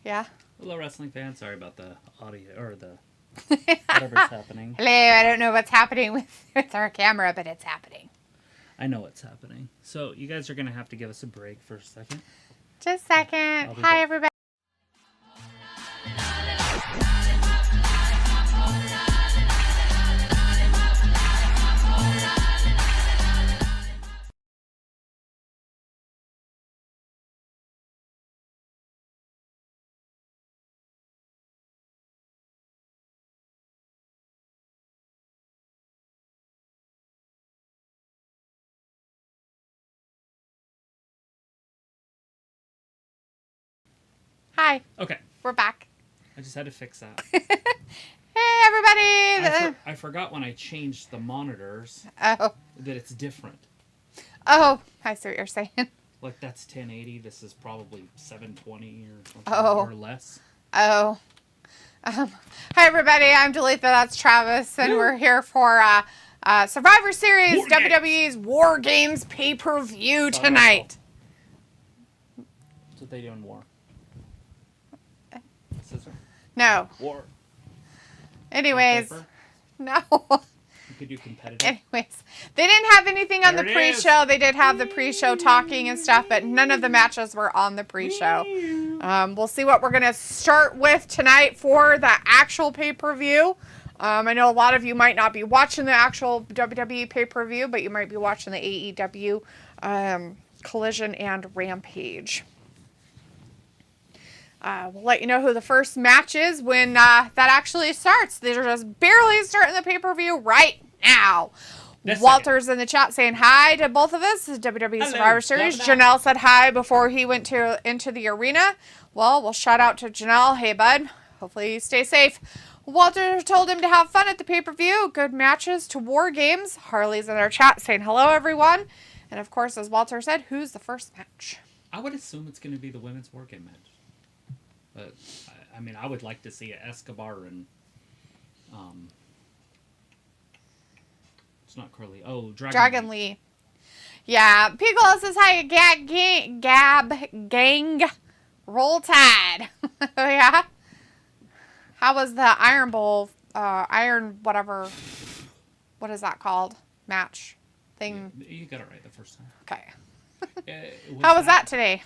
Yeah. Hello, wrestling fans. Sorry about the audio or the whatever's happening. Hello, I don't know what's happening with our camera, but it's happening. I know what's happening. So you guys are going to have to give us a break for a second. Just a second. Hi, everybody. Hi. Okay. We're back. I just had to fix that. Hey, everybody. I forgot when I changed the monitors Oh. that it's different. Oh, I see what you're saying. Like, that's 1080. This is probably 720 or something or less. Oh. Hi, everybody. I'm Dalitha. That's Travis. And we're here for Survivor Series WWE's War Games pay-per-view tonight. That's what they do in War. Scissor? No. War. Anyways. No. You could do competitive. Anyways. They didn't have anything on the pre-show. They did have the pre-show talking and stuff, but none of the matches were on the pre-show. We'll see what we're going to start with tonight for the actual pay-per-view. I know a lot of you might not be watching the actual WWE pay-per-view, but you might be watching the AEW Collision and Rampage. We'll let you know who the first match is when that actually starts. They're just barely starting the pay-per-view right now. Walter's in the chat saying hi to both of us. This is WWE Survivor Series. Janelle said hi before he went into the arena. Well, we'll shout out to Janelle. Hey, bud. Hopefully you stay safe. Walter told him to have fun at the pay-per-view. Good matches to War Games. Harley's in our chat saying hello, everyone. And, of course, as Walter said, who's the first match? I would assume it's going to be the women's War Game match. But, I mean, I would like to see Escobar and, it's not Curly. Oh, Dragon Lee. Yeah, Piccolo says hi, Gab, Gang, Roll Tide. Oh, yeah? How was the Iron Bowl, Iron whatever, what is that called? Match thing? Yeah, you got it right the first time. Okay. How was that today?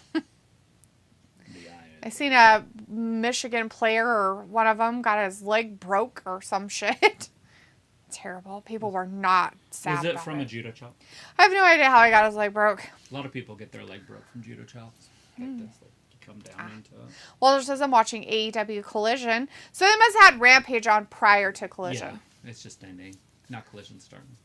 I seen a Michigan player, or one of them, got his leg broke or some shit. Terrible. People were not sad. Was it from a judo chop? I have no idea how he got his leg broke. A lot of people get their leg broke from judo chops. Like this, like you come down into it. Well, it says I'm watching AEW Collision. So they must have had Rampage on prior to Collision. Yeah, it's just ending. Not Collision starting.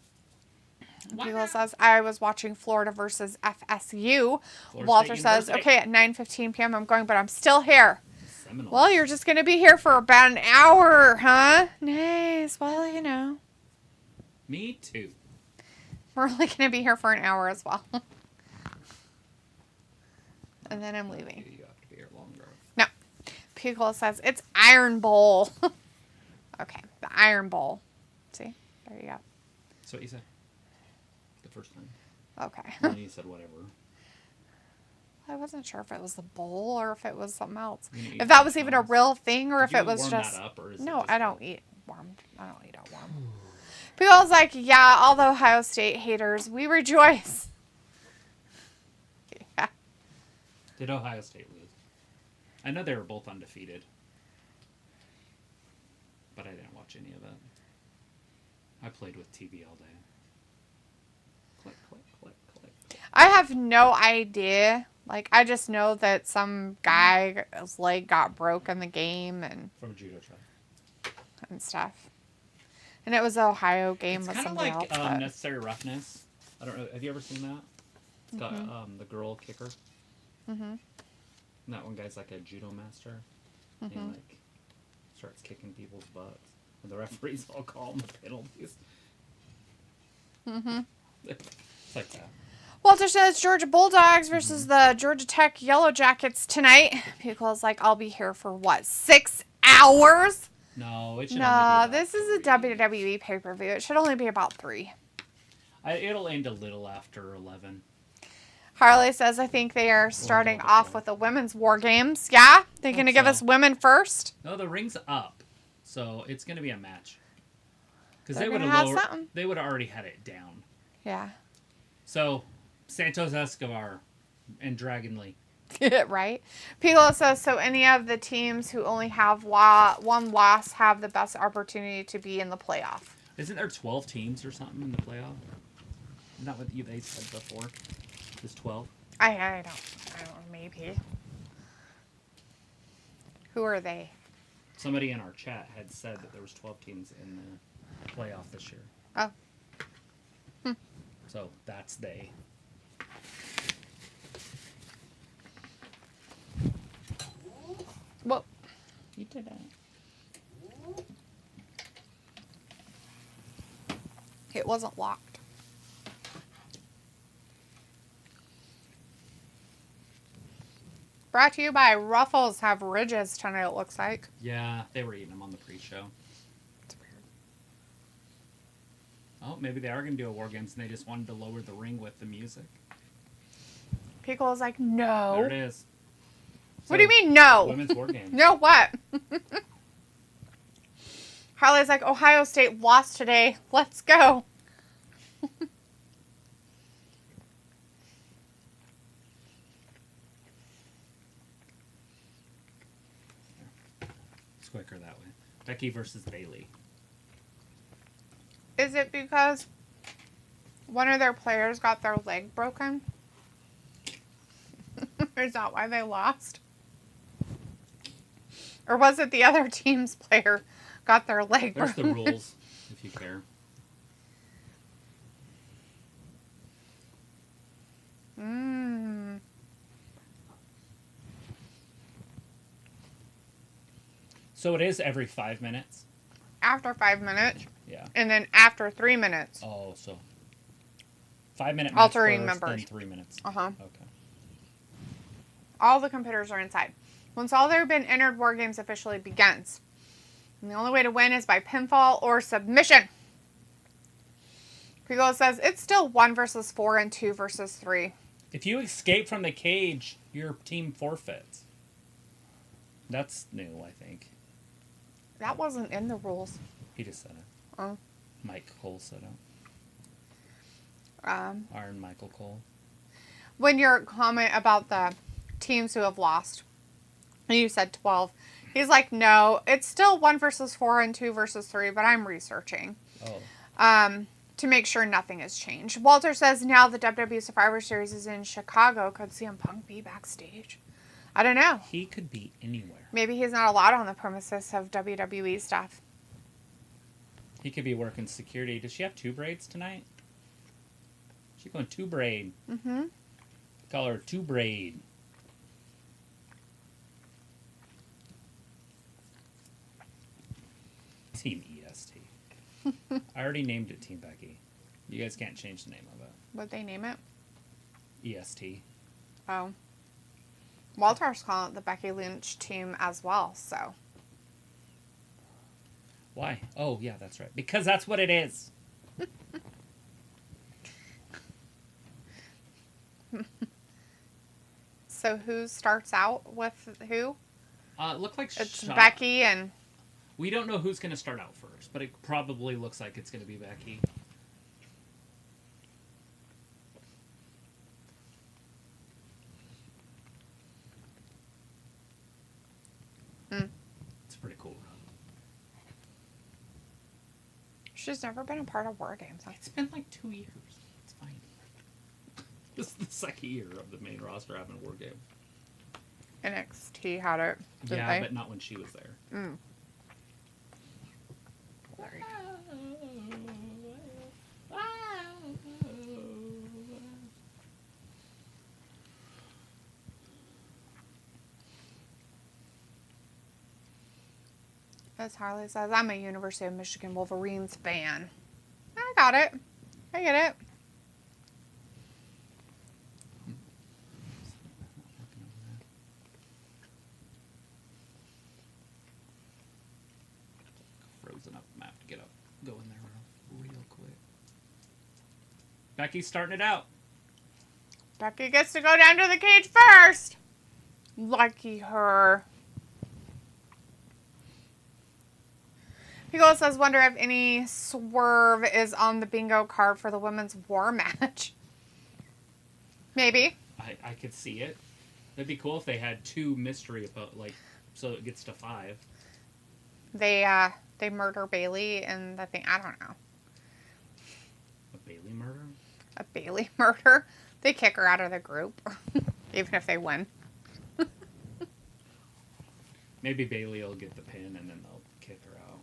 People says, I was watching Florida versus FSU. Florida Walter says, okay, at 9:15 p.m. I'm going, but I'm still here. Seminoles. Well, you're just going to be here for about an hour, huh? Nice. Well, you know. Me too. We're only going to be here for an hour as well. And then I'm leaving. You have to be here longer. No. Piccolo says, it's Iron Bowl. Okay, the Iron Bowl. See? There you go. That's what you said. First time. Okay. And then you said whatever. I wasn't sure if it was the bowl or if it was something else. If that was even a real thing or if it was just... That up, or is no, it just I don't eat warm. I don't eat a warm. People's like, yeah, all the Ohio State haters, we rejoice. Yeah. Did Ohio State lose? I know they were both undefeated. But I didn't watch any of it. I played with TV all day. Click, click, click, click. I have no idea. Like, I just know that some guy's leg got broke in the game and from a judo chop and stuff. And it was an Ohio game it's with kind of somebody like else. Necessary Roughness. I don't know. Have you ever seen that? It's got the girl kicker. Mm-hmm. And that one guy's like a judo master. Mm-hmm. And like starts kicking people's butts. And the referees all call him the penalties. Mm-hmm. It's like that. Walter says Georgia Bulldogs versus the Georgia Tech Yellow Jackets tonight. Piccolo's like, I'll be here for what, 6 hours? No, it should no, only be this is a WWE pay-per-view. It should only be about 3. It'll end a little after 11. Harley says, I think they are starting off with the women's war games. Yeah? They're going to give us women first? No, the ring's up. So it's going to be a match. Because they would have already had it down. Yeah. So, Santos Escobar and Dragon Lee. Right? Piccolo says, so any of the teams who only have one loss have the best opportunity to be in the playoff. Isn't there 12 teams or something in the playoff? Isn't that what they said before? There's 12? I don't know, maybe. Who are they? Somebody in our chat had said that there was 12 teams in the playoff this year. Oh. So that's they. Well, you did that. It wasn't locked. Brought to you by Ruffles have ridges tonight, it looks like. Yeah, they were eating them on the pre-show. It's weird. Oh, maybe they are going to do a War Games and they just wanted to lower the ring with the music. Pickle's like, no. There it is. So, what do you mean, no? Women's War Games. No, what? Harley's like, Ohio State lost today. Let's go. It's quicker that way. Becky versus Bayley. Is it because one of their players got their leg broken? Is that why they lost? Or was it the other team's player got their leg broken? There's the rules, if you care. So it is every 5 minutes? After 5 minutes. Yeah. And then after 3 minutes. Oh, so 5 minute altering first, members. then 3 minutes. Uh-huh. Okay. All the computers are inside. Once all there have been entered, War Games officially begins. And the only way to win is by pinfall or submission. Piccolo says it's still 1 versus 4 and 2 versus 3. If you escape from the cage, your team forfeits. That's new, I think. That wasn't in the rules. He just said it. Oh. Mike Cole said it. Iron Michael Cole. When your comment about the teams who have lost, and you said 12, he's like, no, it's still 1 versus 4 and 2 versus 3, but I'm researching. Oh. To make sure nothing has changed. Walter says now the WWE Survivor Series is in Chicago. Could CM Punk be backstage? I don't know. He could be anywhere. Maybe he's not allowed on the premises of WWE stuff. He could be working security. Does she have 2 braids tonight? She's going 2 braid. Mm-hmm. Call her 2 braid. Team EST. I already named it Team Becky. You guys can't change the name of it. What'd they name it? EST. Oh. Walter's calling it the Becky Lynch team as well, so. Why? Oh, yeah, that's right. Because that's what it is. So who starts out with who? It looked like it's Becky and... We don't know who's going to start out first, but it probably looks like it's going to be Becky. It's a pretty cool run. She's never been a part of War Games. It's been like 2 years. It's fine. This is the second year of the main roster having War Games. NXT had it. Yeah, but not when she was there. Mm. Sorry. As Harley says, I'm a University of Michigan Wolverines fan. I got it. I get it. Frozen up. I have to get up. Go in there real quick. Becky's starting it out. Becky gets to go down to the cage first. Lucky her. Pico says, wonder if any swerve is on the bingo card for the women's war match. Maybe. I could see it. It'd be cool if they had 2 mystery, so it gets to 5. They murder Bayley and I think, I don't know. A Bayley murder? A Bayley murder. They kick her out of the group, even if they win. Maybe Bayley will get the pin and then they'll kick her out.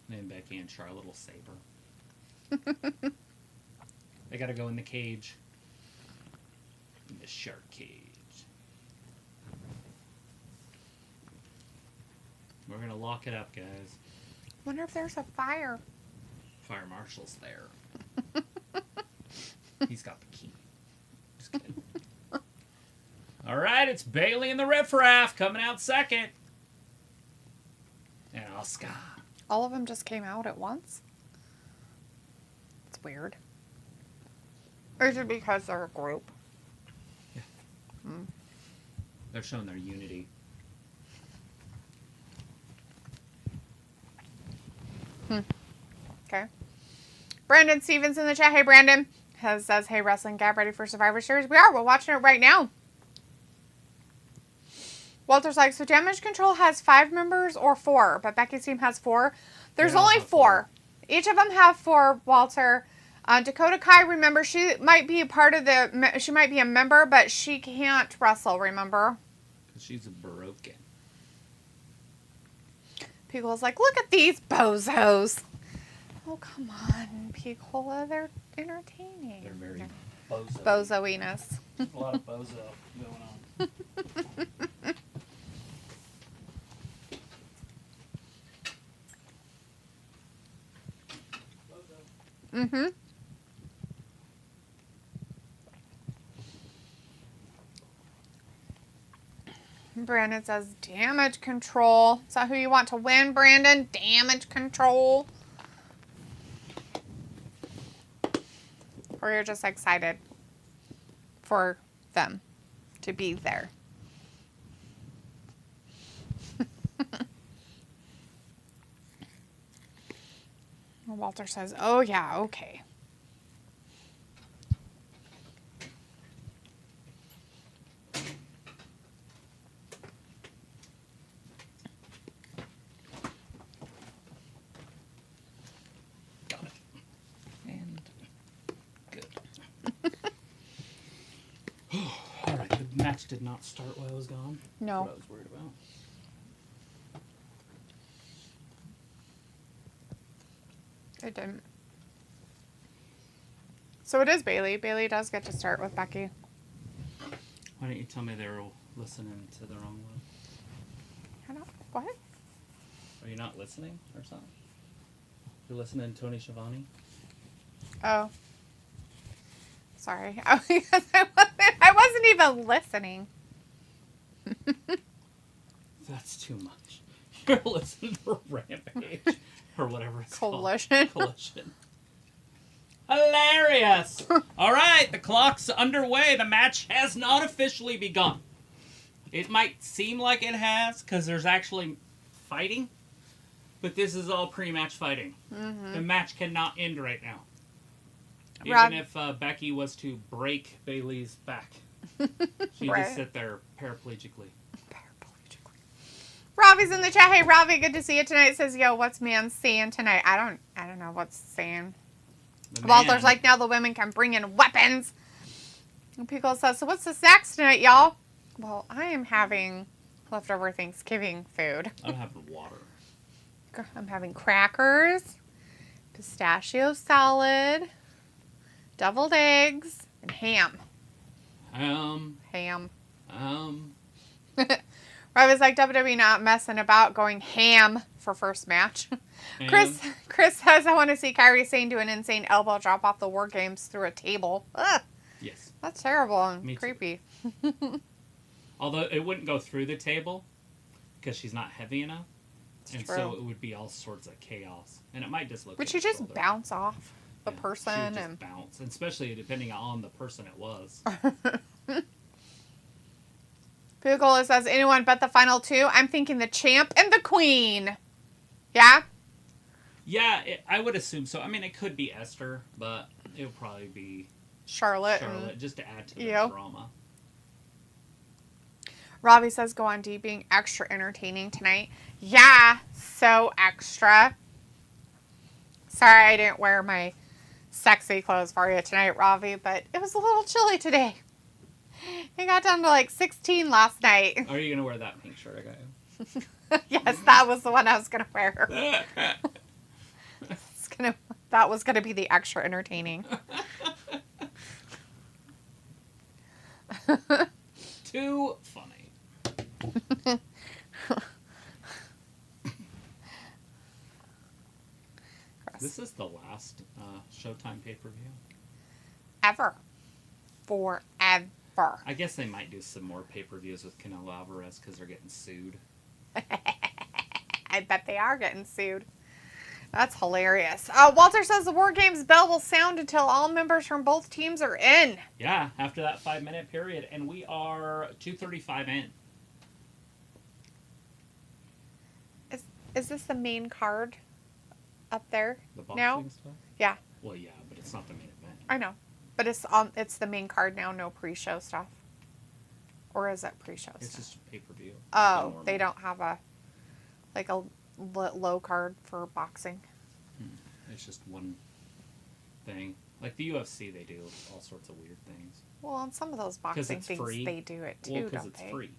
And then Becky and Charlotte will save her. They gotta go in the cage. In the shark cage. We're gonna lock it up, guys. Wonder if there's a fire. Fire marshal's there. He's got the key. Just kidding. Alright, it's Bayley and the riffraff coming out second. And Asuka. All of them just came out at once? It's weird. Or is it because they're a group? Yeah. They're showing their unity. Okay. Brandon Stevens in the chat. Hey, Brandon. Says, hey, Wrestling Gab, ready for Survivor Series? We are. We're watching it right now. Walter's like, so Damage Control has 5 members or 4, but Becky's team has 4. There's only 4. Each of them have 4, Walter. Dakota Kai, remember, she might be a part of she might be a member, but she can't wrestle, remember? Because she's a broken. Pico's like, look at these bozos. Oh, come on, Picola. They're entertaining. They're very bozo. Bozo-iness. A lot of bozo going on. Mm-hmm. Brandon says, Damage Control. Is that who you want to win, Brandon? Damage Control. Or you're just excited for them to be there. Walter says, oh yeah, okay. Got it. And good. Alright, the match did not start while I was gone. No. That's what I was worried about. It didn't. So it is Bayley. Bayley does get to start with Becky. Why didn't you tell me they were listening to the wrong one? I don't. What? Are you not listening or something? You're listening to Tony Schiavone? Oh. Sorry. I wasn't even listening. That's too much. You're listening to Rampage. Or whatever it's Collision. called. Collision. Hilarious! Alright, the clock's underway. The match has not officially begun. It might seem like it has, because there's actually fighting. But this is all pre-match fighting. Mm-hmm. The match cannot end right now. Even if Becky was to break Bayley's back. She'd just sit there paraplegically. Ravi's in the chat. Hey, Ravi, good to see you tonight. Says, yo, what's man saying tonight? I don't know what's saying. Walter's like, now the women can bring in weapons. And Pickle says, so what's the snacks tonight, y'all? Well, I am having leftover Thanksgiving food. I'm having water. I'm having crackers, pistachio salad, deviled eggs, and ham. Ham. Ravi's like, WWE not messing about, going ham for first match. Chris says, I want to see Kairi Sane do an insane elbow drop off the WarGames through a table. Ugh. Yes. That's terrible and creepy. Although it wouldn't go through the table because she's not heavy enough. It's true. So it would be all sorts of chaos. And it might dislocate. Would she just bounce off? the person. She would just and bounce, especially depending on the person it was. Google says, anyone but the final two? I'm thinking the champ and the queen. Yeah? Yeah, I would assume so. I mean, it could be Esther, but it would probably be Charlotte, just to add to the drama. Robbie says, go on D, being extra entertaining tonight. Yeah, so extra. Sorry I didn't wear my sexy clothes for you tonight, Robbie, but it was a little chilly today. It got down to like 16 last night. Are you going to wear that pink shirt I got you? Yes, that was the one I was going to wear. That was going to be the extra entertaining. Too funny. This is the last Showtime pay-per-view. Ever. Forever. I guess they might do some more pay-per-views with Canelo Alvarez because they're getting sued. I bet they are getting sued. That's hilarious. Walter says the WarGames bell will sound until all members from both teams are in. Yeah, after that 5-minute period. And we are 2:35 in. Is this the main card up there? The boxing now? Stuff? Yeah. Well, yeah, but it's not the main event. I know. But it's the main card now, no pre-show stuff. Or is it pre-show stuff? It's just pay-per-view. Oh, they don't have a low card for boxing. It's just one thing. Like the UFC, they do all sorts of weird things. Well, on some of those boxing things, free. they do it too, well, because don't it's they? free.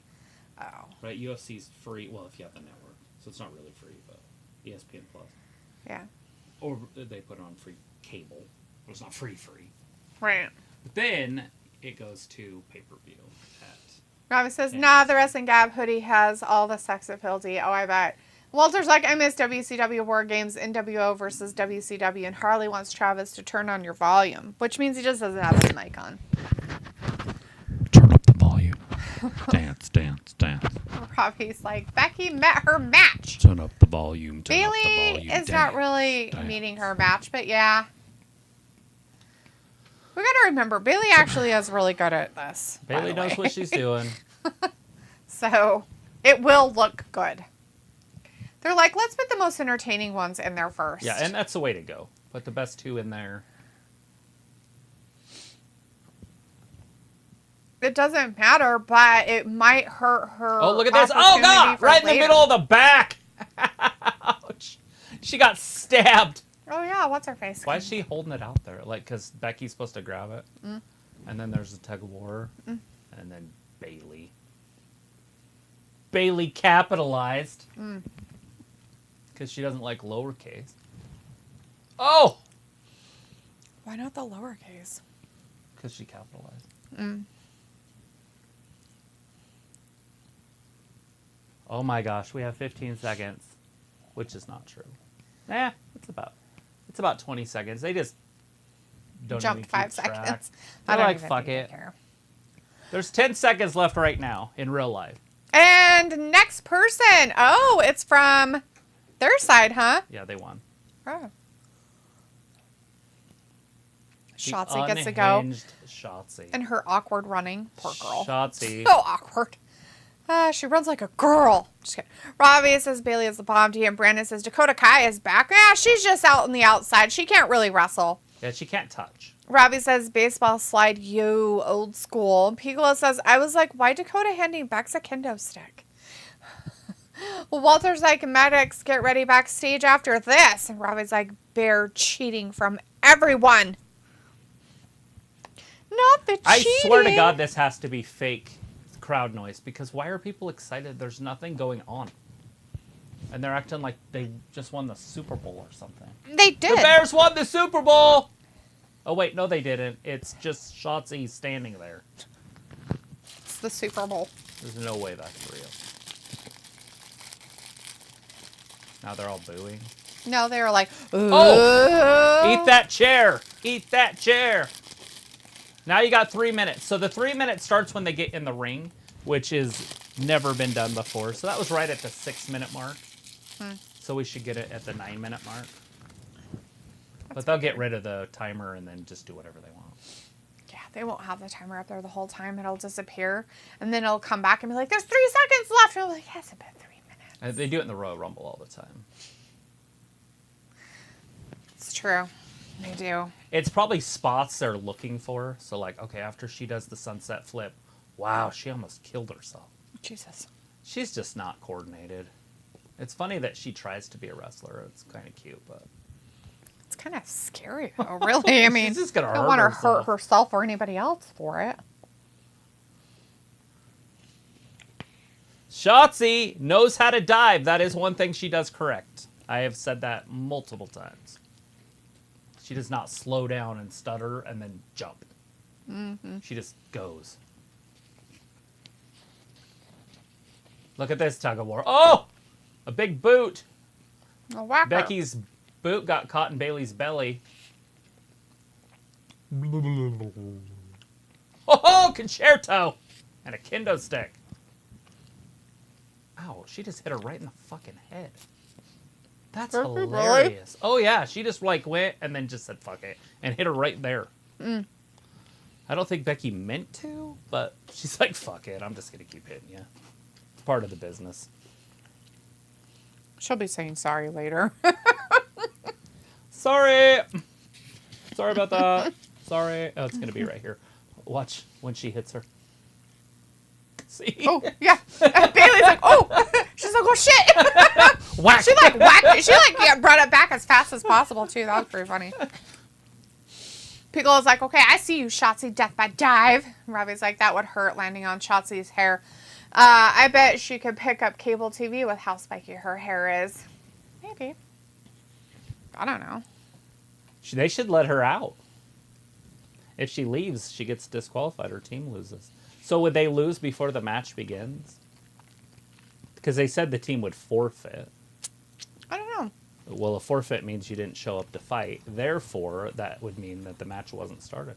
Oh. Right, UFC's free. Well, if you have the network. So it's not really free, but ESPN Plus. Yeah. Or they put it on free cable. But it's not free. Right. But then it goes to pay-per-view at... Robbie says, nah, the Wrestling Gab hoodie has all the sex appeal D. Oh, I bet. Walter's like, I miss WCW WarGames, NWO versus WCW, and Harley wants Travis to turn on your volume, which means he just doesn't have his mic on. Turn up the volume. Dance, dance, dance. Robbie's like, Becky met her match. Turn up the volume. Turn Bayley up the volume. is not really meeting her match, but yeah. We got to remember, Bayley actually is really good at this. Bayley knows what she's doing. So, it will look good. They're like, let's put the most entertaining ones in there first. Yeah, and that's the way to go. Put the best two in there. It doesn't matter, but it might hurt her. Oh, look at this. Oh, God! Right in the middle of the back. Ouch. She got stabbed. Oh, yeah. What's her face? Why is she holding it out there? Like, because Becky's supposed to grab it. Mm. And then there's a tug of war. Mm. And then Bayley. Bayley capitalized. Because she doesn't like lowercase. Oh! Why not the lowercase? Because she capitalized. Oh my gosh, we have 15 seconds. Which is not true. It's about 20 seconds. They just don't jumped even 5 keep track. seconds. They're like, fuck it. There's 10 seconds left right now in real life. And next person. Oh, it's from their side, huh? Yeah, they won. Oh. Shotzi gets to go. Shotzi. And her awkward running. Poor girl. Shotzi. So awkward. She runs like a girl. Just kidding. Robbie says Bayley is the bomb D, and Brandon says Dakota Kai is back. Yeah, she's just out on the outside. She can't really wrestle. Yeah, she can't touch. Robbie says baseball slide, you old school. Piccolo says, I was like, why Dakota handing Bex a kendo stick? Well, Walter's like, medics, get ready backstage after this. And Robbie's like, bear cheating from everyone. Not the cheating. I swear to God, this has to be fake crowd noise, because why are people excited? There's nothing going on. And they're acting like they just won the Super Bowl or something. They did. The Bears won the Super Bowl! Oh, wait, no, they didn't. It's just Shotzi standing there. It's the Super Bowl. There's no way that's real. Now they're all booing. No, they were like, ooh. Oh! Eat that chair! Eat that chair! Now you got 3 minutes. So the 3 minutes starts when they get in the ring, which has never been done before. So that was right at the 6-minute mark. So we should get it at the 9-minute mark. But they'll get rid of the timer and then just do whatever they want. Yeah, they won't have the timer up there the whole time. It'll disappear. And then it'll come back and be like, there's 3 seconds left. And I'm like, yes, about 3 minutes. They do it in the Royal Rumble all the time. It's true. They do. It's probably spots they're looking for. So, like, okay, after she does the sunset flip, wow, she almost killed herself. Jesus. She's just not coordinated. It's funny that she tries to be a wrestler. It's kind of cute, but... It's kind of scary, though, really. I mean, she's just gonna I don't want her to hurt herself or anybody else for it. Shotzi knows how to dive. That is one thing she does correct. I have said that multiple times. She does not slow down and stutter and then jump. Mm-hmm. She just goes. Look at this tug of war. Oh! A big boot. A whacker. Becky's boot got caught in Bayley's belly. Oh, concerto! And a kendo stick. Ow, she just hit her right in the fucking head. That's hilarious. Really? Oh, yeah, she just like went and then just said fuck it and hit her right there. Mm. I don't think Becky meant to, but she's like, fuck it, I'm just going to keep hitting you. It's part of the business. She'll be saying sorry later. Sorry. Sorry about that. Sorry. Oh, it's going to be right here. Watch when she hits her. See? Oh, yeah. Bayley's like, oh. She's like, oh, shit. Whack. She like whacked it. She like brought it back as fast as possible, too. That was pretty funny. Piccolo's like, okay, I see you, Shotzi. Death by dive. Robbie's like, that would hurt landing on Shotzi's hair. I bet she could pick up cable TV with how spiky her hair is. Maybe. I don't know. They should let her out. If she leaves, she gets disqualified. Her team loses. So would they lose before the match begins? Because they said the team would forfeit. I don't know. Well, a forfeit means you didn't show up to fight. Therefore, that would mean that the match wasn't started.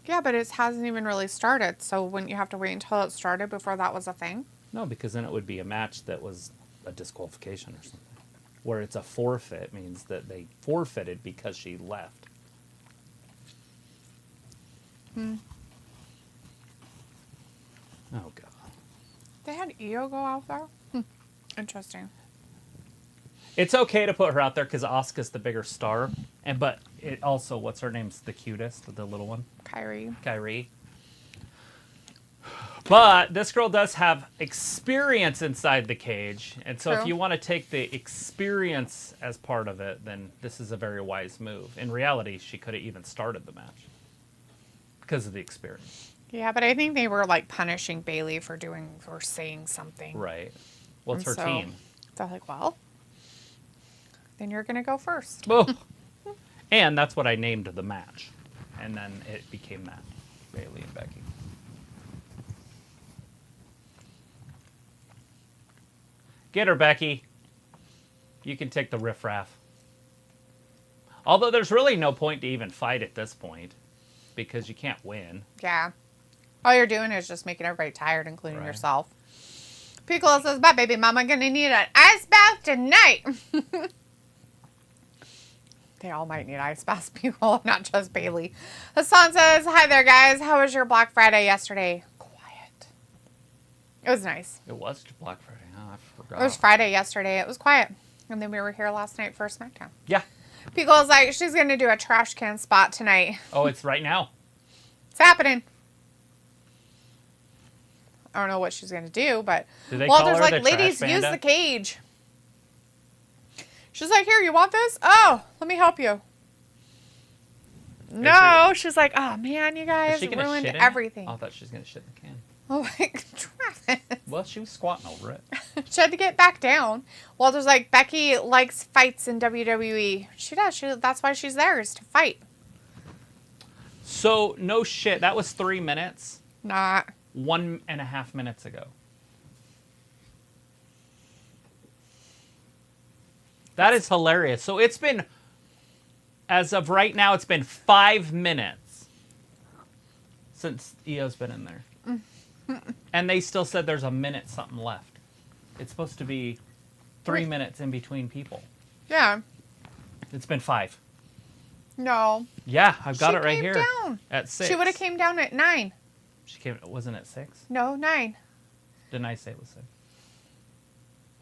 Yeah, but it hasn't even really started. So wouldn't you have to wait until it started before that was a thing? No, because then it would be a match that was a disqualification or something. Where it's a forfeit means that they forfeited because she left. Hmm. Oh, God. They had Io go out there? Interesting. It's okay to put her out there because Asuka's the bigger star. But it also, what's her name's the cutest? The little one? Kairi. But this girl does have experience inside the cage. And so if you want to take the experience as part of it, then this is a very wise move. In reality, she could have even started the match because of the experience. Yeah, but I think they were like punishing Bayley for saying something. Right. Well, it's her team. So like, well, then you're going to go first. Well, and that's what I named the match. And then it became that. Bayley and Becky. Get her, Becky. You can take the riffraff. Although there's really no point to even fight at this point. Because you can't win. Yeah. All you're doing is just making everybody tired, including yourself. Piccolo says, bye, baby mama. Gonna need an ice bath tonight. They all might need ice baths, people, not just Bayley. Hassan says, hi there, guys. How was your Black Friday yesterday? Quiet. It was nice. It was Black Friday. Oh, I forgot. It was Friday yesterday. It was quiet. And then we were here last night for SmackDown. Yeah. Piccolo's like, she's going to do a trash can spot tonight. Oh, it's right now. It's happening. I don't know what she's going to do, but Walter's Walter's like, ladies, use the cage. She's like, here, you want this? Oh, let me help you. No, she's like, oh, man, you guys ruined everything. I thought she was going to shit in the can. Oh, my Travis. Well, she was squatting over it. She had to get back down. Walter's like, Becky likes fights in WWE. She does. That's why she's there, is to fight. So, no shit. That was 3 minutes. Not. 1.5 minutes ago. That is hilarious. So it's been, as of right now, it's been 5 minutes since Io's been in there. And they still said there's a minute something left. It's supposed to be 3 minutes in between people. Yeah. It's been 5. No. Yeah, I've got She it right came here. down. At 6. She would have came down at 9. She came. Wasn't it 6? No, 9. Didn't I say it was 6?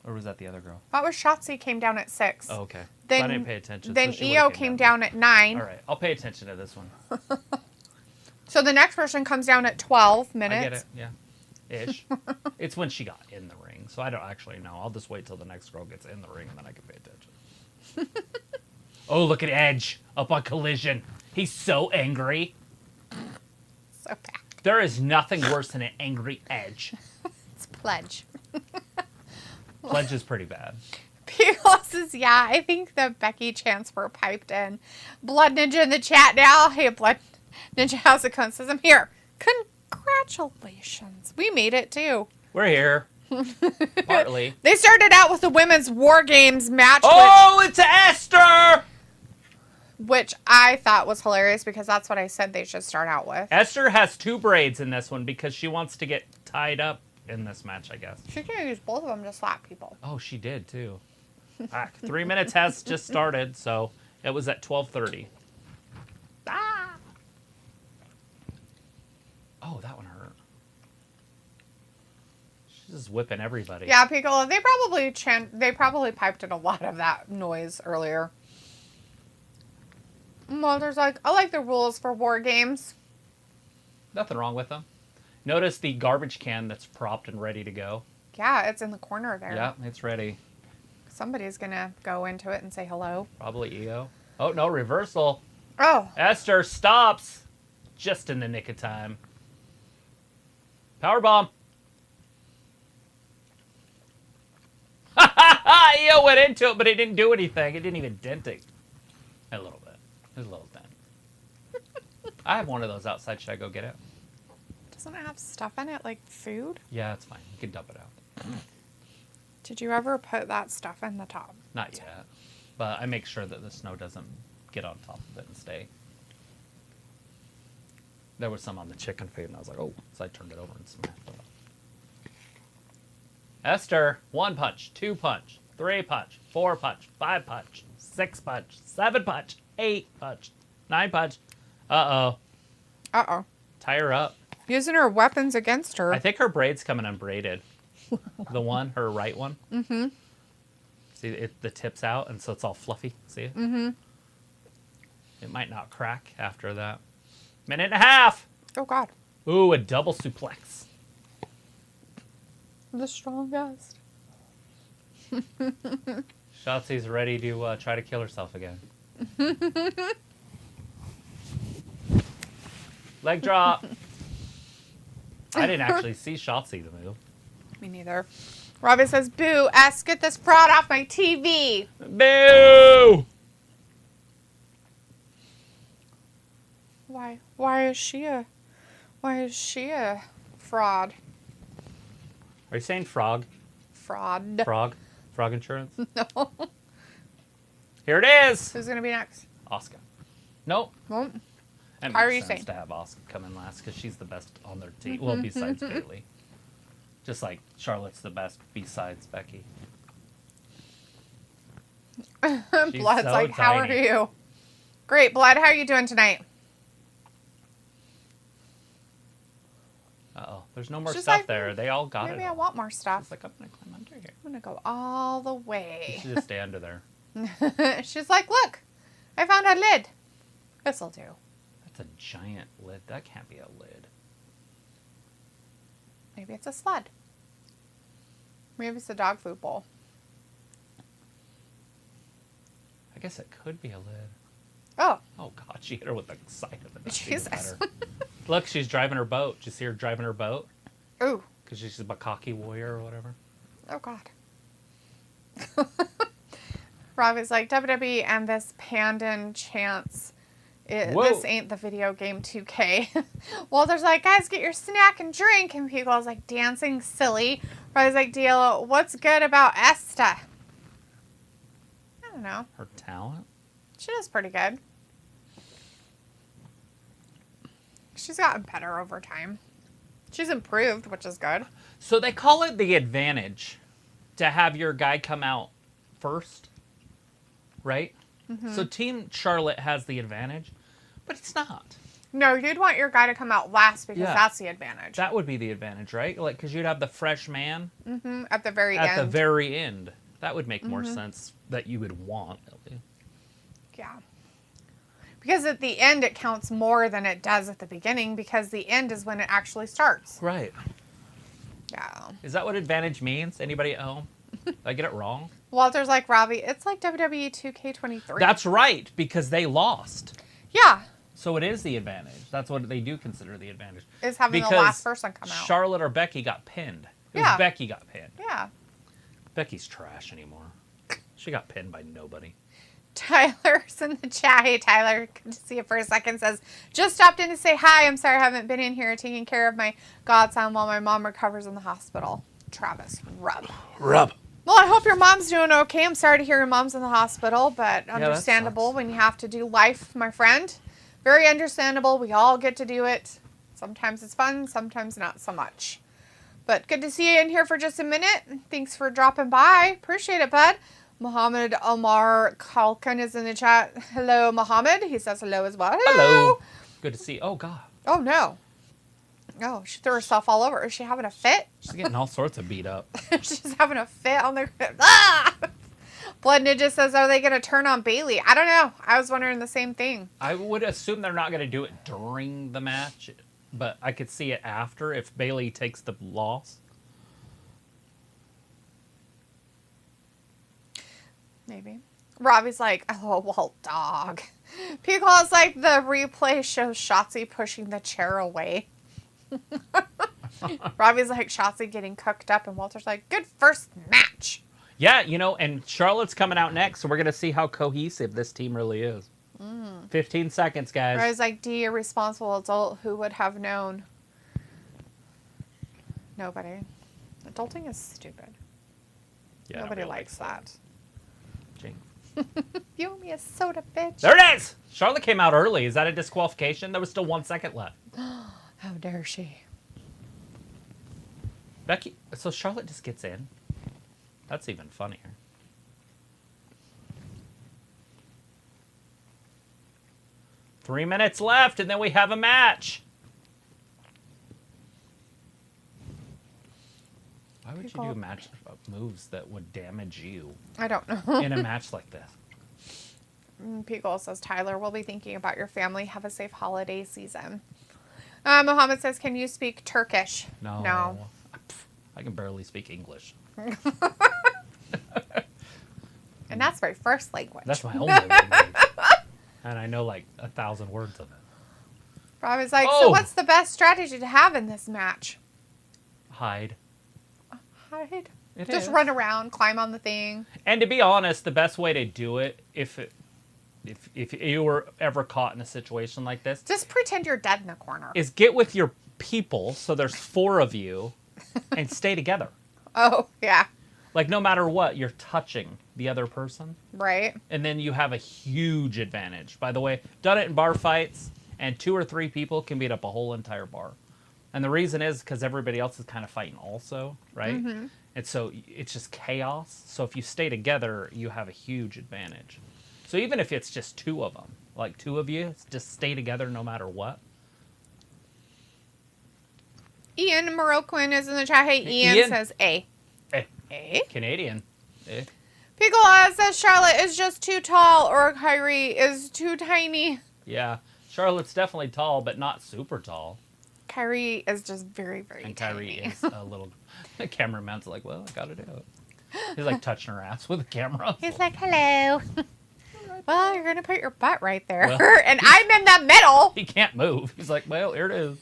Or was that the other girl? What was Shotzi came down at 6? Oh, okay. Then, so I didn't pay attention. Then so she EO would've came down at 9. All right, I'll pay attention to this one. So the next person comes down at 12 minutes. I get it. Yeah. Ish. It's when she got in the ring, so I don't actually know. I'll just wait till the next girl gets in the ring and then I can pay attention. Oh, look at Edge up on Collision. He's so angry. So bad. There is nothing worse than an angry Edge. It's Pledge. Pledge is pretty bad. People says, yeah, I think the Becky chants were piped in. Blood Ninja in the chat now. Hey, Blood Ninja, how's it going? Says, I'm here. Congratulations. We made it, too. We're here. Partly. They started out with the women's WarGames match. Oh, it's Esther! Which I thought was hilarious because that's what I said they should start out with. Esther has 2 braids in this one because she wants to get tied up in this match, I guess. She can use both of them to slap people. Oh, she did, too. 3 minutes has just started, so it was at 12:30. Ah. Oh, that one hurt. She's just whipping everybody. Yeah, Piccolo, they probably piped in a lot of that noise earlier. Well, there's I like the rules for WarGames. Nothing wrong with them. Notice the garbage can that's propped and ready to go. Yeah, it's in the corner there. Yeah, it's ready. Somebody's going to go into it and say hello. Probably EO. Oh, no, reversal. Oh. Esther stops just in the nick of time. Powerbomb. EO went into it, but it didn't do anything. It didn't even dent it. A little bit. It was a little dent. I have one of those outside. Should I go get it? Doesn't it have stuff in it, like food? Yeah, it's fine. You can dump it out. Did you ever put that stuff in the top? Not yet. But I make sure that the snow doesn't get on top of it and stay. There was some on the chicken food, and I was like, oh. So I turned it over and smashed it up. Esther, 1 punch, 2 punch, 3 punch, 4 punch, 5 punch, 6 punch, 7 punch, 8 punch, 9 punch. Uh-oh. Uh-oh. Tie her up. Using her weapons against her. I think her braid's coming unbraided. Her right one. Mm-hmm. See, the tip's out, and so it's all fluffy. See it? Mm-hmm. It might not crack after that. 1.5 minutes. Oh, God. Ooh, a double suplex. The strongest. Shotzi's ready to try to kill herself again. Leg drop. I didn't actually see Shotzi the move. Me neither. Robbie says, boo, S, get this fraud off my TV. Boo! Why is she a fraud? Are you saying frog? Fraud. Frog? Frog insurance? No. Here it is! Who's going to be next? Asuka. Nope. Well, That How are makes you sense saying? to have Asuka come in last because she's the best on their team. Well, besides Bayley. Just like Charlotte's the best besides Becky. Blood's so like, how are tiny. you? Great, Blood. How are you doing tonight? Uh-oh. There's no more She's stuff like, there. They all got Maybe it. I all. want more stuff. She's like, I'm going to climb under here. I'm going to go all the You way. should just stay under there. She's like, look, I found a lid. This'll do. That's a giant lid. That can't be a lid. Maybe it's a sled. Maybe it's a dog food bowl. I guess it could be a lid. Oh, Oh, God. She hit her with the side of it. That's even Jesus. better. Look, she's driving her boat. Did you see her driving her boat? ooh, Because she's a Bakaki warrior or whatever. oh God. Robbie's like, WWE and this Pandan chance. Whoa. This ain't the video game 2K. Walter's like, guys, get your snack and drink. And people's like, dancing silly. Robbie's like, Deal, what's good about Esta? I don't know. Her talent? She does pretty good. She's gotten better over time. She's improved, which is good. So they call it the advantage to have your guy come out first, right? So Team Charlotte has the advantage, but it's not. No, you'd want your guy to come out last because that's the advantage. That would be the advantage, right? Like, because you'd have the fresh man at the very end. At the very end. That would make more sense that you would want. Yeah. Because at the end, it counts more than it does at the beginning because the end is when it actually starts. Right. Yeah. Is that what advantage means? Anybody at home? Did I get it wrong? Walter's like, Robbie, it's like WWE 2K23. That's right, because they lost. Yeah. So it is the advantage. That's what they do consider the advantage. Is having the last person come out. Charlotte or Becky got pinned. It was Becky got pinned. Yeah. Becky's trash anymore. She got pinned by nobody. Tyler's in the chat. Hey, Tyler. Good to see you for a second. Says, just stopped in to say hi. I'm sorry I haven't been in here taking care of my godson while my mom recovers in the hospital. Travis, rub. Well, I hope your mom's doing okay. I'm sorry to hear your mom's in the hospital, but understandable when you have to do life, my friend. Very understandable. We all get to do it. Sometimes it's fun, sometimes not so much. But good to see you in here for just a minute. Thanks for dropping by. Appreciate it, bud. Muhammad Omar Kalkan is in the chat. Hello, Muhammad. He says hello as well. Hello. Good to see you. Oh, God. Oh, no. Oh, she threw herself all over. Is she having a fit? She's getting all sorts of beat up. She's having a fit on the... Ah! Blood Ninja says, are they going to turn on Bayley? I don't know. I was wondering the same thing. I would assume they're not going to do it during the match, but I could see it after if Bayley takes the loss. Maybe. Robbie's like, oh, well, dog. Peacoc's like, the replay shows Shotzi pushing the chair away. Robbie's like, Shotzi getting cooked up, and Walter's like, good first match. Yeah, and Charlotte's coming out next, so we're going to see how cohesive this team really is. 15 seconds, guys. Robbie's like, D, a responsible adult who would have known. Nobody. Adulting is stupid. Yeah, nobody likes that. Jing. You owe me a soda, bitch. There it is! Charlotte came out early. Is that a disqualification? There was still 1 second left. How dare she? Becky, so Charlotte just gets in. That's even funnier. Three minutes left, and then we have a match. Why would you do match moves that would damage you? I don't know. In a match like this. Peagle says, Tyler, we'll be thinking about your family. Have a safe holiday season. Mohammed says, can you speak Turkish? No. I can barely speak English. And that's my first language. That's my only language. And I know like 1,000 words of it. Robbie's like, so what's the best strategy to have in this match? Hide. Hide? It Just is. run around, climb on the thing. And to be honest, the best way to do it, if you were ever caught in a situation like this, just pretend you're dead in a corner. Is get with your people, so there's 4 of you, and stay together. Oh, yeah. Like, no matter what, you're touching the other person. Right. And then you have a huge advantage. By the way, done it in bar fights, and 2 or 3 people can beat up a whole entire bar. And the reason is because everybody else is kind of fighting also, right? Mm-hmm. And so it's just chaos. So if you stay together, you have a huge advantage. So even if it's just 2 of them, like 2 of you, just stay together no matter what. Ian Moroccan is in the chat. Hey, Ian says A. A? Canadian. A. Pickle says Charlotte is just too tall or Kairi is too tiny. Yeah. Charlotte's definitely tall, but not super tall. Kairi is just very, very and tiny. And Kairi is a little... The cameraman's like, well, I gotta do it. He's like touching her ass with the camera. He's like, hello. Well, you're going to put your butt right there. Well, and I'm in the middle. He can't move. He's like, well, here it is.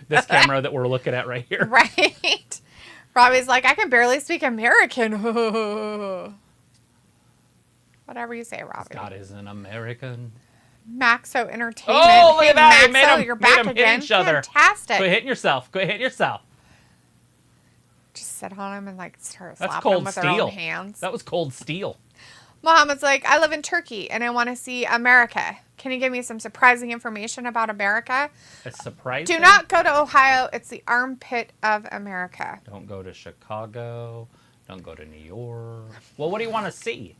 This camera that we're looking at right here. Right. Robbie's like, I can barely speak American. Whatever you say, Robbie. Scott is an American. Maxo Entertainment. Oh, look at that. Maxo, you're back again. Each other. Fantastic. Quit hitting yourself. Quit hitting yourself. Just sit on him and like start slapping him with their own hands. That was cold steel. Muhammad's like, I live in Turkey and I want to see America. Can you give me some surprising information about America? It's surprising? Do not go to Ohio. It's the armpit of America. Don't go to Chicago. Don't go to New York. Well, what do you want to see?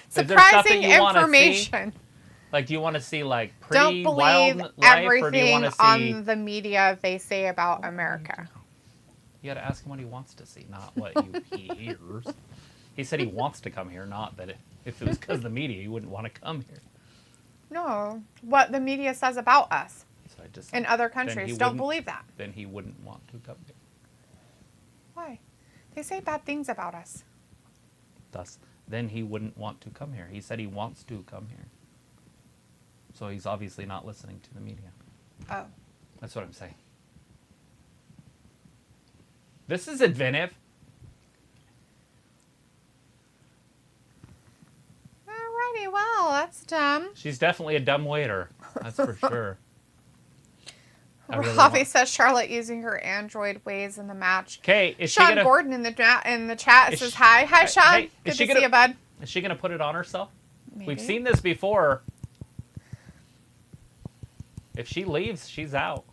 Surprising information. Like, do you want to see, like, Don't pre-wildlife, believe or do you everything want to see... on the media they say about America. You got to ask him what he wants to see, not what he hears. He said he wants to come here, not that if it was because of the media, he wouldn't want to come here. No, what the media says about us So I just in other countries. Don't believe that. Then he wouldn't want to come here. Why? They say bad things about us. Thus, then he wouldn't want to come here. He said he wants to come here. So he's obviously not listening to the media. Oh. That's what I'm saying. This is inventive. Alrighty, well, that's dumb. She's definitely a dumb waiter. That's for sure. Robbie says Charlotte using her android ways in the match. Okay, is Sean she gonna... Gordon in the chat says hi. Hi, Sean. Hey, Good to see you, bud. Is she going to put it on herself? Maybe. We've seen this before. If she leaves, she's out.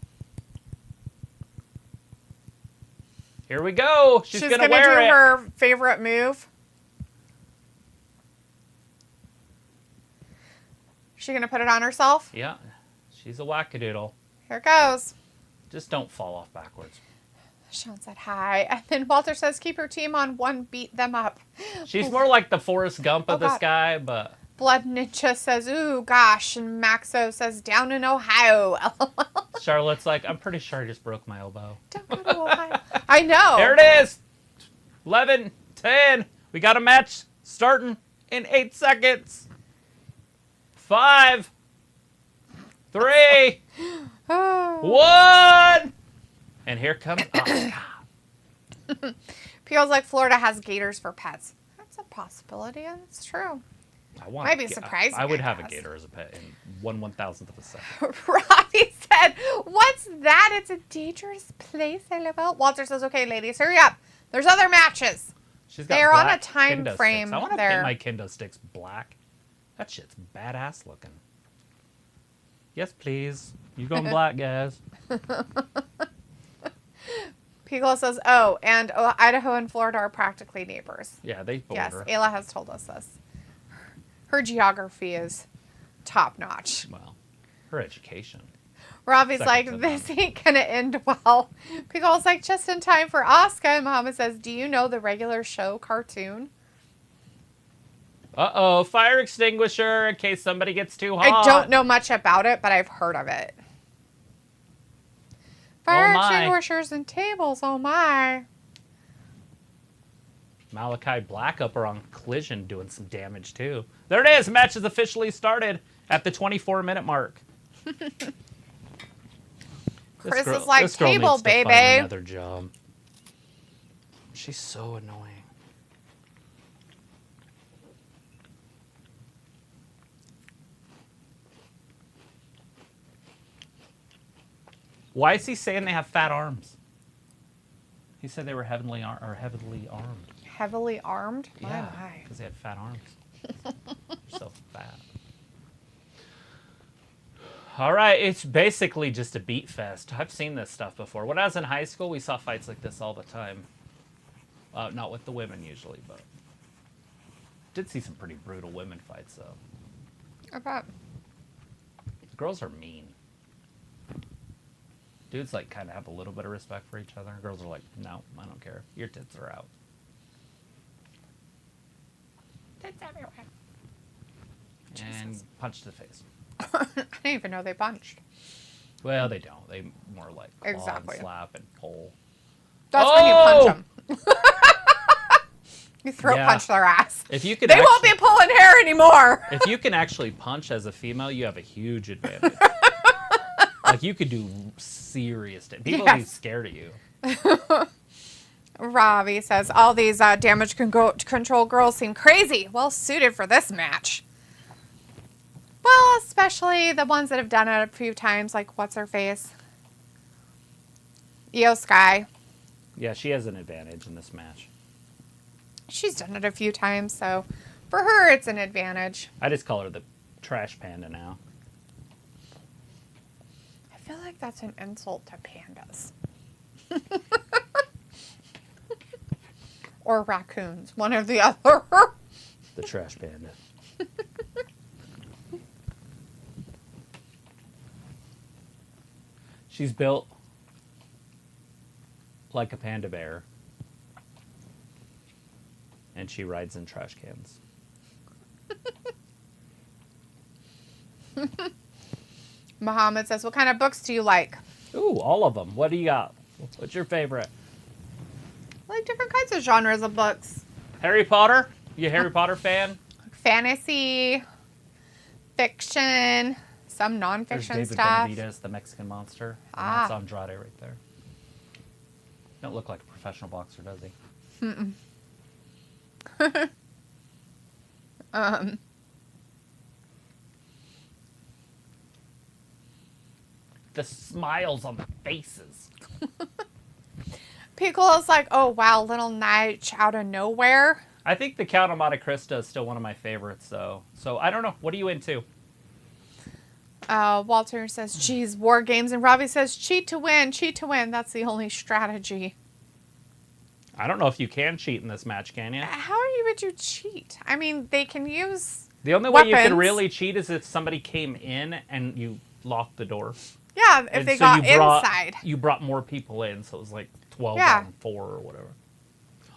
Here we go. She's going to wear it. do her favorite move. Is she going to put it on herself? Yeah. She's a wackadoodle. Here it goes. Just don't fall off backwards. Sean said hi. And then Walter says, keep your team on one, beat them up. She's more like the Forrest Gump of this guy, but... Blood Ninja says, ooh, gosh. And Maxo says, down in Ohio. Charlotte's like, I'm pretty sure I just broke my elbow. Don't go to Ohio. I know. There it is. 11, 10. We got a match starting in 8 seconds. 5, 3, 1. And here comes... Oh, Feels like Florida has gators for pets. That's a possibility, and it's true. Might be surprising. I would have a gator as a pet in 1/1000th of a second. Robbie said, what's that? It's a dangerous place. I live out. Walter says, okay, ladies, hurry up. There's other matches. They're on a time frame. I want to paint my kendo sticks black. That shit's badass looking. Yes, please. You going black, guys. Pico says, oh, and Idaho and Florida are practically neighbors. Yeah, they border. Yes, Ayla has told us this. Her geography is top notch. Well, her education. Robbie's like, this ain't gonna end well. Pico's like, just in time for Asuka. And Muhammad says, do you know the regular show cartoon? Uh-oh, fire extinguisher in case somebody gets too hot. I don't know much about it, but I've heard of it. Fire extinguishers and tables, oh my. Malachi Black up on Collision doing some damage too. There it is. Match has officially started at the 24-minute mark. Chris is like, table, baby. Another job. She's so annoying. Why is he saying they have fat arms? He said they were heavily armed. Heavily armed? Yeah, because they had fat arms. They're so fat. All right, it's basically just a beat fest. I've seen this stuff before. When I was in high school, we saw fights like this all the time. Not with the women usually, but did see some pretty brutal women fights though. I bet. The girls are mean. Dudes like kind of have a little bit of respect for each other. Girls are like, no, I don't care. Your tits are out. Tits everywhere. And Jesus. punch to the face. I didn't even know they punched. Well, they don't. They more like claw Exactly. and slap and pull. That's when you punch them. You throat punch their ass. If you can, they won't be pulling hair anymore. If you can actually punch as a female, you have a huge advantage. Like, you could do serious damage. People would be scared of you. Robbie says, all these damage control girls seem crazy. Well suited for this match. Well, especially the ones that have done it a few times, like what's-her-face? Io Sky. Yeah, she has an advantage in this match. She's done it a few times, so for her, it's an advantage. I just call her the trash panda now. I feel like that's an insult to pandas. Or raccoons, one or the other. The trash panda. She's built like a panda bear. And she rides in trash cans. Muhammad says, what kind of books do you like? Ooh, all of them. What do you got? What's your favorite? I like different kinds of genres of books. Harry Potter? You a Harry Potter fan? Fantasy, fiction, some There's non-fiction David stuff. Benavidez, the Mexican monster. And Ah. that's Andrade right there. Don't look like a professional boxer, does he? Mm-mm. The smiles on the faces. Piccolo's like, oh wow, little Nige out of nowhere. I think the Count of Monte Cristo is still one of my favorites, though. So I don't know. What are you into? Walter says, geez, war games. And Robbie says, cheat to win, cheat to win. That's the only strategy. I don't know if you can cheat in this match, can you? Would you cheat? I mean, they can use The only way you weapons. could really cheat is if somebody came in and you locked the door. Yeah, if And they so got you brought- inside. You brought more people in, so it was like 12 Yeah. on 4 or whatever.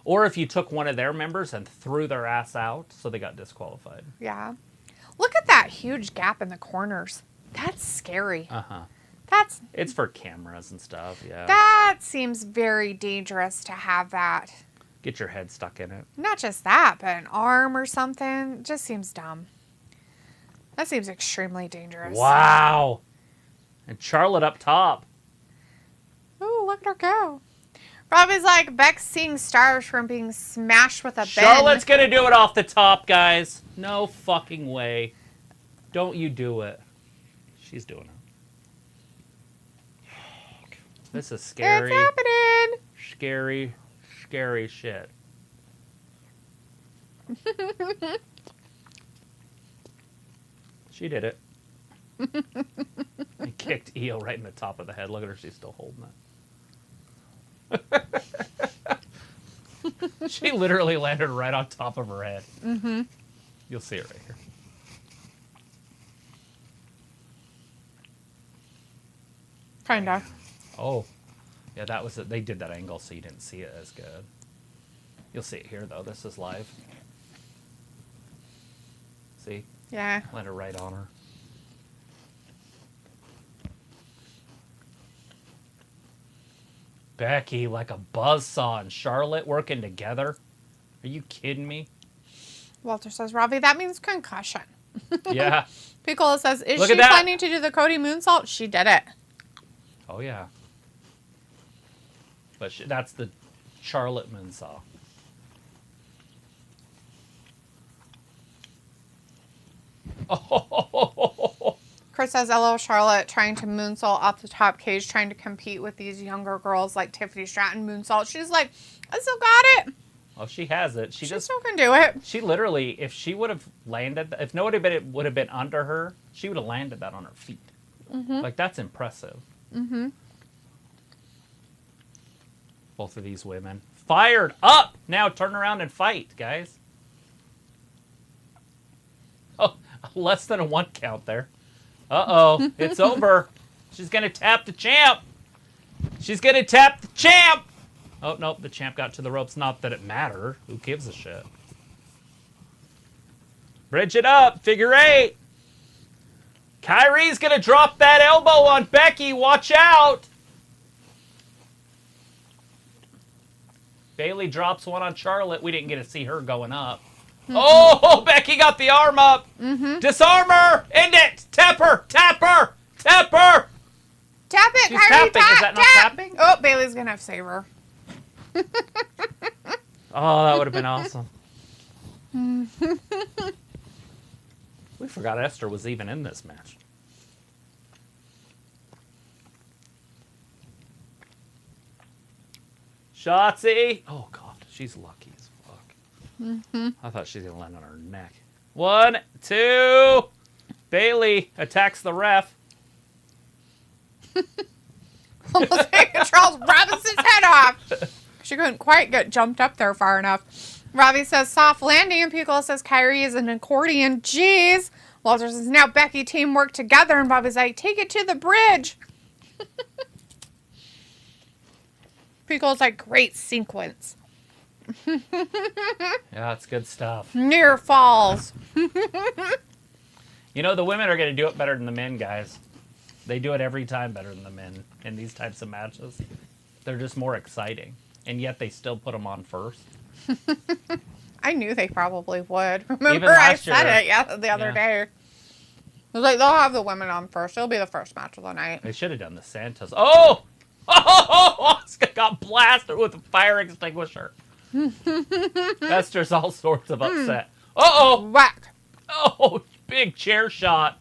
Or if you took one of their members and threw their ass out, so they got disqualified. Yeah. Look at that huge gap in the corners. That's scary. Uh-huh. It's for cameras and stuff, yeah. That seems very dangerous to have that. Get your head stuck in it. Not just that, but an arm or something. It just seems dumb. That seems extremely dangerous. Wow. And Charlotte up top. Ooh, look at her go. Robbie's like, Beck's seeing stars from being smashed with a bin. Charlotte's going to do it off the top, guys. No fucking way. Don't you do it. She's doing it. This is scary. It's happening. Scary shit. She did it. He kicked Io right in the top of the head. Look at her. She's still holding it. She literally landed right on top of her head. Mm-hmm. You'll see it right here. Kind of. Oh. Yeah, that was it. They did that angle so you didn't see it as good. You'll see it here, though. This is live. See? Yeah. Landed right on her. Becky like a buzzsaw and Charlotte working together. Are you kidding me? Walter says, Robbie, that means concussion. Yeah. Piccolo says, is Look she at that. planning to do the Cody moonsault? She did it. Oh, yeah. But that's the Charlotte moonsaw. Oh. Chris says, LO Charlotte trying to moonsault off the top cage, trying to compete with these younger girls like Tiffany Stratton moonsault. She's like, I still got it. Oh, she has it. She just still can do it. She literally, if she would have landed, if nobody would have been under her, she would have landed that on her feet. Mm-hmm. Like, that's impressive. Mm-hmm. Both of these women. Fired up! Now turn around and fight, guys. Oh, less than a 1 count there. Uh-oh, it's over. She's going to tap the champ. She's going to tap the champ. Oh, nope, the champ got to the ropes. Not that it mattered. Who gives a shit? Bridge it up. Figure 8. Kairi's going to drop that elbow on Becky. Watch out. Bayley drops one on Charlotte. We didn't get to see her going up. Mm-hmm. Oh, Becky got the arm up. Mm-hmm. Disarm her. End it. Tap her. Tap her. Tap her. Tap it, She's Kairi, tapping. tap, Is that not tap. tapping? Oh, Bailey's going to have to save her. Oh, that would have been awesome. We forgot Esther was even in this match. Shotzi. Oh, God. She's lucky as fuck. Mm-hmm. I thought she was going to land on her neck. 1, 2. Bayley attacks the ref. Almost taking Charles Robinson's head off. She couldn't quite get jumped up there far enough. Robbie says soft landing, and Piccolo says Kairi is an accordion. Jeez. Walter says now Becky team work together, and Bobby's like, take it to the bridge. Piccolo's like, great sequence. Yeah, it's good stuff. Near falls. You know, the women are going to do it better than the men, guys. They do it every time better than the men in these types of matches. They're just more exciting. And yet they still put them on first. I knew they probably would. Remember, Even I last said year. it the other day. I was like, they'll have the women on first. It'll be the first match of the night. They should have done the Santos. Oh! Oh! Asuka got blasted with a fire extinguisher. Esther's all sorts of upset. Uh-oh! Whack. Oh, big chair shot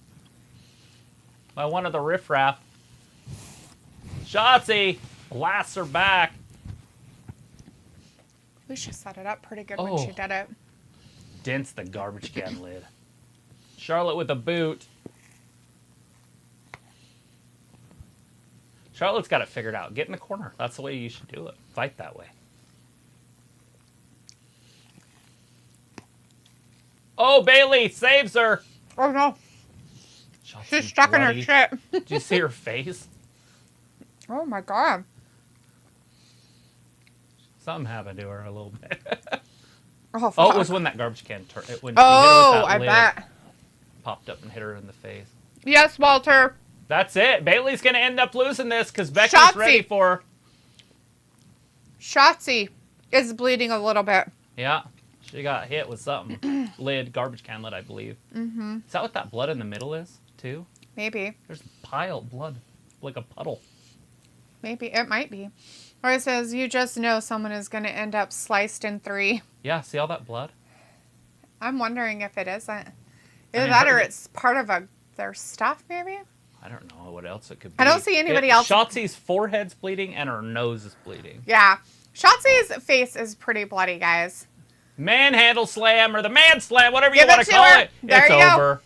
by one of the riffraff. Shotzi blasts her back. We should set it up pretty good when she did it. Dents the garbage can lid. Charlotte with a boot. Charlotte's got it figured out. Get in the corner. That's the way you should do it. Fight that way. Oh, Bayley saves her. Oh, no. Shotzi's She's stuck in her bloody. shit. Did you see her face? Oh, my God. Something happened to her a little bit. Oh, fuck. Oh, it was when that garbage can turned. When Oh, she hit her with that I lid, bet. popped up and hit her in the face. Yes, Walter. That's it. Bayley's going to end up losing this because Becky's Shotzi. ready for her. Shotzi is bleeding a little bit. Yeah. She got hit with something. Lid, garbage can lid, I believe. Mm-hmm. Is that what that blood in the middle is, too? Maybe. There's a pile of blood, like a puddle. Maybe. It might be. Or it says, you just know someone is going to end up sliced in 3. Yeah, see all that blood? I'm wondering if it isn't. I Either mean, that or it's part of their stuff, maybe? I don't know what else it could be. I don't see anybody else. Shotzi's forehead's bleeding and her nose is bleeding. Yeah. Shotzi's face is pretty bloody, guys. Manhandle slam or the man slam, whatever you Give want it to to call her. it. There It's you go. over.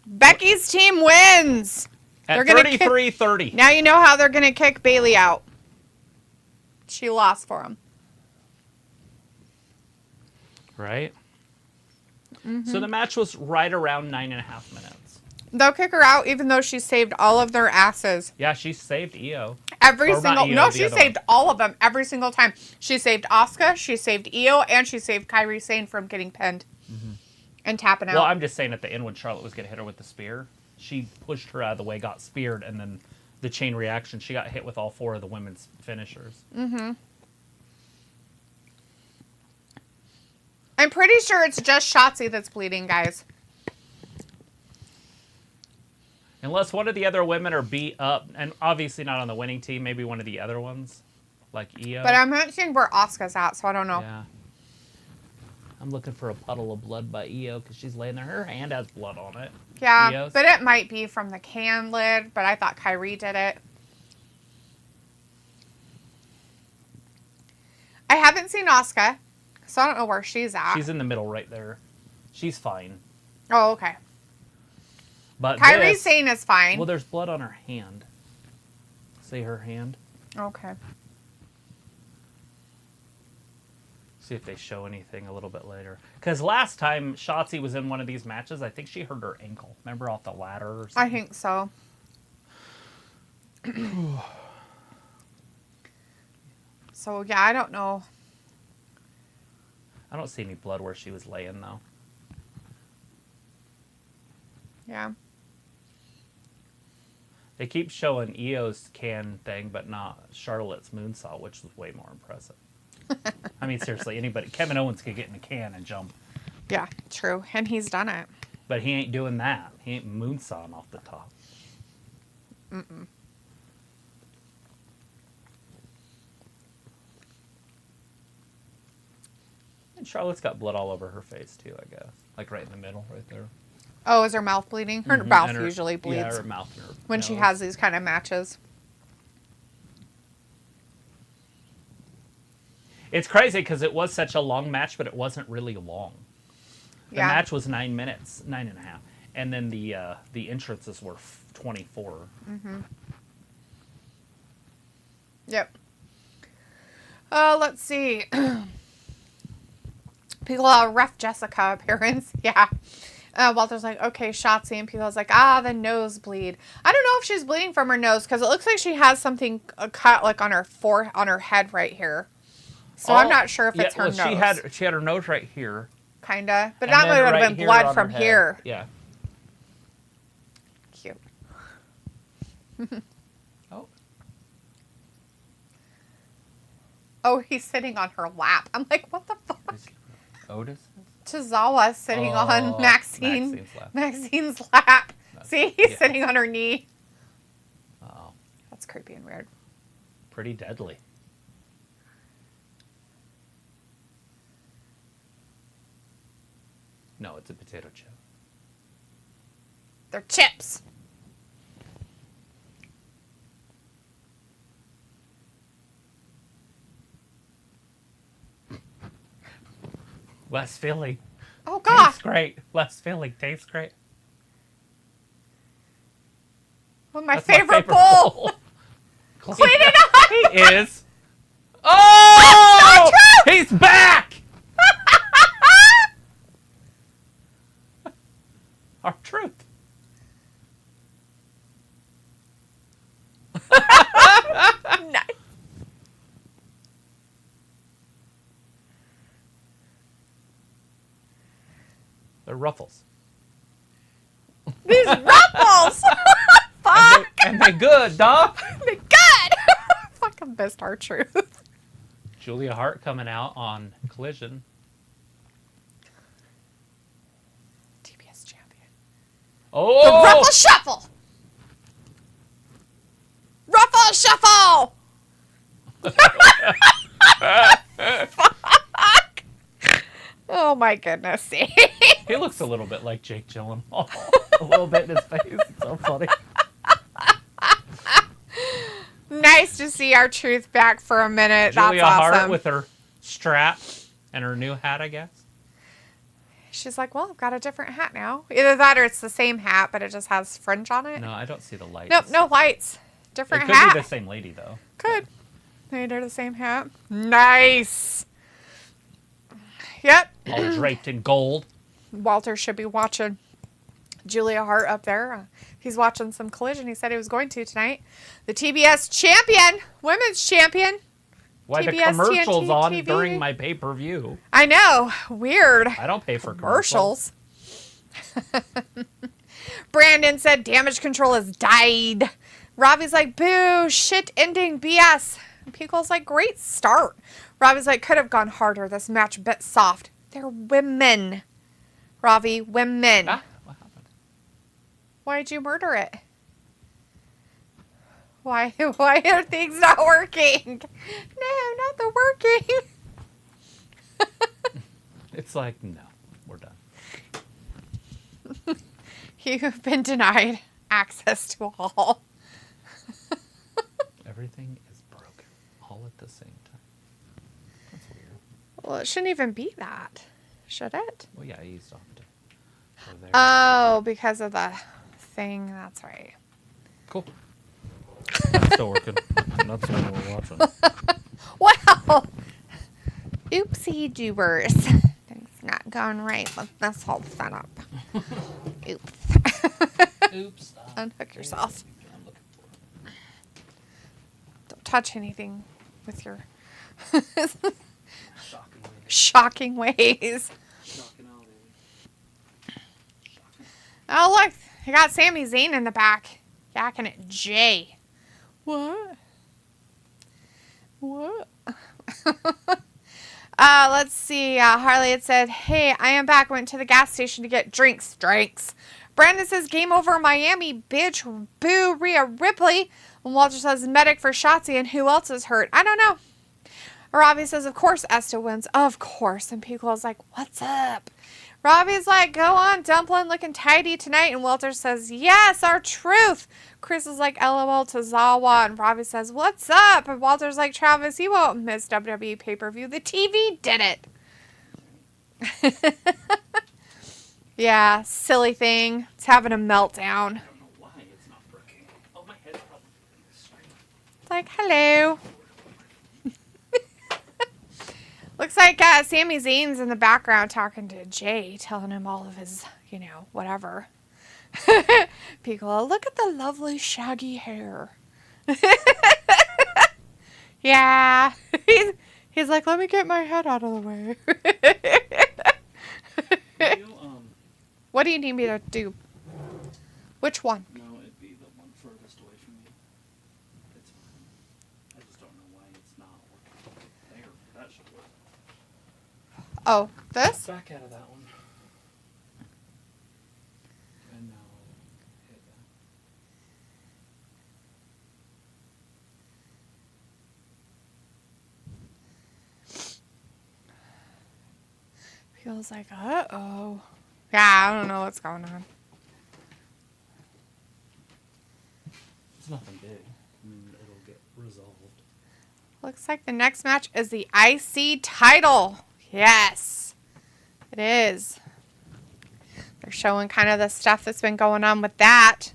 Becky's team wins. At They're gonna 33-30. Now you know how they're going to kick Bayley out. She lost for him. Right? So the match was right around 9.5 minutes. They'll kick her out even though she saved all of their asses. Yeah, she saved EO. Every Or not single... Io, No, the she other saved all of them every single time. She saved Asuka, she saved Io, and she saved Kairi Sane from getting pinned. And tapping out. Well, I'm just saying at the end when Charlotte was going to hit her with the spear, she pushed her out of the way, got speared, and then the chain reaction, she got hit with all 4 of the women's finishers. I'm pretty sure it's just Shotzi that's bleeding, guys. Unless one of the other women are beat up, and obviously not on the winning team, maybe one of the other ones, like EO. But I'm not seeing where Asuka's at, so I don't know. Yeah. I'm looking for a puddle of blood by EO because she's laying there. Her hand has blood on it. Yeah, Io's. but it might be from the can lid, but I thought Kairi did it. I haven't seen Asuka, so I don't know where she's at. She's in the middle right there. She's fine. Oh, okay. But Kairi this, Sane is fine. well, there's blood on her hand. See her hand? Okay. See if they show anything a little bit later. Because last time Shotzi was in one of these matches, I think she hurt her ankle. Remember off the ladder or something? I think so. So, yeah, I don't know. I don't see any blood where she was laying, though. Yeah. They keep showing EO's can thing, but not Charlotte's moonsault, which was way more impressive. I mean, seriously, anybody. Kevin Owens could get in a can and jump. Yeah, true. And he's done it. But he ain't doing that. He ain't moonsawing off the top. Mm-mm. And Charlotte's got blood all over her face, too, I guess. Like right in the middle, right there. Oh, is her mouth bleeding? Her Mhm. mouth And her- usually bleeds Yeah, her mouth and her when she nose. has these kind of matches. It's crazy because it was such a long match, but it wasn't really long. The Yeah. match was 9 minutes, 9.5. And then the entrances were 24. Yep. Let's see. People, ref Jessica appearance. Yeah. Walter's like, okay, Shotzi. And people's like, the nosebleed. I don't know if she's bleeding from her nose because it looks like she has something cut like on her head right here. So I'm not sure if it's her nose. She had her nose right here. Kinda. But that would have been blood from here. Yeah. Cute. Oh. Oh, he's sitting on her lap. I'm like, what the fuck? Otis? Tozawa sitting on Maxine's lap. See, he's sitting on her knee. Oh. That's creepy and weird. Pretty deadly. No, it's a potato chip. They're chips. Less filling. Oh, God. Tastes great. Less filling. Tastes great. Well, my favorite bowl. Clean it up. He is. Oh! He's back! Our truth. Nice. They're ruffles. These ruffles! Fuck! And they're good, dog. They're good! Fucking missed our truth. Julia Hart coming out on Collision. TBS champion. Oh! The Ruffle Shuffle! Ruffle Shuffle! Fuck! Oh my goodness. He looks a little bit like Jake Gyllenhaal. A little bit in his face. It's so funny. Nice to see our truth back for a minute. Julia That's awesome. Hart with her strap and her new hat, I guess. She's like, well, I've got a different hat now. Either that or it's the same hat, but it just has fringe on it. No, I don't see the lights. Nope, no lights. Different hat. It could be the same lady, though. Could. They did the same hat. Nice. Yep. All draped in gold. Walter should be watching Julia Hart up there. He's watching some Collision. He said he was going to tonight. The TBS champion, women's champion. Why the TBS commercials TNT on TV? during my pay-per-view? I know. Weird. I don't pay for commercials. Brandon said damage control has died. Robbie's like, boo, shit ending BS. And Pico's like, great start. Robbie's like, could have gone harder. This match a bit soft. They're women. Robbie, women. Ah, what happened? Why'd you murder it? Why are things not working? No, not the working. It's like, no, we're done. You've been denied access to all. Everything is broken all at the same time. That's weird. Well, it shouldn't even be that. Should it? Well, yeah, I used off to go there. Oh, because of the thing. That's right. Cool. That's still working. That's what we're watching. Wow. Oopsie doobers. Things not going right with this whole setup. Oops. Oops. Unhook yourself. Don't touch anything with your shocking ways. Oh, look. I got Sami Zayn in the back. Yakking at Jay. What? Let's see. Harley had said, hey, I am back. Went to the gas station to get drinks. Brandon says, game over Miami, bitch. Boo, Rhea Ripley. And Walter says, medic for Shotzi. And who else is hurt? I don't know. Robbie says, of course Esta wins. Of course. And Piccolo's like, what's up? Robbie's like, go on, Dumpling, looking tidy tonight. And Walter says, yes, our truth. Chris is like, LOL to Zawa. And Robbie says, what's up? And Walter's like, Travis, you won't miss WWE pay-per-view. The TV did it. Yeah, silly thing. It's having a meltdown. I don't know why it's not working. Oh, my head's probably screen. It's like, hello. Looks like Sami Zayn's in the background talking to Jay, telling him all of his, whatever. Piccolo, look at the lovely shaggy hair. Yeah. He's like, let me get my head out of the way. What do you need me to do? Which one? No, it'd be the one furthest away from you. It's fine. I just don't know why it's not working. There, that should work. Oh, this? Back out of that one. And now hit that. Feels like, uh-oh. Yeah, I don't know what's going on. It's nothing big. It'll get resolved. Looks like the next match is the IC title. Yes, it is. They're showing kind of the stuff that's been going on with that.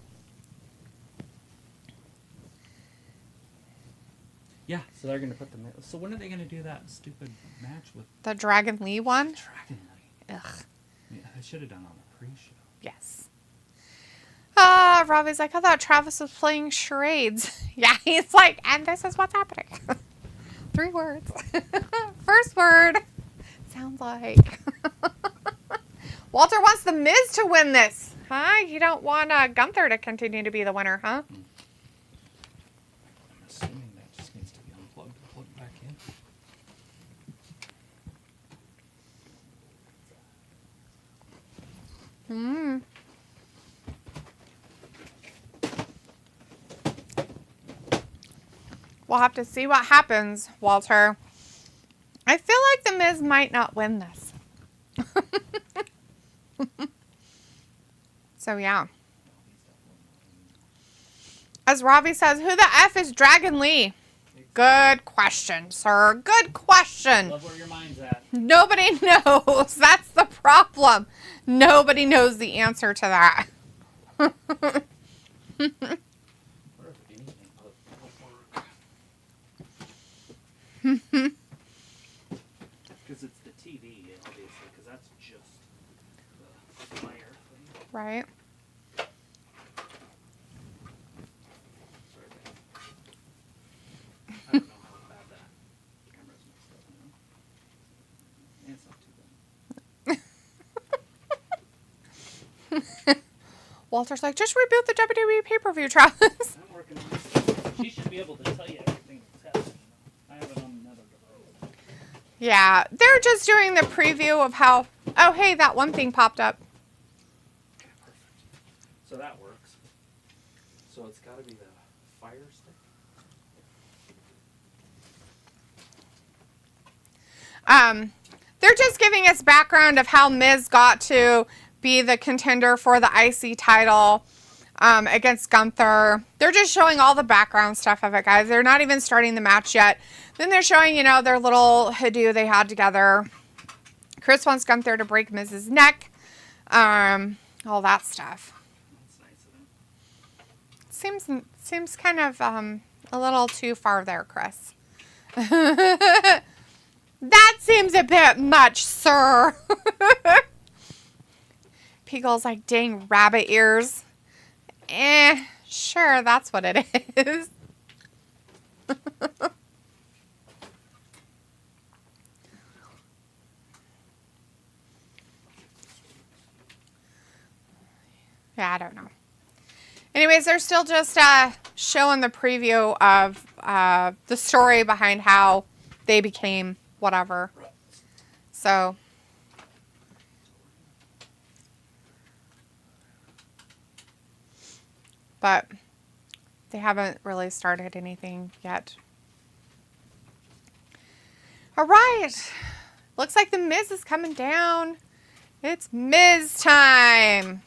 Yeah, so they're going to put the... So when are they going to do that stupid match with... The Dragon Lee one? Dragon Lee. Ugh. Yeah, I should have done on the pre-show. Yes. Robbie's like, I thought Travis was playing charades. Yeah, he's like, and this is what's happening. 3 words. First word. Sounds like. Walter wants The Miz to win this. Huh? You don't want Gunther to continue to be the winner, huh? I'm assuming that just needs to be unplugged and plugged back in. We'll have to see what happens, Walter. I feel like The Miz might not win this. So, yeah. As Robbie says, who the F is Dragon Lee? Good question, sir. Good question. Love where your mind's at. Nobody knows. That's the problem. Nobody knows the answer to that. What if anything would work? Because it's the TV, obviously, because that's just the fire thing. Right. Sorry, babe. I don't know how bad that camera's messed up now. It's not too bad. Walter's like, just reboot the WWE pay-per-view, Travis. I'm working on this. She should be able to tell you everything that's happening. I have it on another device. Yeah, they're just doing the preview of how... Oh, hey, that one thing popped up. Okay, perfect. So that works. So it's got to be the fire stick. They're just giving us background of how Miz got to be the contender for the IC title against Gunther. They're just showing all the background stuff of it, guys. They're not even starting the match yet. Then they're showing, their little hoo-doo they had together. Chris wants Gunther to break Miz's neck. All that stuff. That's nice of them. Seems kind of a little too far there, Chris. That seems a bit much, sir. Pickle's like, dang rabbit ears. Sure, that's what it is. Yeah, I don't know. Anyways, they're still just showing the preview of the story behind how they became whatever. So... But they haven't really started anything yet. All right. Looks like the Miz is coming down. It's Miz time.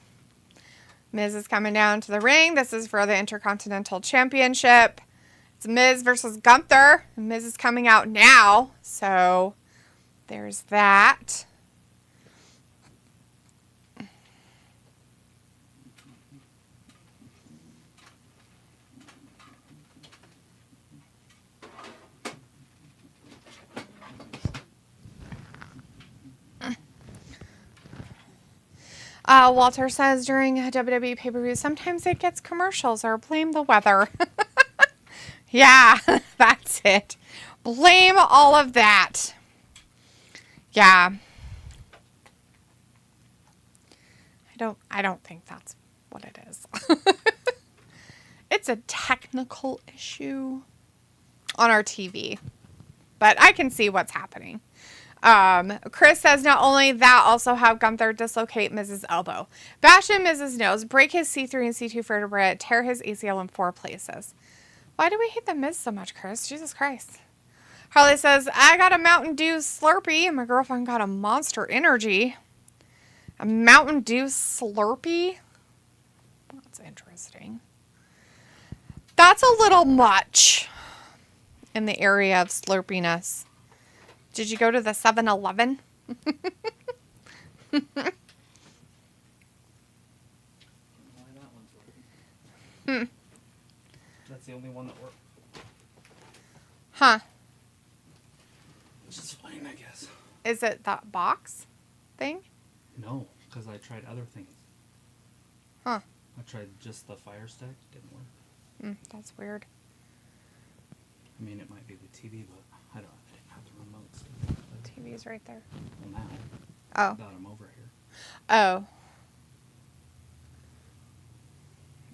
Miz is coming down to the ring. This is for the Intercontinental Championship. It's Miz versus Gunther. Miz is coming out now. So there's that. Walter says during a WWE pay-per-view, sometimes it gets commercials or blame the weather. Yeah, that's it. Blame all of that. Yeah. I don't think that's what it is. It's a technical issue on our TV. But I can see what's happening. Chris says not only that, also have Gunther dislocate Miz's elbow, bash in Miz's nose, break his C3 and C2 vertebrae, tear his ACL in 4 places. Why do we hate the Miz so much, Chris? Jesus Christ. Harley says, I got a Mountain Dew Slurpee and my girlfriend got a Monster Energy. A Mountain Dew Slurpee? That's interesting. That's a little much in the area of slurpiness. Did you go to the 7-Eleven? That's the only one that worked. Huh. Which is fine, I guess. Is it that box thing? No, because I tried other things. Huh. I tried just the Fire Stick. Didn't work. That's weird. I mean, it might be the TV, but I didn't have the remote. So TV's right there. well, now. Oh. Got him over here. Oh.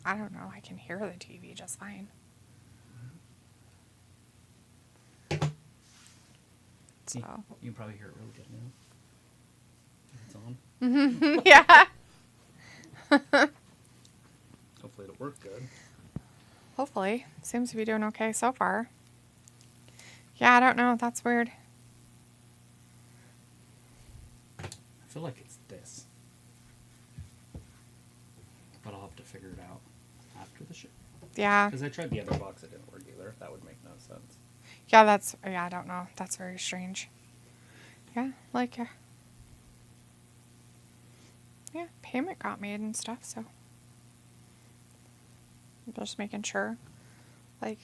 I don't know. I can hear the TV just fine. So. You can probably hear it really good now. If it's on. Yeah. Hopefully it'll work good. Hopefully. Seems to be doing okay so far. Yeah, I don't know. That's weird. I feel like it's this. But I'll have to figure it out after the show. Yeah. Because I tried the other box, it didn't work either. That would make no sense. Yeah, I don't know. That's very strange. Yeah, like, yeah, payment got made and stuff, so. Just making sure, like,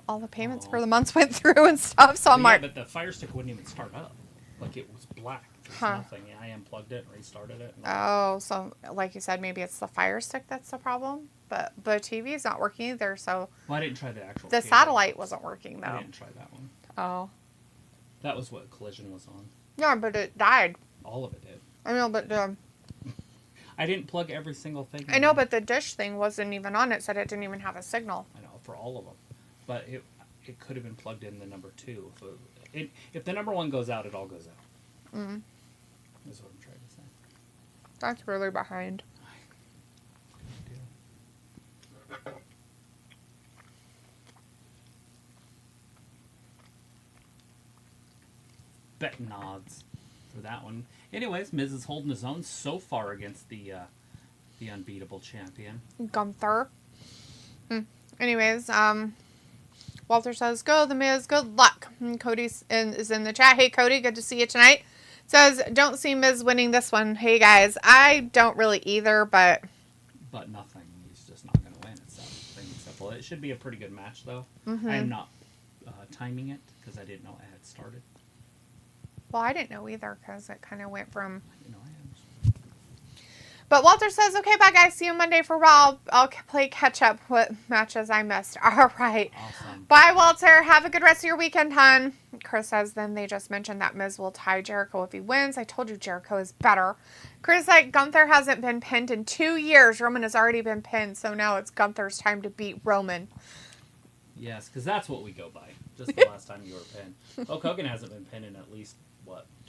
all the payments for the months went through and stuff, so I'm like. But the Fire Stick wouldn't even start up. Like, it was black. There's nothing. Yeah, I unplugged it and restarted it. Oh, so, like you said, maybe it's the Fire Stick that's the problem? But the TV is not working either, so. Well, I didn't try the actual. The satellite wasn't working, though. I didn't try that one. Oh. That was what Collision was on. Yeah, but it died. All of it did. I know, but I didn't plug every single thing. I know, but the dish thing wasn't even on. It said it didn't even have a signal. I know, for all of them. But it could have been plugged in the number 2. If the number 1 goes out, it all goes out. Mm-hmm. That's what I'm trying to say. That's really behind. Bet nods for that one. Anyways, Miz is holding his own so far against the unbeatable champion. Gunther. Anyways, Walter says, go the Miz, good luck. And Cody is in the chat. Hey, Cody, good to see you tonight. Says, don't see Miz winning this one. Hey, guys, I don't really either, but. But nothing. He's just not going to win. It's plain and simple. It should be a pretty good match, though. Mm-hmm. I am not timing it because I didn't know it had started. Well, I didn't know either because it kind of went from. You know, I am. But Walter says, okay, bye, guys. See you Monday for Raw. I'll play catch up with matches I missed. All right. Awesome. Bye, Walter. Have a good rest of your weekend, hon. Chris says, then they just mentioned that Miz will tie Jericho if he wins. I told you Jericho is better. Chris like, Gunther hasn't been pinned in 2 years. Roman has already been pinned, so now it's Gunther's time to beat Roman. Yes, because that's what we go by. Just the last time you were pinned. Hulk Hogan hasn't been pinned in at least,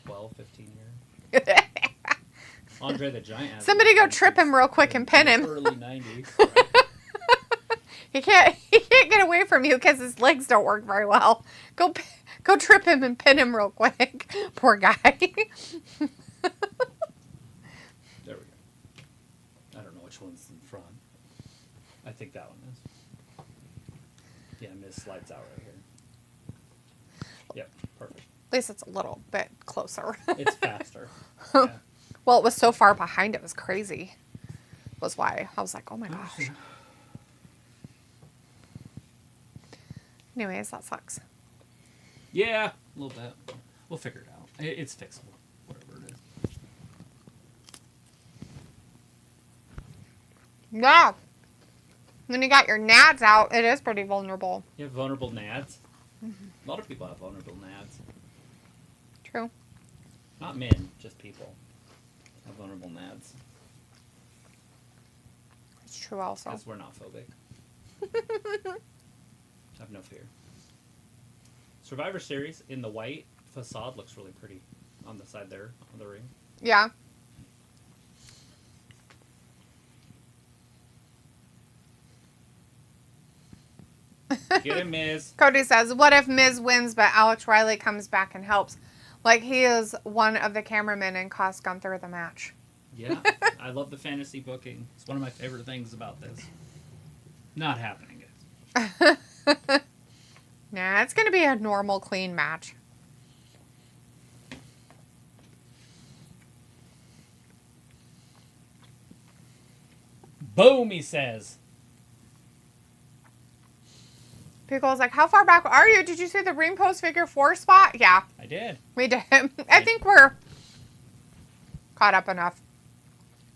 12, 15 years? Andre the Giant has. Somebody go trip him real quick and pin him. Early 90s. He can't get away from you because his legs don't work very well. Go trip him and pin him real quick. Poor guy. There we go. I don't know which one's in front. I think that one is. Yeah, Miz slides out right here. Yep, perfect. At least it's a little bit closer. It's faster. Yeah. Well, it was so far behind, it was crazy. Was why I was like, oh my gosh. Anyways, that sucks. Yeah, a little bit. We'll figure it out. It's fixable, whatever it is. Yeah. When you got your nads out, it is pretty vulnerable. You have vulnerable nads? Mm-hmm. A lot of people have vulnerable nads. True. Not men, just people have vulnerable nads. It's true also. Because we're not phobic. Have no fear. Survivor Series in the white facade looks really pretty on the side there on the ring. Yeah. Get him, Miz. Cody says, what if Miz wins but Alex Riley comes back and helps? Like he is one of the cameramen and cost Gunther the match. Yeah, I love the fantasy booking. It's one of my favorite things about this. Not happening, guys. Nah, it's going to be a normal, clean match. Boom, he says. Pickle's like, how far back are you? Did you see the ring post figure 4 spot? Yeah. I did. We did. I think we're caught up enough.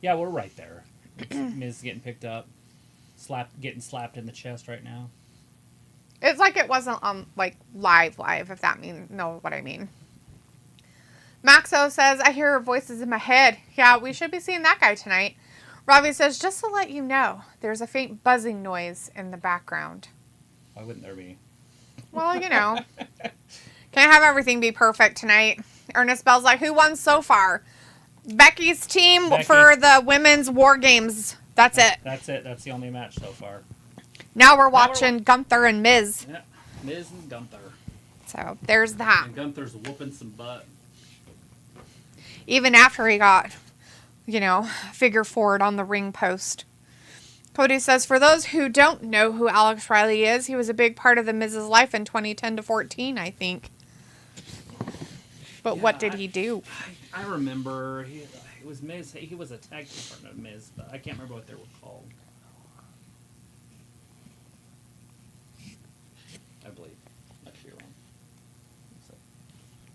Yeah, we're right there. Miz getting picked up. Getting slapped in the chest right now. It's like it wasn't like live, if that know what I mean. Maxo says, I hear voices in my head. Yeah, we should be seeing that guy tonight. Robbie says, just to let you know, there's a faint buzzing noise in the background. Why wouldn't there be? Well, you know. Can't have everything be perfect tonight. Ernest Bell's like, who won so far? Becky's team for the women's WarGames. That's it. That's it. That's the only match so far. Now we're watching Gunther and Miz. Yeah, Miz and Gunther. So there's that. And Gunther's whooping some butt. Even after he got, figure forward on the ring post. Cody says, for those who don't know who Alex Riley is, he was a big part of the Miz's life in 2010 to 14, I think. But what did he do? I remember it was Miz. He was a tag team partner of Miz, but I can't remember what they were called. I believe. I could be wrong. So,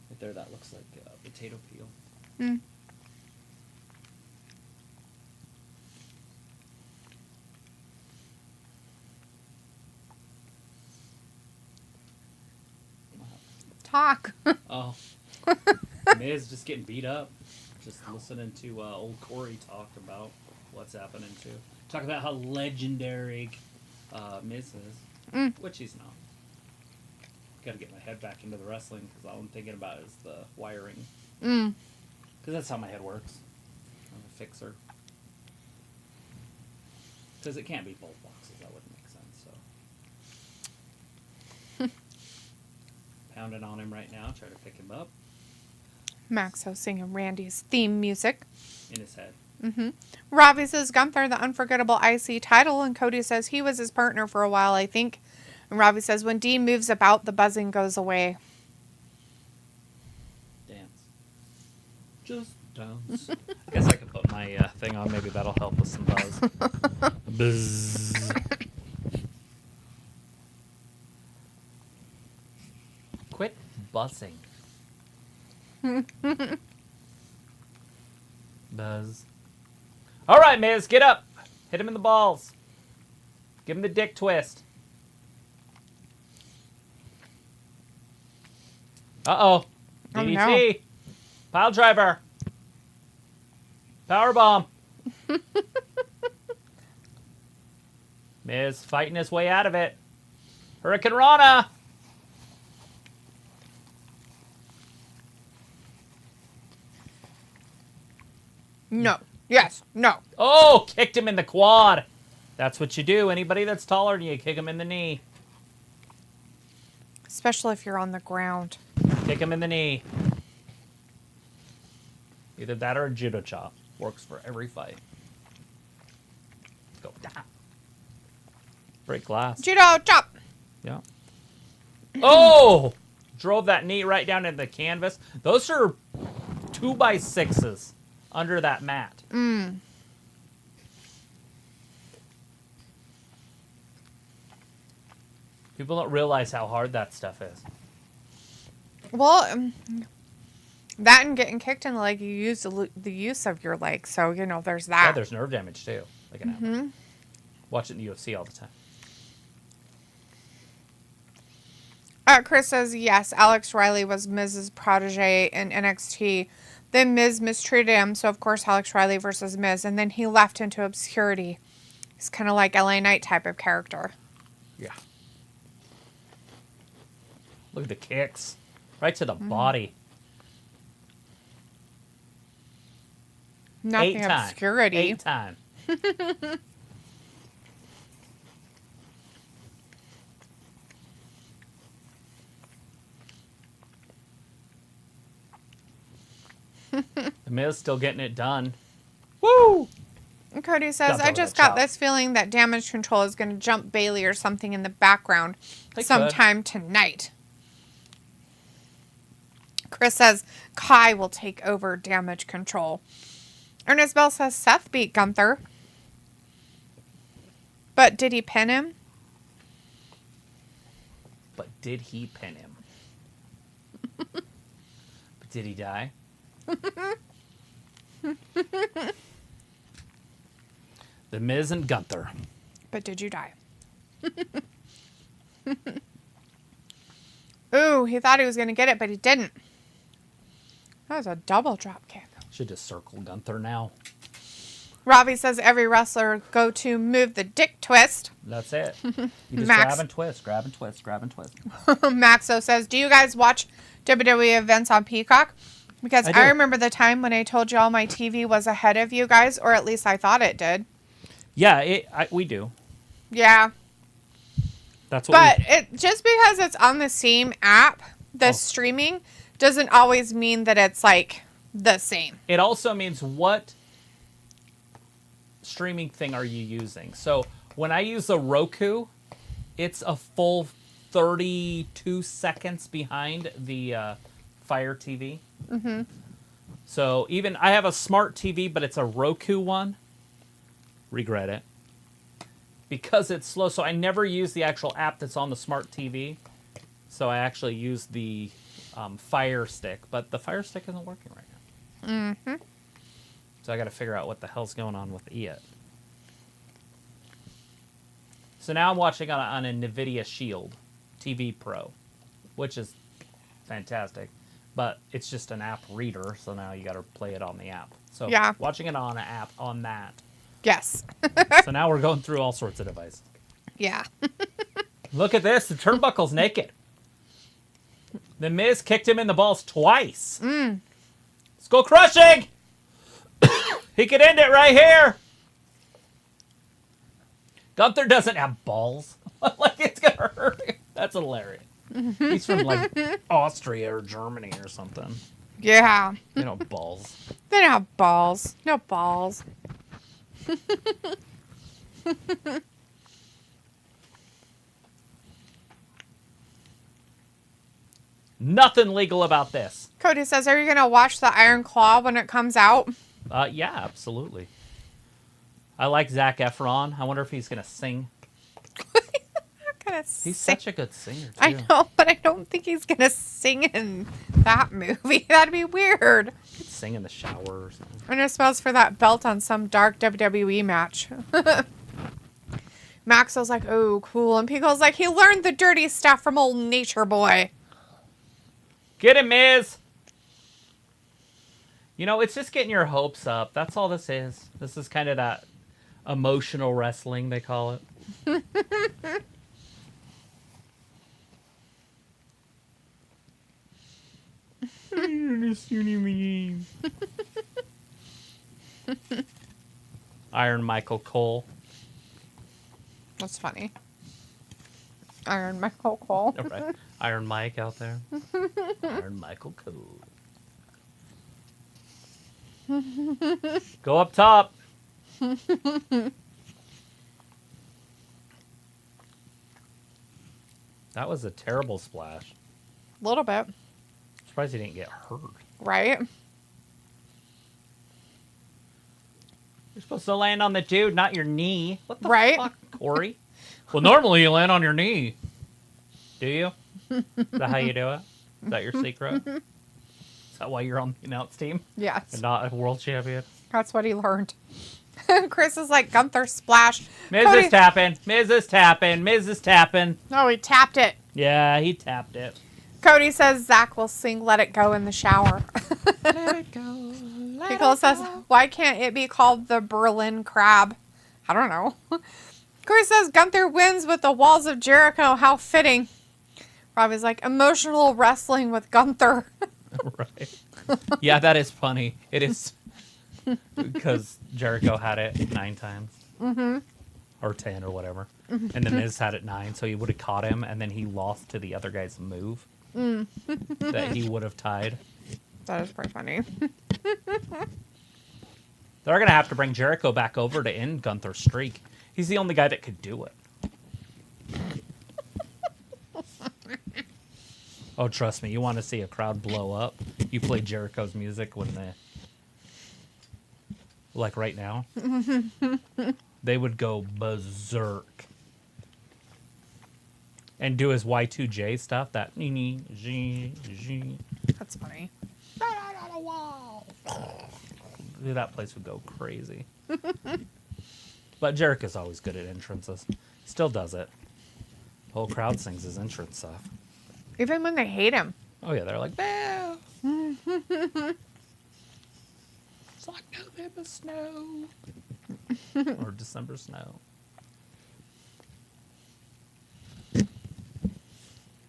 right there, that looks like potato peel. Hmm. Talk. Oh. Miz just getting beat up. Just listening to old Corey talk about what's happening to. Talk about how legendary Miz is. Which he's not. Got to get my head back into the wrestling because all I'm thinking about is the wiring. Because that's how my head works. I'm a fixer. Because it can't be both boxes. That wouldn't make sense. So. Pounding on him right now. Try to pick him up. Maxo singing Randy's theme music. In his head. Robbie says Gunther, the unforgettable IC title. And Cody says he was his partner for a while, I think. And Robbie says when Dean moves about, the buzzing goes away. Dance. Just dance. I guess I could put my thing on. Maybe that'll help with some buzz. Buzz. Quit buzzing. Buzz. All right, Miz, get up. Hit him in the balls. Give him the dick twist. Uh-oh. DDT. no. Pile driver. Power bomb. Miz fighting his way out of it. Hurricane Rana. No. Yes. No. Oh, kicked him in the quad. That's what you do. Anybody that's taller than you, kick him in the knee. Especially if you're on the ground. Kick him in the knee. Either that or a judo chop. Works for every fight. Let's go. Break glass. Judo chop. Yeah. Oh! Drove that knee right down into the canvas. Those are 2x6s under that mat. People don't realize how hard that stuff is. Well, that and getting kicked in the leg, you use the use of your leg. So, there's that. Yeah, there's nerve damage too. Like an Watching the UFC all the time. Chris says, yes, Alex Riley was Miz's protege in NXT. Then Miz mistreated him, so of course Alex Riley versus Miz. And then he left into obscurity. He's kind of like LA Knight type of character. Yeah. Look at the kicks. Right to the body. Nothing obscurity. 8 time. The Miz still getting it done. Woo! And Cody says, I just got this feeling that Damage Control is going to jump Bayley or something in the background sometime tonight. Chris says, Kai will take over Damage Control. Ernest Bell says, Seth beat Gunther. But did he pin him? But did he pin him? But did he die? The Miz and Gunther. But did you die? Ooh, he thought he was going to get it, but he didn't. That was a double drop kick. Should just circle Gunther now. Robbie says every wrestler go to move the dick twist. That's it. You just Max. grab and twist, grab and twist, grab and twist. Maxo says, do you guys watch WWE events on Peacock? Because I remember the time when I told you all my TV was ahead of you guys, or at least I thought it did. Yeah, we do. Yeah. That's what. But just because it's on the same app, the streaming doesn't always mean that it's like the same. It also means what streaming thing are you using? So when I use a Roku, it's a full 32 seconds behind the Fire TV. Mm-hmm. So even I have a smart TV, but it's a Roku one. Regret it. Because it's slow, so I never use the actual app that's on the smart TV. So I actually use the Fire Stick, but the Fire Stick isn't working right now. Mm-hmm. So I got to figure out what the hell's going on with it. So now I'm watching on a NVIDIA Shield TV Pro, which is fantastic. But it's just an app reader, so now you got to play it on the app. So yeah. Watching it on an app on that. Yes. So now we're going through all sorts of devices. Yeah. Look at this. The turnbuckle's naked. The Miz kicked him in the balls twice. Let's go crushing. He could end it right here. Gunther doesn't have balls. Like it's going to hurt him. That's hilarious. He's from like Austria or Germany or something. Yeah. They don't have balls. They don't have balls. No balls. Nothing legal about this. Cody says, are you going to watch the Iron Claw when it comes out? Yeah, absolutely. I like Zac Efron. I wonder if he's going to sing. He's such a good singer, too. I know, but I don't think he's going to sing in that movie. That'd be weird. He'd sing in the shower or something. And it smells for that belt on some dark WWE match. Max was like, oh, cool. And Pico's like, he learned the dirty stuff from old Nature Boy. Get him, Miz! You know, it's just getting your hopes up. That's all this is. This is kind of that emotional wrestling, they call it. Iron Michael Cole. That's funny. Iron Michael Cole. Right. Iron Mike out there. Iron Michael Cole. Go up top. That was a terrible splash. A little bit. Surprised he didn't get hurt. Right? You're supposed to land on the dude, not your knee. What the fuck, Corey? Well, normally you land on your knee. Do you? Is that how you do it? Is that your secret? Is that why you're on the announce team? Yes. And not a world champion? That's what he learned. Chris is like, Gunther splash. Miz Cody... is tapping. Miz is tapping. Miz is tapping. Oh, he tapped it. Yeah, he tapped it. Cody says Zach will sing Let It Go in the shower. Let it go. Pickle says, why can't it be called the Berlin Crab? I don't know. Corey says Gunther wins with the walls of Jericho. How fitting. Robbie's like, emotional wrestling with Gunther. Right. Yeah, that is funny. It is. Because Jericho had it 9 times. Mm-hmm. Or 10 or whatever. Mm-hmm. And the Miz had it 9, so he would have caught him, and then he lost to the other guy's move. That he would have tied. That is pretty funny. They're going to have to bring Jericho back over to end Gunther's streak. He's the only guy that could do it. Oh, trust me, you want to see a crowd blow up? You play Jericho's music when they... Like right now. They would go berserk. And do his Y2J stuff. That... That's funny. That place would go crazy. But Jericho's always good at entrances. Still does it. The whole crowd sings his entrance stuff. Even when they hate him. Oh yeah, they're like, boo! It's like November snow. Or December snow.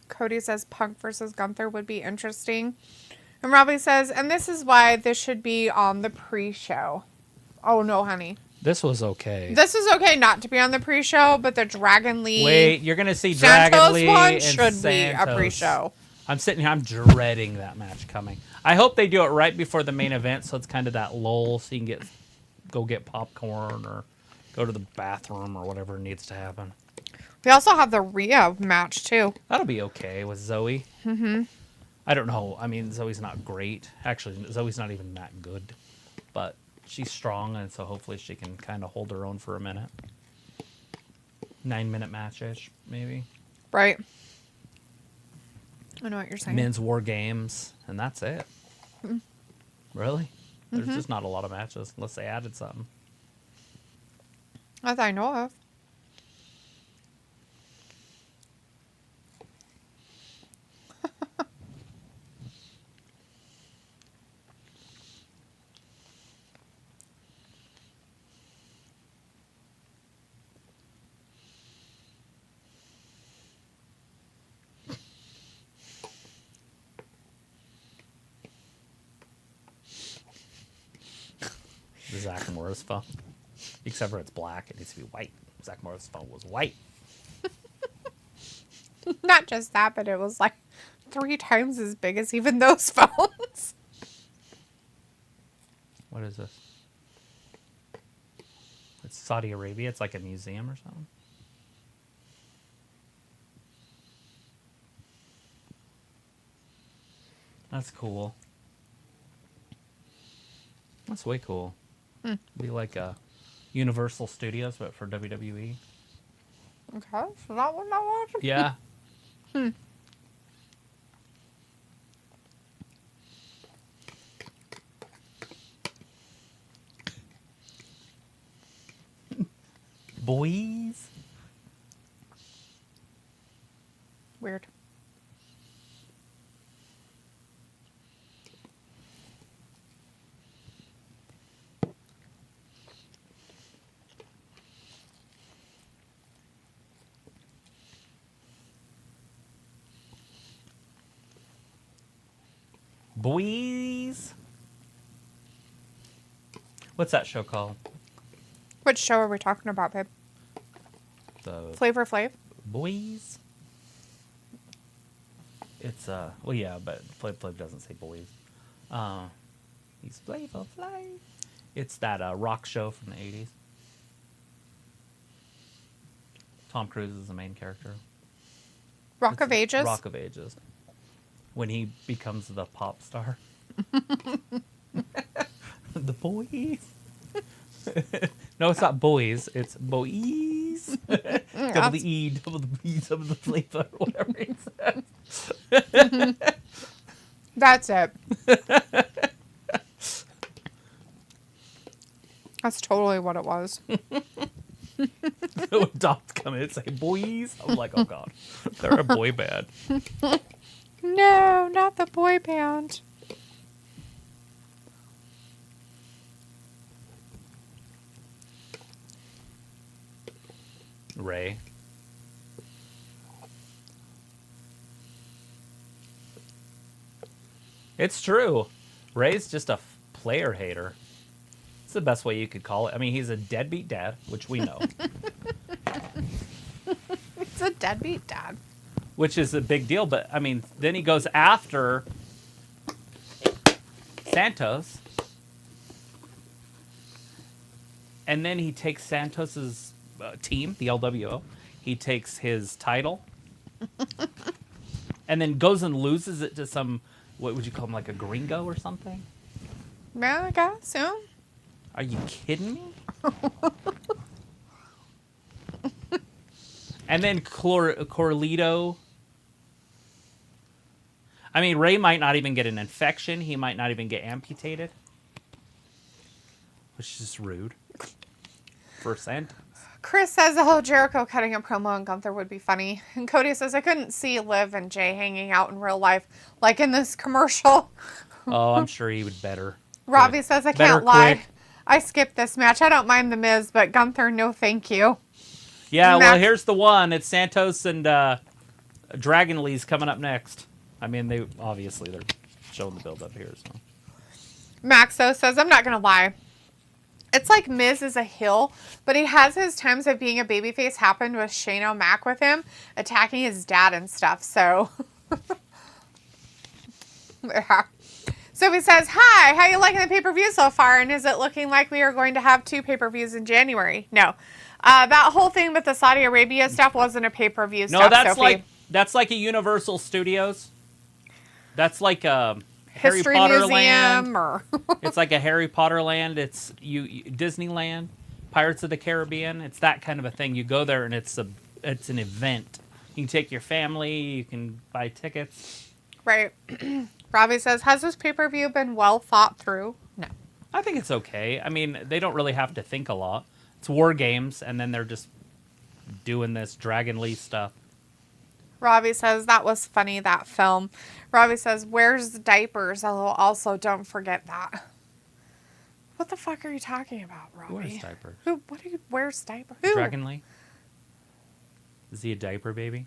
Cody says Punk versus Gunther would be interesting. And Robbie says, and this is why this should be on the pre-show. Oh no, honey. This was okay. This is okay not to be on the pre-show, but the Dragon Lee... Wait, you're going to see Dragon Lee one and should Santos. be a pre-show. I'm sitting here, I'm dreading that match coming. I hope they do it right before the main event, so it's kind of that lull, so you can go get popcorn or go to the bathroom or whatever needs to happen. We also have the Rhea match, too. That'll be okay with Zoey. Mm-hmm. I don't know. I mean, Zoey's not great. Actually, Zoey's not even that good. But she's strong, and so hopefully she can kind of hold her own for a minute. 9-minute match-ish, maybe. Right. I know what you're saying. Men's WarGames, and that's it. Mm-hmm. Really? There's just not a lot of matches, unless they added something. As I know of. Zach Morris phone. Except for it's black. It needs to be white. Zach Morris' phone was white. Not just that, but it was like 3 times as big as even those phones. What is this? It's Saudi Arabia. It's like a museum or something. That's cool. That's way cool. Be like a Universal Studios, but for WWE. Okay, so that one I watched. Yeah. Boys. Weird. Boys. What's that show called? Which show are we talking about, babe? The Flavor Flav? Boys. It's well yeah, but Flav doesn't say boys. He's Flavor Flav. It's that rock show from the 80s. Tom Cruise is the main character. Rock of Ages? Rock of Ages. When he becomes the pop star. The boys. No, it's not boys. It's boys. Double the E, double the B, double the flavor, whatever he says. That's it. That's totally what it was. Dots come in and say, boys. I'm like, oh, God. They're a boy band. No, not the boy band. Ray. It's true. Ray's just a player hater. It's the best way you could call it. I mean, he's a deadbeat dad, which we know. It's a deadbeat dad. Which is a big deal, but I mean, then he goes after Santos. And then he takes Santos's team, the LWO. He takes his title. And then goes and loses it to some, what would you call him, like a gringo or something? Yeah, I guess so. Are you kidding me? And then Carlito. I mean, Ray might not even get an infection. He might not even get amputated. Which is just rude. For Santos. Chris says the whole Jericho cutting a promo on Gunther would be funny. And Cody says, I couldn't see Liv and Jay hanging out in real life like in this commercial. Oh, I'm sure he would better. Robbie says, I can't lie. I skipped this match. I don't mind The Miz, but Gunther, no thank you. Yeah, well, here's the one. It's Santos and Dragon Lee's coming up next. I mean, they're showing the build up here. So. Maxo says, I'm not going to lie. It's like Miz is a heel, but he has his times of being a babyface happened with Shane O'Mac with him, attacking his dad and stuff, so. Yeah. So he says, hi, how you liking the pay-per-view so far? And is it looking like we are going to have 2 pay-per-views in January? No. That whole thing with the Saudi Arabia stuff wasn't a pay-per-view stuff, No, that's like a Universal Studios. That's like a Harry History Potter Museum land. or It's like a Harry Potter land. It's Disneyland, Pirates of the Caribbean. It's that kind of a thing. You go there and it's an event. You can take your family. You can buy tickets. Right. Robbie says, has this pay-per-view been well thought through? No. I think it's okay. I mean, they don't really have to think a lot. It's WarGames, and then they're just doing this Dragon Lee stuff. Robbie says, that was funny, that film. Robbie says, where's the diapers? Also, don't forget that. What the fuck are you talking about, Robbie? Where's diapers? Where's diapers? Who? Dragon Lee? Is he a diaper baby?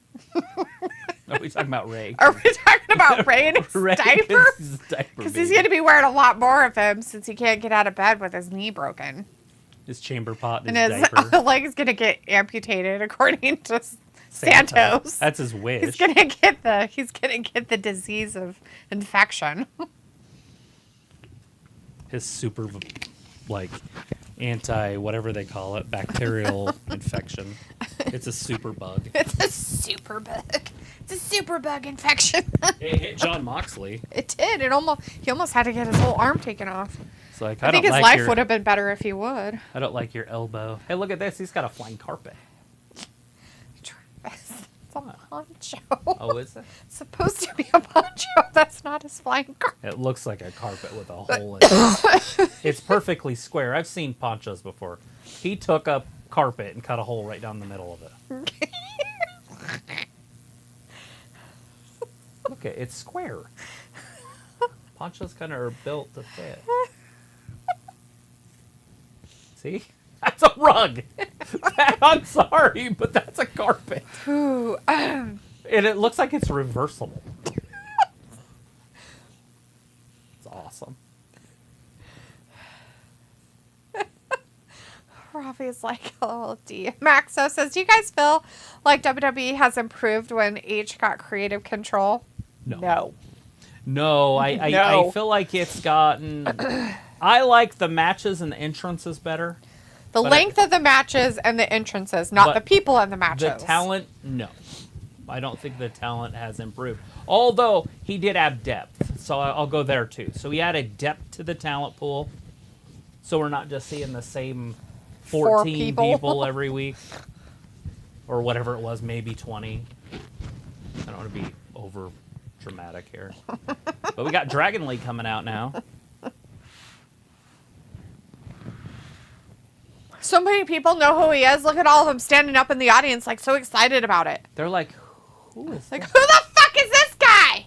Are we talking about Ray? Are we talking about Ray and his Ray diaper? Because he's going to be wearing a lot more of him since he can't get out of bed with his knee broken. His chamber pot And and his his diaper. leg is going to get amputated, according to Santos. That's his wish. He's going to get the disease of infection. His super, anti-whatever they call it, bacterial infection. It's a super bug. It's a super bug. It's a super bug infection. It hit John Moxley. It did. He almost had to get his whole arm taken off. It's like, I think his life would have been better if he would. I don't like your elbow. Hey, look at this. He's got a flying carpet. It's a poncho. Oh, is it? It's supposed to be a poncho. That's not his flying carpet. It looks like a carpet with a hole in it. It's perfectly square. I've seen ponchos before. He took a carpet and cut a hole right down the middle of it. Look, it's square. Ponchos kind of are built to fit. See? That's a rug. I'm sorry, but that's a carpet. Ooh, And it looks like it's reversible. It's awesome. Robbie's like, oh, D. Maxo says, do you guys feel like WWE has improved when H got creative control? No. No. I feel like it's gotten... I like the matches and the entrances better. The length of the matches and the entrances, not the people in the matches. The talent, no. I don't think the talent has improved. Although, he did have depth. So I'll go there, too. So he added depth to the talent pool. So we're not just seeing the same 14 people every week. Or whatever it was, maybe 20. I don't want to be over dramatic here. But we got Dragon League coming out now. So many people know who he is. Look at all of them standing up in the audience, like, so excited about it. They're like, who is Like, this? who the fuck is this guy?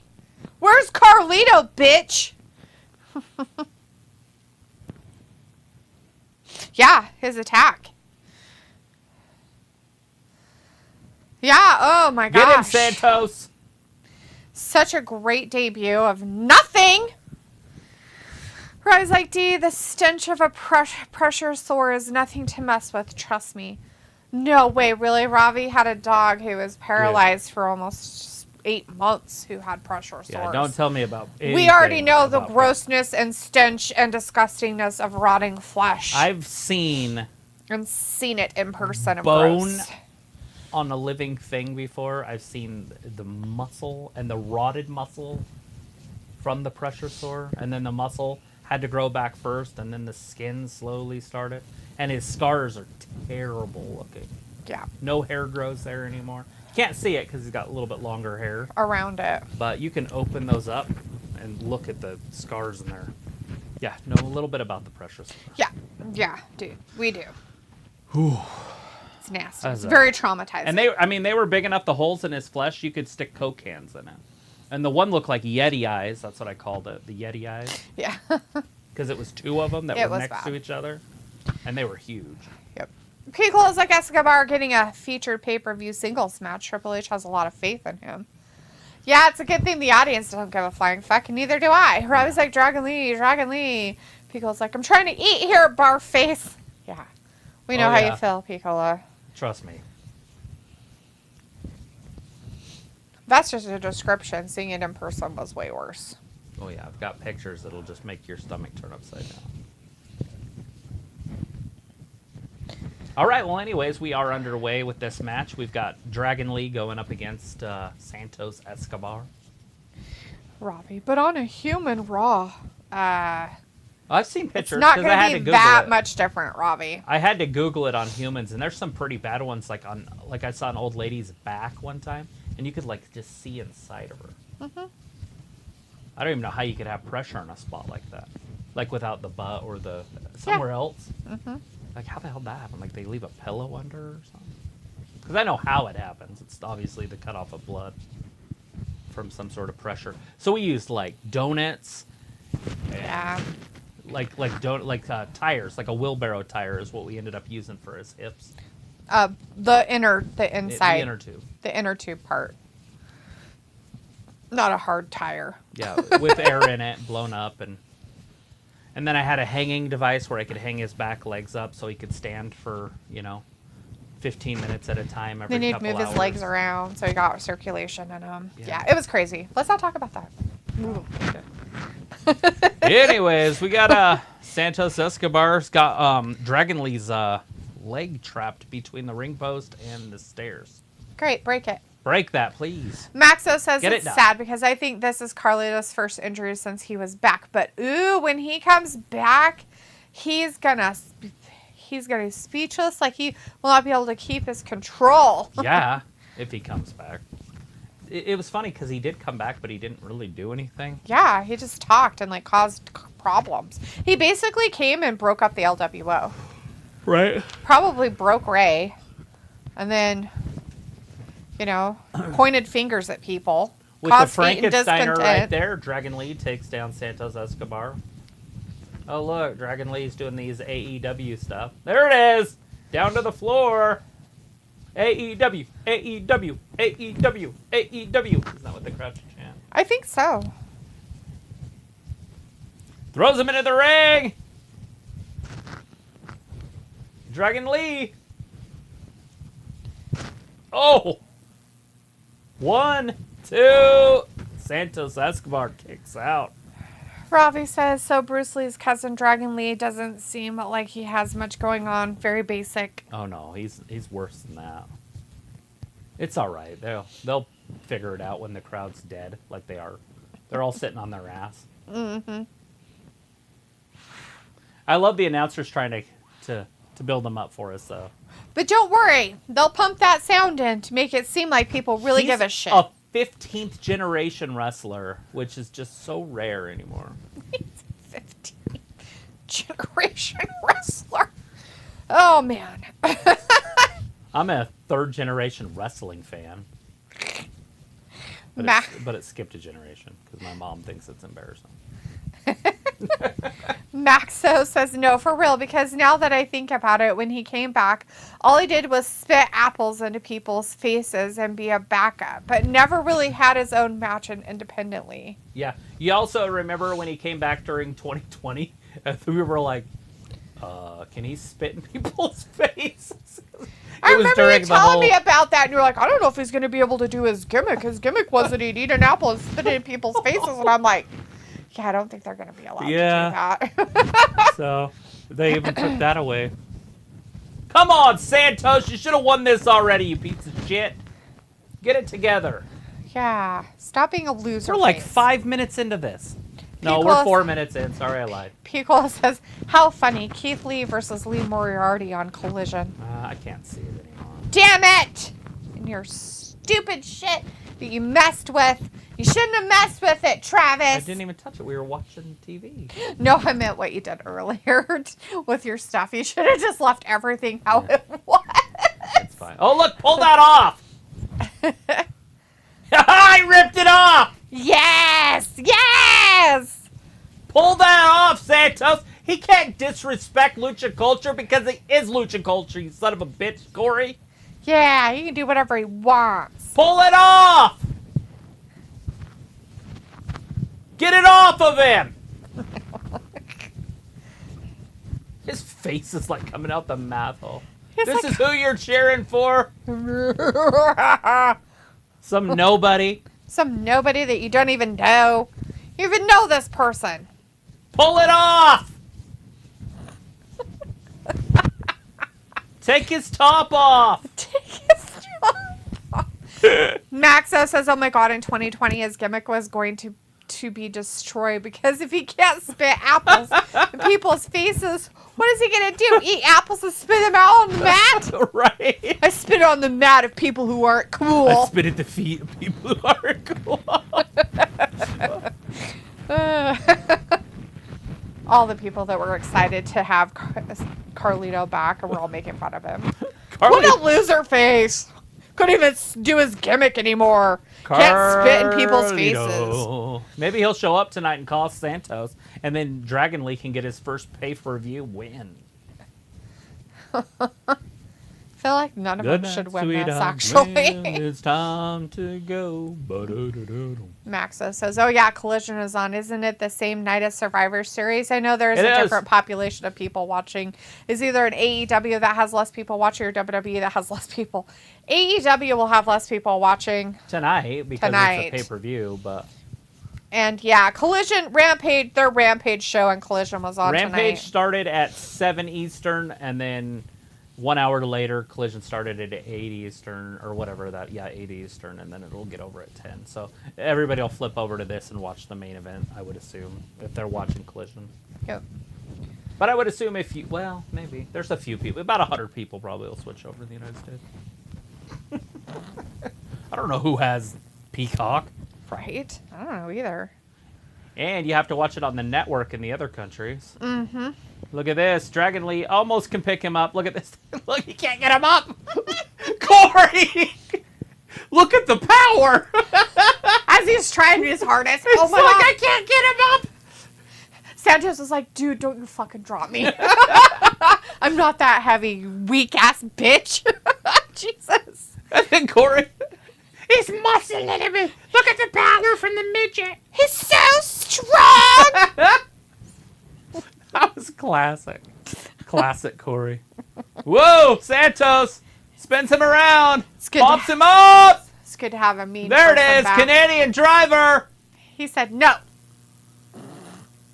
Where's Carlito, bitch? Yeah, his attack. Yeah, oh my gosh. Get him, Santos. Such a great debut of nothing. I was like, D, the stench of a pressure sore is nothing to mess with. Trust me. No way, really? Ravi had a dog who was paralyzed for almost 8 months who had pressure sores. Yeah, don't tell me about We already know the about grossness and stench and disgustingness of rotting flesh. I've seen and seen it in person. bone Gross. on a living thing before. I've seen the muscle and the rotted muscle from the pressure sore, and then the muscle had to grow back first, and then the skin slowly started. And his scars are terrible looking. Yeah. No hair grows there anymore. Can't see it because he's got a little bit longer hair. Around it. But you can open those up and look at the scars in there. Yeah, know a little bit about the pressure sore. Yeah. Yeah, dude. We do. Whew. It's nasty. That's It's very traumatizing. And they were big enough, the holes in his flesh, you could stick Coke cans in it. And the one looked like Yeti eyes. That's what I called it, the Yeti eyes. Yeah. Because it was 2 of them that It were was next to bad. each other. And they were huge. Yep. People is like Escobar getting a featured pay-per-view singles match. Triple H has a lot of faith in him. Yeah, it's a good thing the audience don't give a flying fuck, and neither do I. I was like, Dragon Lee, Dragon Lee. Piccolo's like, I'm trying to eat here, barface. Yeah. We know how you feel, Piccolo. Trust me. That's just a description. Seeing it in person was way worse. Oh, yeah. I've got pictures that'll just make your stomach turn upside down. All right. Well, anyways, we are underway with this match. We've got Dragon Lee going up against Santos Escobar. Robbie, but on a human Raw. I've seen pictures. It's not 'cause I had going to to be Google that it. much different, Robbie. I had to Google it on humans, and there's some pretty bad ones. Like I saw an old lady's back one time, and you could like just see inside of her. Mm-hmm. I don't even know how you could have pressure on a spot like that, like without the butt or the somewhere else. Mm-hmm. Like how the hell did that happen? Like they leave a pillow under or something? Because I know how it happens. It's obviously the cutoff of blood from some sort of pressure. So we used like donuts. Yeah. Like tires, like a wheelbarrow tire is what we ended up using for his hips. The inside. The inner tube. The inner tube part. Not a hard tire. Yeah, with air in it, blown up, and then I had a hanging device where I could hang his back legs up so he could stand for 15 minutes at a time every Then he'd couple move hours. his legs around so he got circulation in him. Yeah. Yeah, it was crazy. Let's not talk about that. Okay. Anyways, we got Santos Escobar's got Dragon Lee's leg trapped between the ring post and the stairs. Great, break it. Break that, please. Maxo says Get it it's done. sad because I think this is Carlito's first injury since he was back. But ooh, when he comes back, he's gonna be speechless. Like he will not be able to keep his control. Yeah, if he comes back. It was funny because he did come back, but he didn't really do anything. Yeah, he just talked and like caused problems. He basically came and broke up the LWO. Right. Probably broke Ray, and then pointed fingers at people. With the caused hate and Frankensteiner right discontent. there, Dragon Lee takes down Santos Escobar. Oh, look, Dragon Lee's doing these AEW stuff. There it is! Down to the floor. AEW, AEW, AEW, AEW. Isn't that what the crowd should chant? I think so. Throws him into the ring! Dragon Lee! Oh! 1, 2. Santos Escobar kicks out. Ravi says, so Bruce Lee's cousin Dragon Lee doesn't seem like he has much going on. Very basic. Oh no, he's worse than that. It's all right. They'll figure it out when the crowd's dead, like they are. They're all sitting on their ass. Mm-hmm. I love the announcers trying to build them up for us, though. But don't worry. They'll pump that sound in to make it seem like people really give a shit. A 15th generation wrestler, which is just so rare anymore. He's a 15th generation wrestler. Oh, man. I'm a third-generation wrestling fan. But it skipped a generation because my mom thinks it's embarrassing. Maxo says no, for real, because now that I think about it, when he came back, all he did was spit apples into people's faces and be a backup, but never really had his own match independently. Yeah. You also remember when he came back during 2020? We were like, can he spit in people's faces? I remember you telling me about that, and you're like, I don't know if he's going to be able to do his gimmick. His gimmick was that he'd eat an apple and spit it in people's faces, and I'm like, yeah, I don't think they're going to be allowed to do that. So they even took that away. Come on, Santos, you should have won this already, you piece of shit. Get it together. Yeah, stop being a loser. We're like 5 minutes into this. No, we're 4 minutes in. Sorry, I lied. Pico says, how funny. Keith Lee versus Lee Moriarty on Collision. I can't see it anymore. Damn it! And your stupid shit that you messed with. You shouldn't have messed with it, Travis. I didn't even touch it. We were watching TV. No, I meant what you did earlier with your stuff. You should have just left everything how it was. That's fine. Oh, look, pull that off! I ripped it off! Yes! Yes! Pull that off, Santos! He can't disrespect Lucha Culture because he is Lucha Culture, you son of a bitch, Corey. Yeah, he can do whatever he wants. Pull it off! Get it off of him! His face is like coming out the mouth hole. This is who you're cheering for? Some nobody. Some nobody that you don't even know. You even know this person. Pull it off! Take his top off! Take his top off. Maxo says, oh my god, in 2020 his gimmick was going to be destroyed because if he can't spit apples in people's faces, what is he going to do? Eat apples and spit them out on the mat? Right. I spit on the mat of people who aren't cool. I spit at the feet of people who aren't cool. All the people that were excited to have Carlito back, and we're all making fun of him. What a loser face! Couldn't even do his gimmick anymore. Can't spit in people's faces. Maybe he'll show up tonight and call Santos, and then Dragon Lee can get his first pay-per-view win. I feel like none of them should win this, actually. It's time to go. Maxa says, oh yeah, Collision is on. Isn't it the same night as Survivor Series? I know there's a different population of people watching. Is either an AEW that has less people watching or WWE that has less people. AEW will have less people watching tonight because it's a pay-per-view, but... And yeah, Collision, Rampage, their Rampage show and Collision was on tonight. Rampage started at 7 Eastern, and then 1 hour later, Collision started at 8 Eastern, or whatever that, 8 Eastern, and then it'll get over at 10. So everybody will flip over to this and watch the main event, I would assume, if they're watching Collision. Yep. But I would assume well, maybe. There's a few people, about 100 people probably will switch over in the United States. I don't know who has Peacock. Right? I don't know either. And you have to watch it on the network in the other countries. Mm-hmm. Look at this. Dragon Lee almost can pick him up. Look at this. Look, he can't get him up. Corey! Look at the power! As he's trying his hardest. Oh my God. I can't get him up! Santos was like, dude, don't you fucking drop me. I'm not that heavy, weak-ass bitch. Jesus. And then Corey... He's muscling at me. Look at the power from the midget. He's so strong. That was classic. Classic Corey. Whoa, Santos. Spins him around. Pops him up. It's good to have a mean There it is. Back. Canadian driver. He said no.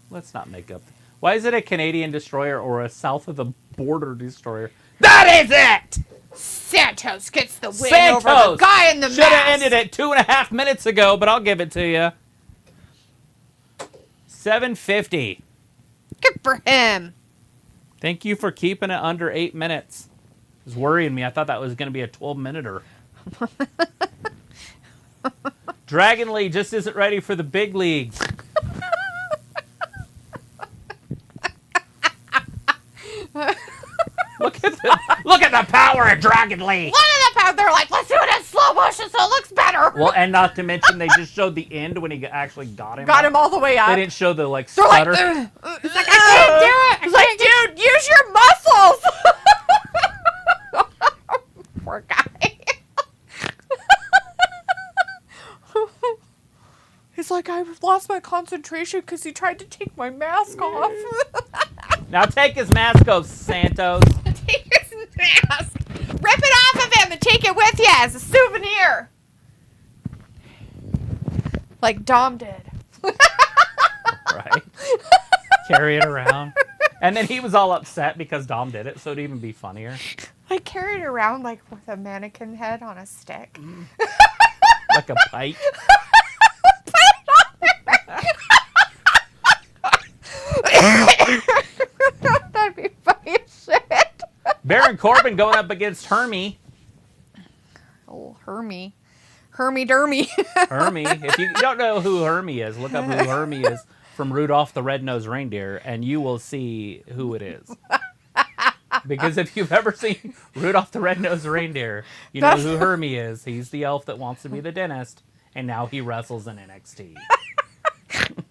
Let's not make up. Why is it a Canadian destroyer or a south of the border destroyer? That is it. Santos gets the win over the guy in the mask. Should have ended it 2.5 minutes ago, but I'll give it to you. 7:50. Good for him. Thank you for keeping it under 8 minutes. It was worrying me. I thought that was going to be a 12-minuter. Dragon Lee just isn't ready for the big leagues. Look at the power of Dragon Lee. Look at the power. They're like, let's do it in slow motion so it looks better. Well, and not to mention, they just showed the end when he actually got him. Got him all the way up. They didn't show the They're stutter. like, it's like, I can't do it. It's like, dude, use your muscles. Poor guy. He's like, I've lost my concentration because he tried to take my mask off. Now take his mask off, Santos. Take his mask. Rip it off of him and take it with you as a souvenir. Like Dom did. Right. Carry it around. And then he was all upset because Dom did it, so it'd even be funnier. I carried it around like with a mannequin head on a stick. Like a pike. That'd be funny as shit. Baron Corbin going up against Hermie. Oh, Hermie. Hermie Dermy. Hermie. If you don't know who Hermie is, look up who Hermie is from Rudolph the Red-Nosed Reindeer, and you will see who it is. Because if you've ever seen Rudolph the Red-Nosed Reindeer, you know who Hermie is. He's the elf that wants to be the dentist, and now he wrestles in NXT.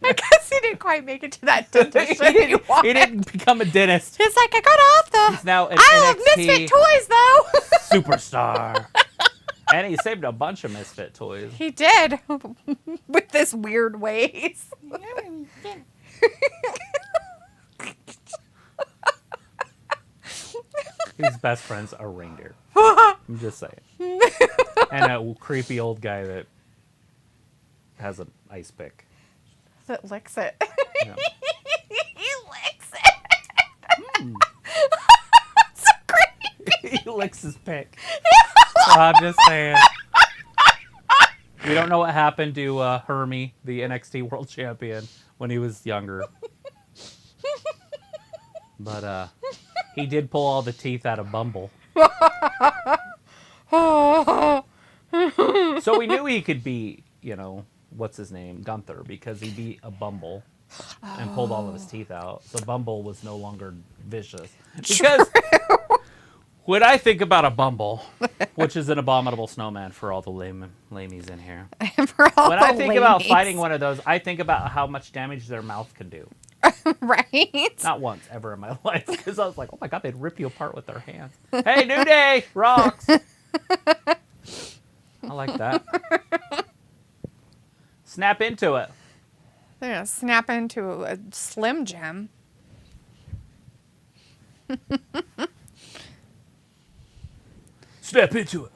I guess he didn't quite make it to that dentist. He didn't become a dentist. He's like, I got off the. He's now an I love NXT Misfit toys, though. superstar. And he saved a bunch of Misfit toys. He did. With this weird ways. His best friend's a reindeer. I'm just saying. And a creepy old guy that has an ice pick. That licks it. Yeah. He licks it. So creepy. He licks his pick. I'm just saying. We don't know what happened to Hermie, the NXT World Champion, when he was younger. But he did pull all the teeth out of Bumble. So we knew he could be, what's his name? Gunther, because he beat a Bumble and pulled all of his teeth out. So Bumble was no longer vicious. Because when I think about a Bumble, which is an abominable snowman for all the lamies in here. When I think about fighting one of those, I think about how much damage their mouth can do. Right? Not once ever in my life, because I was like, oh my god, they'd rip you apart with their hands. Hey, New Day! Rocks! I like that. Snap into it. They're going to snap into a Slim Jim. Snap into it.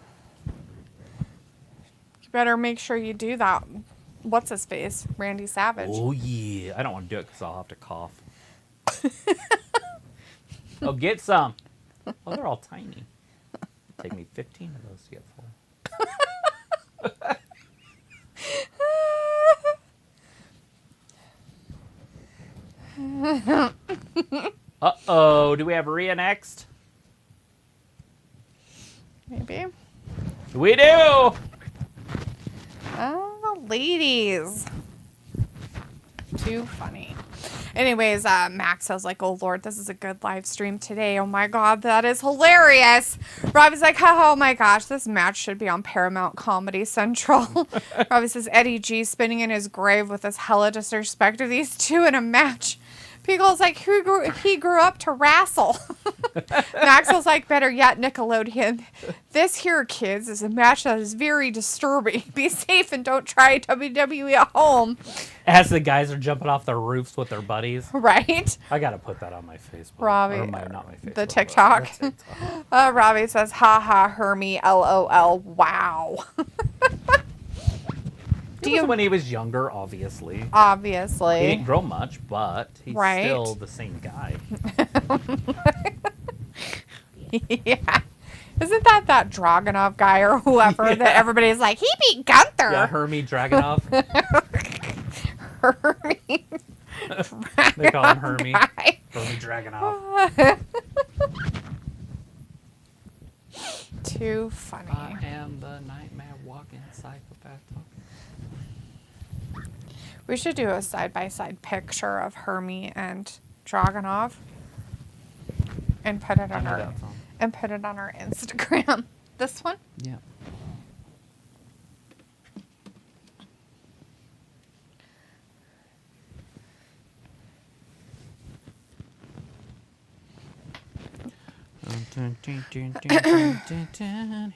You better make sure you do that. What's his face? Randy Savage. Oh, yeah. I don't want to do it because I'll have to cough. Oh, get some. Oh, they're all tiny. It'll take me 15 of those to get full. Uh-oh. Do we have Rhea next? Maybe. We do! Oh, ladies. Too funny. Anyways, Max was like, oh, Lord, this is a good live stream today. Oh, my God, that is hilarious. Robbie's like, oh, my gosh, this match should be on Paramount Comedy Central. Robbie says, Eddie G spinning in his grave with this hella disrespect of these two in a match. Pickle's like, he grew up to wrestle. Maxwell's like, better yet, Nickelodeon. This here, kids, is a match that is very disturbing. Be safe and don't try WWE at home. As the guys are jumping off their roofs with their buddies. Right? I gotta put that on my Facebook. Robbie, Or not my Facebook. the TikTok. Robbie says, haha, Hermie, LOL, wow. When he was younger, obviously. Obviously. He didn't grow much, but he's still the same guy. Yeah. Isn't that Dragunov guy or whoever that everybody's like, he beat Gunther? Yeah, Hermie Dragunov. Hermie. They call him Hermie. Hermie Dragunov. Too funny. I am the nightmare walking psychopath. We should do a side-by-side picture of Hermie and Dragunov and put it on our and put it on our Instagram. This one? Yeah.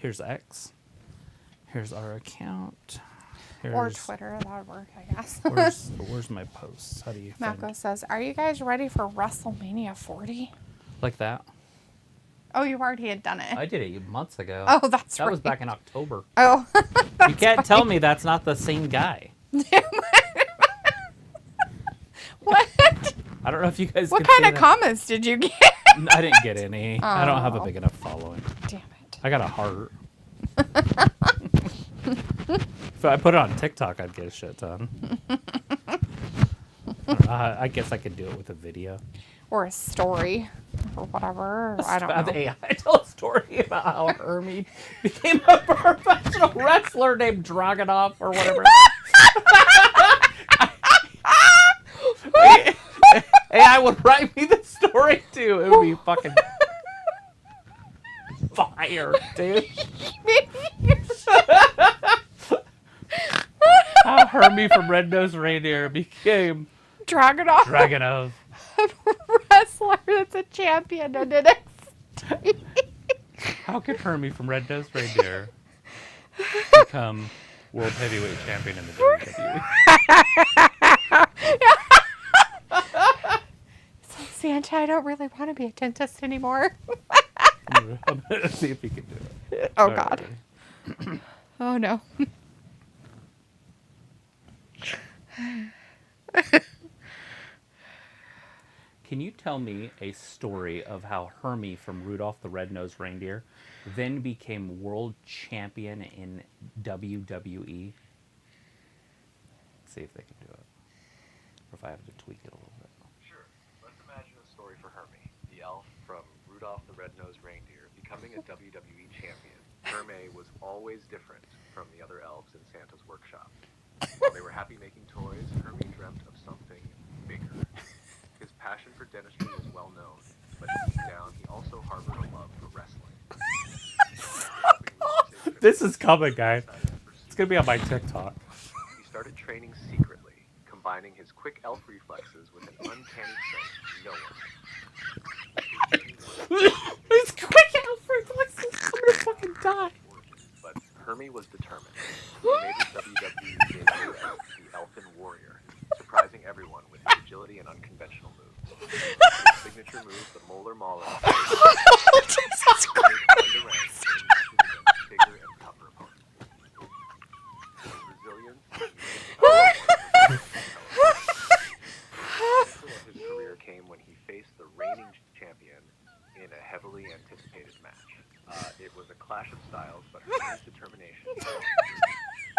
Here's X. Here's our account. Or Twitter, that would work, I guess. Where's my posts? How do you find Malco says, are you guys ready for WrestleMania 40? like that? Oh, you already had done it. I did it months ago. Oh, that's that right. was back in October. Oh, You can't tell me that's not the same guy. what? I don't know if you guys. What can kind see of that. comments did you get? I didn't get any. I don't have a Oh. big enough following. Damn it. I got a heart. If I put it on TikTok, I'd get a shit ton. I don't know, I guess I could do it with a video. Or a story. Or whatever. I don't know. Hey, I tell a story about how Hermie became a professional wrestler named Dragunov or whatever. Hey, I would write me the story too. It would be fucking fire, dude. How Hermie from Red Nose Reindeer became Dragunov. Dragunov. Wrestler that's a champion in NXT. How could Hermie from Red Nose Reindeer become World Heavyweight Champion in the WWE? So, Santa, I don't really want to be a dentist anymore. I'm gonna see if he can do it. Oh, All God. right. Oh, no. Can you tell me a story of how Hermie from Rudolph the Red-Nosed Reindeer then became world champion in WWE? See if they can do it. Or if I have to tweak it a little bit. Sure. Let's imagine a story for Hermie, the elf from Rudolph the Red-Nosed Reindeer, becoming a WWE champion. Hermie was always different from the other elves in Santa's workshop. While they were happy making toys, Hermie dreamt of something bigger. His passion for dentistry was well known, but deep down he also harbored a love for wrestling. This is coming, guys. It's going to be on my TikTok. He started training secretly, combining his quick elf reflexes with an uncanny strength no one. His quick elf reflexes. I'm going to fucking die. But Hermie was determined. He made his WWE debut as the Elfin Warrior, surprising everyone with his agility and unconventional moves. His signature move, the Molar Mauler, Jesus Christ. bigger and tougher opponents. His resilience and his career came when he faced the reigning champion in a heavily anticipated match. It was a clash of styles, but Hermie's determination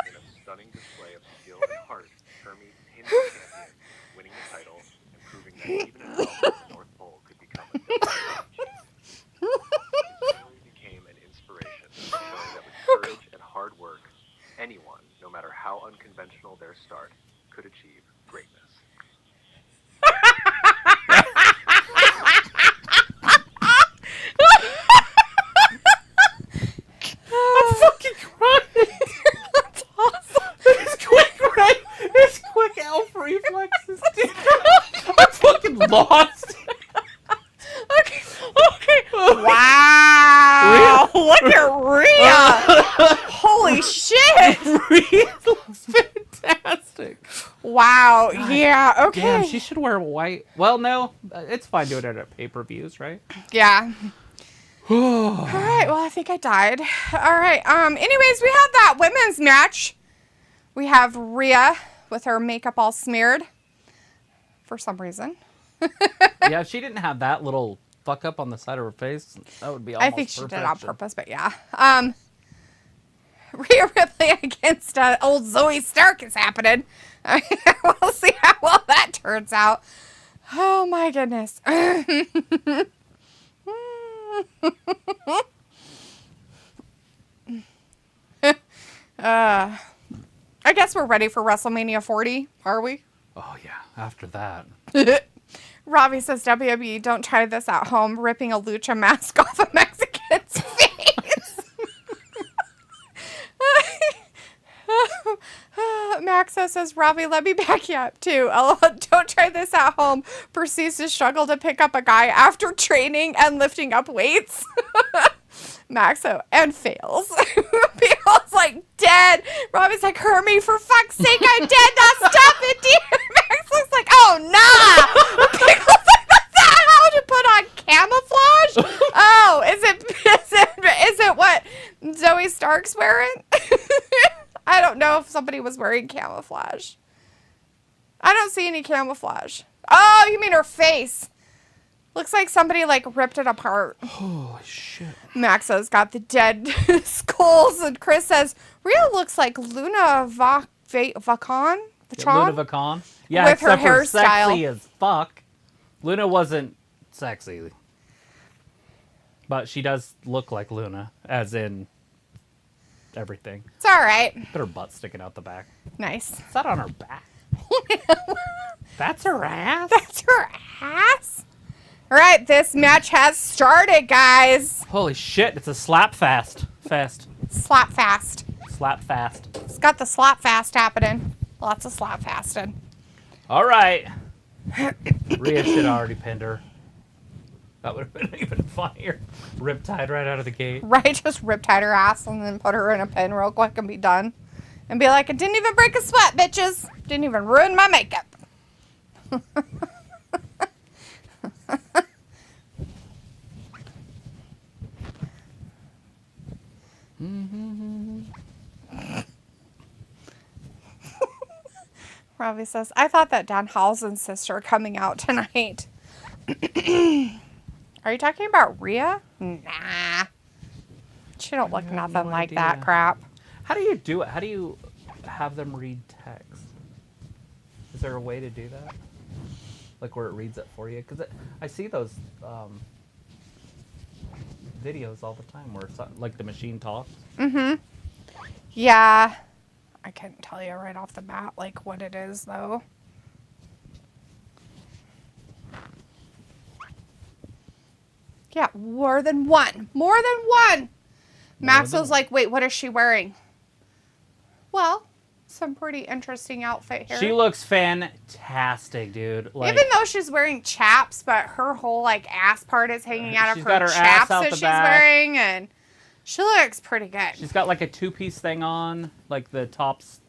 in a stunning display of skill and heart, Hermie pinned the champion, winning the title and proving that even an elf at the North Pole could become a WWE champion. His story became an inspiration, showing that with courage and hard work, anyone, no matter how unconventional their start, could achieve greatness. I'm fucking crying. That's awesome. His quick elf reflexes, dude. I'm fucking lost. Okay. Wow. Look at Rhea. Holy shit. Rhea looks fantastic. Wow. Yeah. Okay. Damn, she should wear white. Well, no, it's fine doing it at pay-per-views, right? Yeah. All right. Well, I think I died. All right. Anyways, we have that women's match. We have Rhea with her makeup all smeared for some reason. Yeah, if she didn't have that little fuck up on the side of her face, that would be almost I think she did it on perfection. purpose, but yeah. Rhea Ripley against old Zoey Stark is happening. We'll see how well that turns out. Oh my goodness. I guess we're ready for WrestleMania 40, are we? Oh yeah, after that. Robbie says, WWE, don't try this at home, ripping a lucha mask off a Mexican. Maxo says, Robbie, let me back you up too. Don't try this at home. Proceeds to struggle to pick up a guy after training and lifting up weights. Maxo, and fails. People's like, dead. Robbie's like, hurt me, for fuck's sake, I'm dead. Now stop it, dear. Maxo's like, oh, nah. People's like, that's not how to put on camouflage? Oh, is it what Zoe Stark's wearing? I don't know if somebody was wearing camouflage. I don't see any camouflage. Oh, you mean her face. Looks like somebody, like, ripped it apart. Holy shit. Maxo's got the dead skulls, and Chris says, Rhea looks like Luna Vachon? Luna Vachon? Yeah, with her except for hairstyle. sexy as fuck. Luna wasn't sexy. But she does look like Luna, as in everything. It's all right. Put her butt sticking out the back. Nice. Is that on her back? That's her ass? That's her ass? All right, this match has started, guys. Holy shit, it's a slap fast. Slap fast. Slap fast. It's got the slap fast happening. Lots of slap fasting. All right. Rhea should have already pinned her. That would have been even funnier. Riptide right out of the gate. Right, just riptide her ass and then put her in a pin real quick and be done. And be like, it didn't even break a sweat, bitches. Didn't even ruin my makeup. Robbie says, I thought that Danhausen's sister coming out tonight. Are you talking about Rhea? Nah. She don't look nothing like that crap. How do you do it? How do you have them read text? Is there a way to do that? Like where it reads it for you? Because I see those videos all the time where like the machine talks. Mm-hmm. Yeah. I couldn't tell you right off the bat like what it is though. Yeah, more than one. More than one. Maxwell's like, wait, what is she wearing? Well, some pretty interesting outfit here. She looks fantastic, dude. Like, even though she's wearing chaps, but her whole like ass part is hanging out of got her her chaps ass out that the she's back. wearing, and she looks pretty good. She's got like a two-piece thing on, like the top's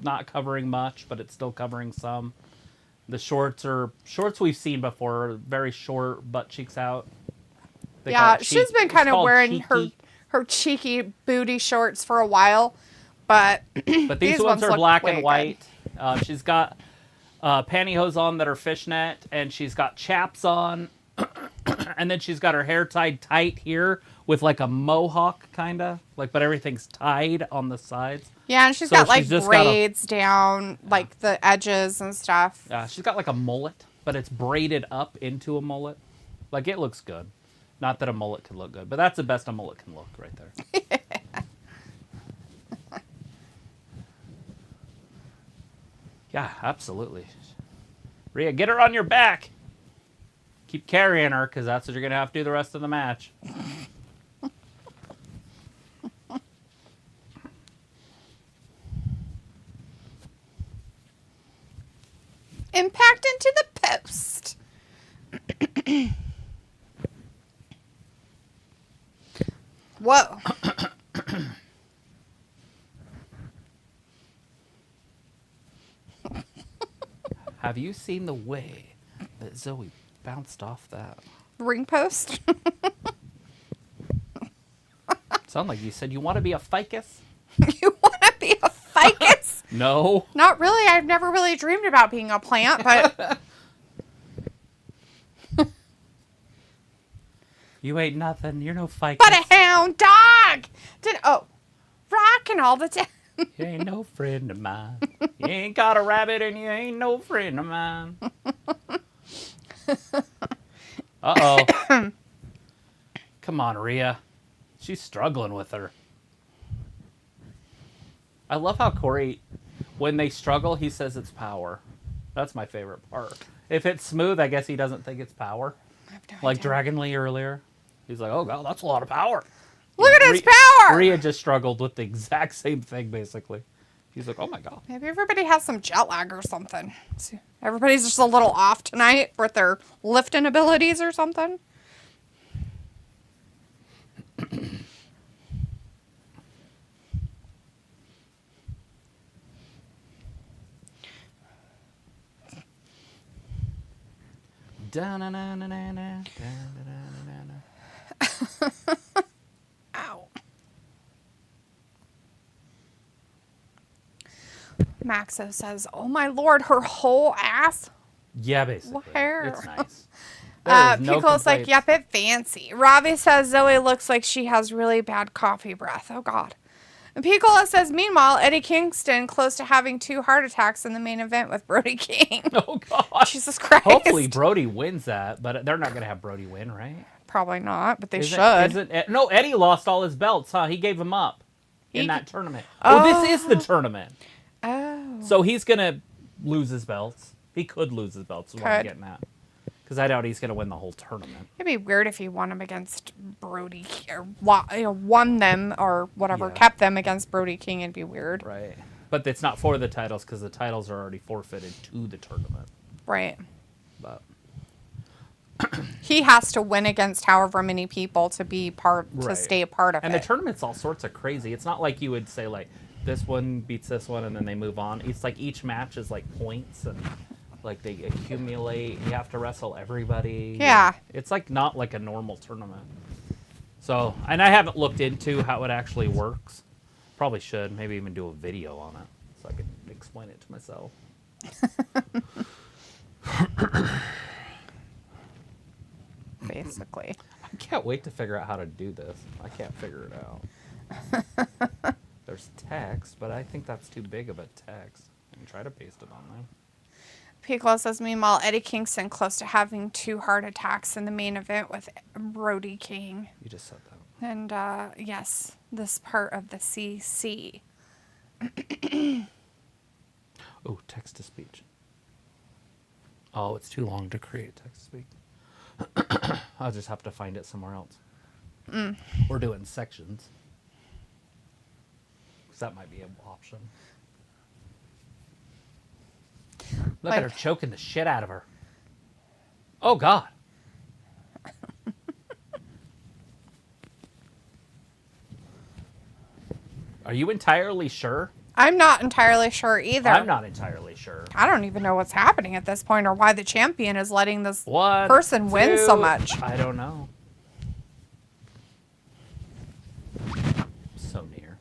not covering much, but it's still covering some. The shorts we've seen before, very short, butt cheeks out. Yeah, she's been kind of wearing her cheeky booty shorts for a while, but these ones are black and white. She's got pantyhose on that are fishnet, and she's got chaps on, and then she's got her hair tied tight here with like a mohawk kind of but everything's tied on the sides. Yeah, and she's got like braids down like the edges and stuff. Yeah, she's got like a mullet, but it's braided up into a mullet. Like it looks good. Not that a mullet can look good, but that's the best a mullet can look right there. Yeah, absolutely. Rhea, get her on your back. Keep carrying her, because that's what you're going to have to do the rest of the match. Impact into the post. Whoa. Have you seen the way that Zoey bounced off that Ring post? Sound like you said you want to be a ficus? You want to be a ficus? No. Not really. I've never really dreamed about being a plant, but... You ain't nothing. You're no ficus. But a hound dog! Rocking all the time. You ain't no friend of mine. You ain't got a rabbit and you ain't no friend of mine. Uh-oh. Come on, Rhea. She's struggling with her. I love how Corey, when they struggle, he says it's power. That's my favorite part. If it's smooth, I guess he doesn't think it's power. Like Dragon Lee earlier. He's like, oh, God, that's a lot of power. Look at his power! Rhea just struggled with the exact same thing, basically. He's like, oh my God. Maybe everybody has some jet lag or something. Everybody's just a little off tonight with their lifting abilities or something. Ow. Maxo says, oh my lord, her whole ass? Yeah, basically. Hair. It's nice. There is no Pico's like, complaints. yep, it fancy. Robbie says Zoey looks like she has really bad coffee breath. Oh god. And Picola says, meanwhile, Eddie Kingston close to having 2 heart attacks in the main event with Brody King. Oh god. Jesus Christ. Hopefully Brody wins that, but they're not going to have Brody win, right? Probably not, but they should. No, Eddie lost all his belts, huh? He gave them up in that tournament. Oh, this is the tournament. Oh. So he's going to lose his belts. He could lose his belts, is what I'm getting at. Because I doubt he's going to win the whole tournament. It'd be weird if he won them against Brody, or won them, or whatever, Yeah. kept them against Brody King. It'd be weird. Right. But it's not for the titles, because the titles are already forfeited to the tournament. Right. But he has to win against however many people to be to stay a part of it. And the tournament's all sorts of crazy. It's not like you would say, like, this one beats this one, and then they move on. It's like each match is like points, and like they accumulate. You have to wrestle everybody. Yeah. It's like not like a normal tournament. So, and I haven't looked into how it actually works. Probably should. Maybe even do a video on it so I can explain it to myself. Basically. I can't wait to figure out how to do this. I can't figure it out. There's text, but I think that's too big of a text. I can try to paste it on there. Piccolo says, meanwhile, Eddie Kingston close to having 2 heart attacks in the main event with Brody King. You just said that. And, yes, this part of the CC. Oh, text to speech. Oh, it's too long to create text to speech. I'll just have to find it somewhere else. Or do it in sections. Because that might be an option. Look at her choking the shit out of her. Oh, God. Are you entirely sure? I'm not entirely sure either. I'm not entirely sure. I don't even know what's happening at this point or why the champion is letting this One, person win so much. I don't know. So near.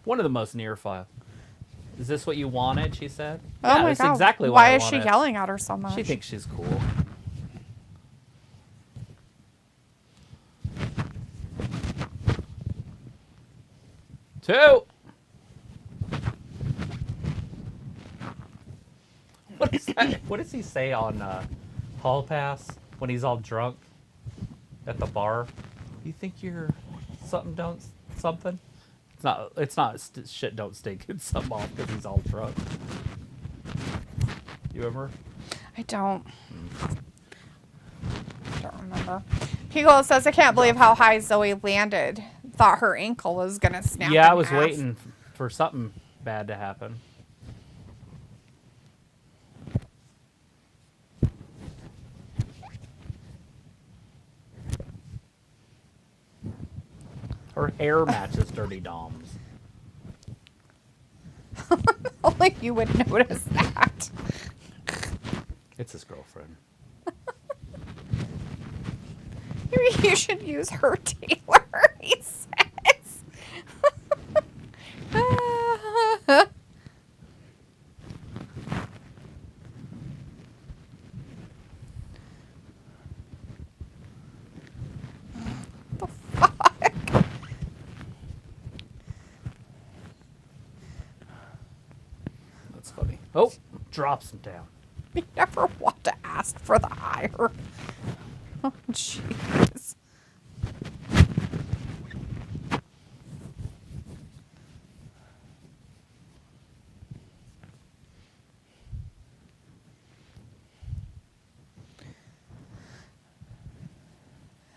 One of the most near files. Is this what you wanted, she said? Oh yeah, my that's God. exactly what Why I is she wanted. yelling at her so much? She thinks she's cool. Two. What is that? What does he say on Hall Pass when he's all drunk at the bar? You think you're something? It's not shit don't stink. It's something off because he's all drunk. You remember? I don't remember. Piccolo says, I can't believe how high Zoey landed. Thought her ankle was going to snap. Yeah, I in was half. waiting for something bad to happen. Her hair matches Dirty Dom's. Only you would notice that. It's his girlfriend. Maybe you should use her Taylor, he says. The fuck? That's funny. Oh, drops him down. You never want to ask for the higher. Oh, jeez.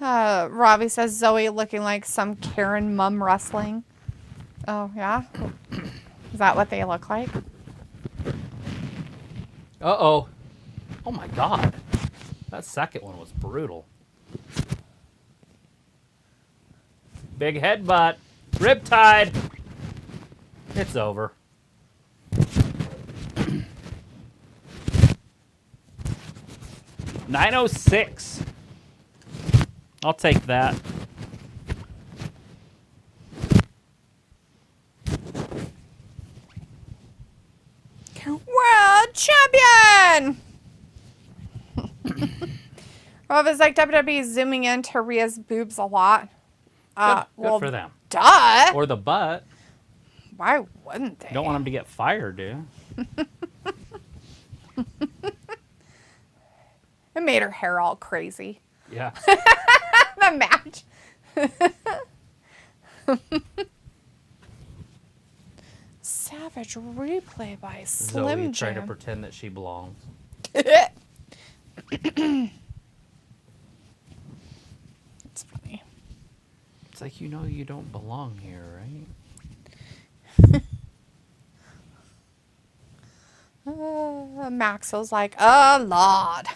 Robbie says Zoey looking like some Karen mum wrestling. Oh, yeah? Is that what they look like? Uh-oh. Oh, my God. That second one was brutal. Big headbutt. Riptide. It's over. $9.06. I'll take that. World champion! Rob is like WWE zooming into Rhea's boobs a lot. Good for them. Duh. Or the butt. Why wouldn't they? You don't want them to get fired, do you? It made her hair all crazy. Yeah. The match. Savage replay by Slim Zoey trying to Jim. pretend that she belongs. It's funny. It's like, you know you don't belong here, right? Maxwell's like, oh, Lord.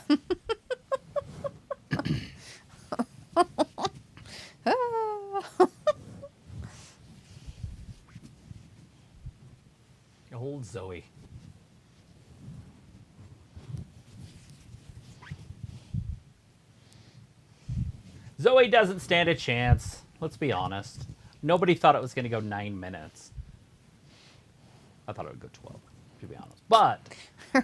Old Zoey. Zoey doesn't stand a chance. Let's be honest. Nobody thought it was going to go 9 minutes. I thought it would go 12, to be honest. But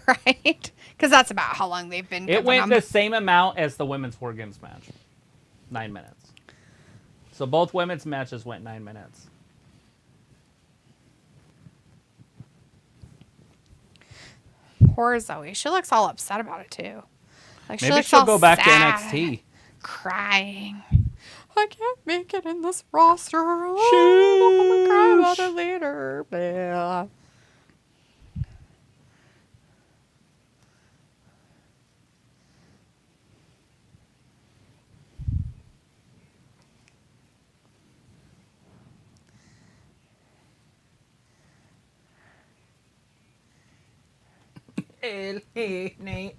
Right? Because that's about how long they've been. it went them. the same amount as the women's WarGames match. 9 minutes. So both women's matches went 9 minutes. Poor Zoey. She looks all upset about it too. Like she Maybe looks she'll all go back sad, to NXT. crying. I can't make it in this roster. Oh, I'm gonna cry about it later. Blah. Hey, Nate.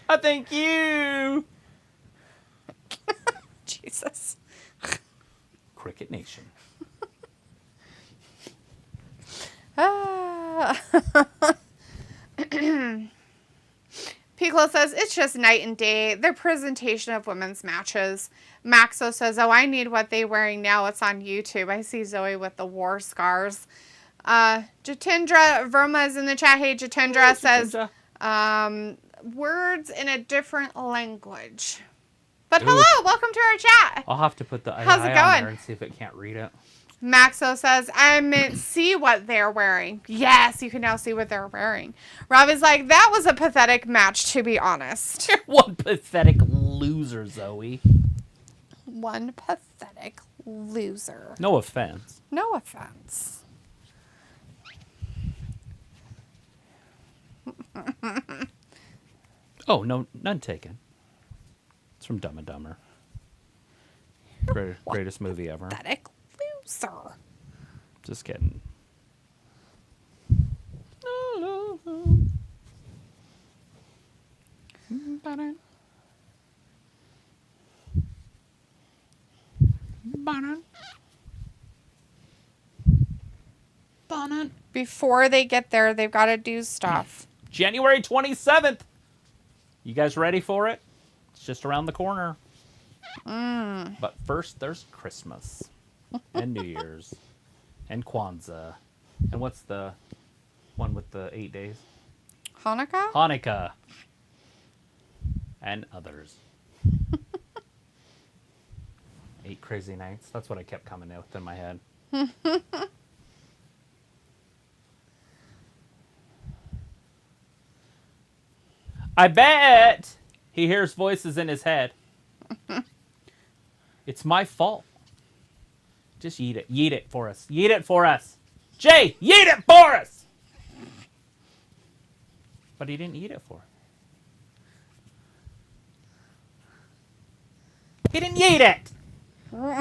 I thank you. Jesus. Cricket Nation. Piccolo says, it's just night and day. Their presentation of women's matches. Maxo says, oh, I need what they're wearing now. It's on YouTube. I see Zoey with the war scars. Jatendra Verma is in the chat. Hey, Jatendra says, words in a different language. But hello, welcome to our chat. I'll have to put the How's it on going? there and see if it can't read it. Maxo says, I meant see what they're wearing. Yes, you can now see what they're wearing. Rob is like, that was a pathetic match, to be honest. You're one pathetic loser, Zoey. One pathetic loser. No offense. No offense. Oh, no, none taken. It's from Dumb and Dumber. Greatest movie ever. Pathetic loser. Just kidding. Before they get there, they've got to do stuff. January 27th. You guys ready for it? It's just around the corner. But first, there's Christmas and New Year's and Kwanzaa. And what's the one with the 8 days? Hanukkah? Hanukkah. And others. 8 crazy nights. That's what I kept coming with in my head. I bet he hears voices in his head. It's my fault. Just yeet it. Yeet it for us. Yeet it for us. Jay, yeet it for us! But he didn't eat it for us. He didn't yeet it!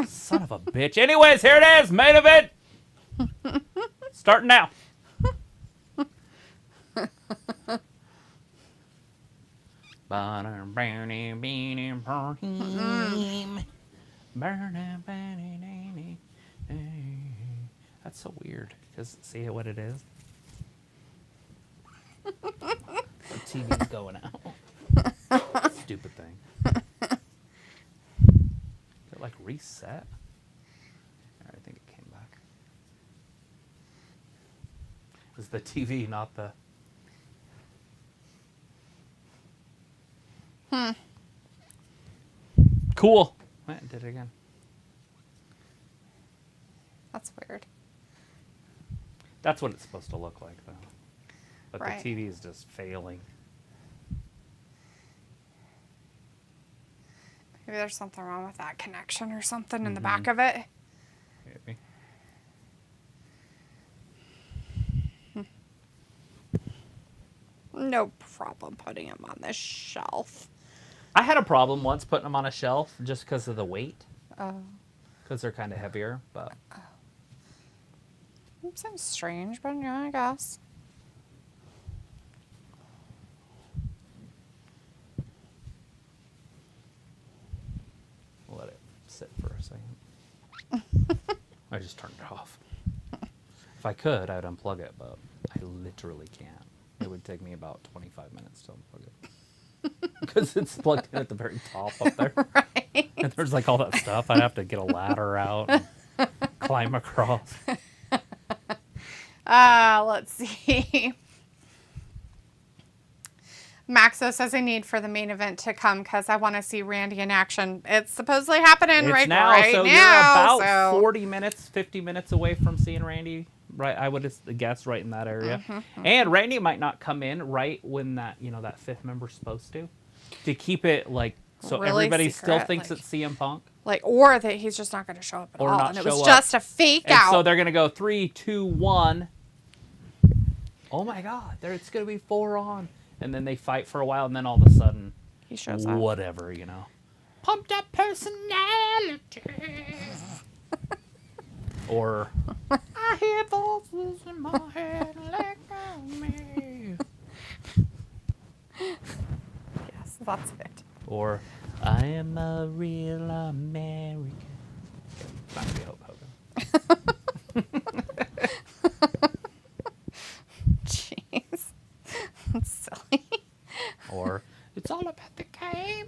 Son of a bitch. Anyways, here it is. Main event. Starting now. That's so weird. Because see what it is? The TV's going out. Stupid thing. Is it like reset? I think it came back. It's the TV, not the... Cool. Wait, did it again. That's weird. That's what it's supposed to look like, though. But Right. the TV is just failing. Maybe there's something wrong with that connection or something in the back of it. Maybe. No problem putting them on the shelf. I had a problem once putting them on a shelf just because of the weight. Oh. Because they're kind of heavier, but... It seems strange, but yeah, I guess. We'll let it sit for a second. I just turned it off. If I could, I would unplug it, but I literally can't. It would take me about 25 minutes to unplug it. Because it's plugged in at the very top up there. Right. And there's like all that stuff. I'd have to get a ladder out and climb across. Let's see. Maxo says I need for the main event to come because I want to see Randy in action. It's supposedly happening It's right now, now. so you're about 40 minutes, 50 minutes away from seeing Randy. Right, I would guess right in that area. And Randy might not come in right when that fifth member's supposed to keep it like so really everybody still secret, thinks like- it's CM Punk. Like, or that he's just not going to show up at Or all. not And it show was up. just a fake And out. so they're gonna go 3, 2, 1. Oh my God! It's gonna be 4 on, and then they fight for a while, and then all of a sudden, he shows up. whatever, pumped up personality. Or I hear voices in my head like on me. Yes, that's it. Or I am a real American. Not gonna be Hulk Hogan. Jeez. That's silly. Or it's all about the game.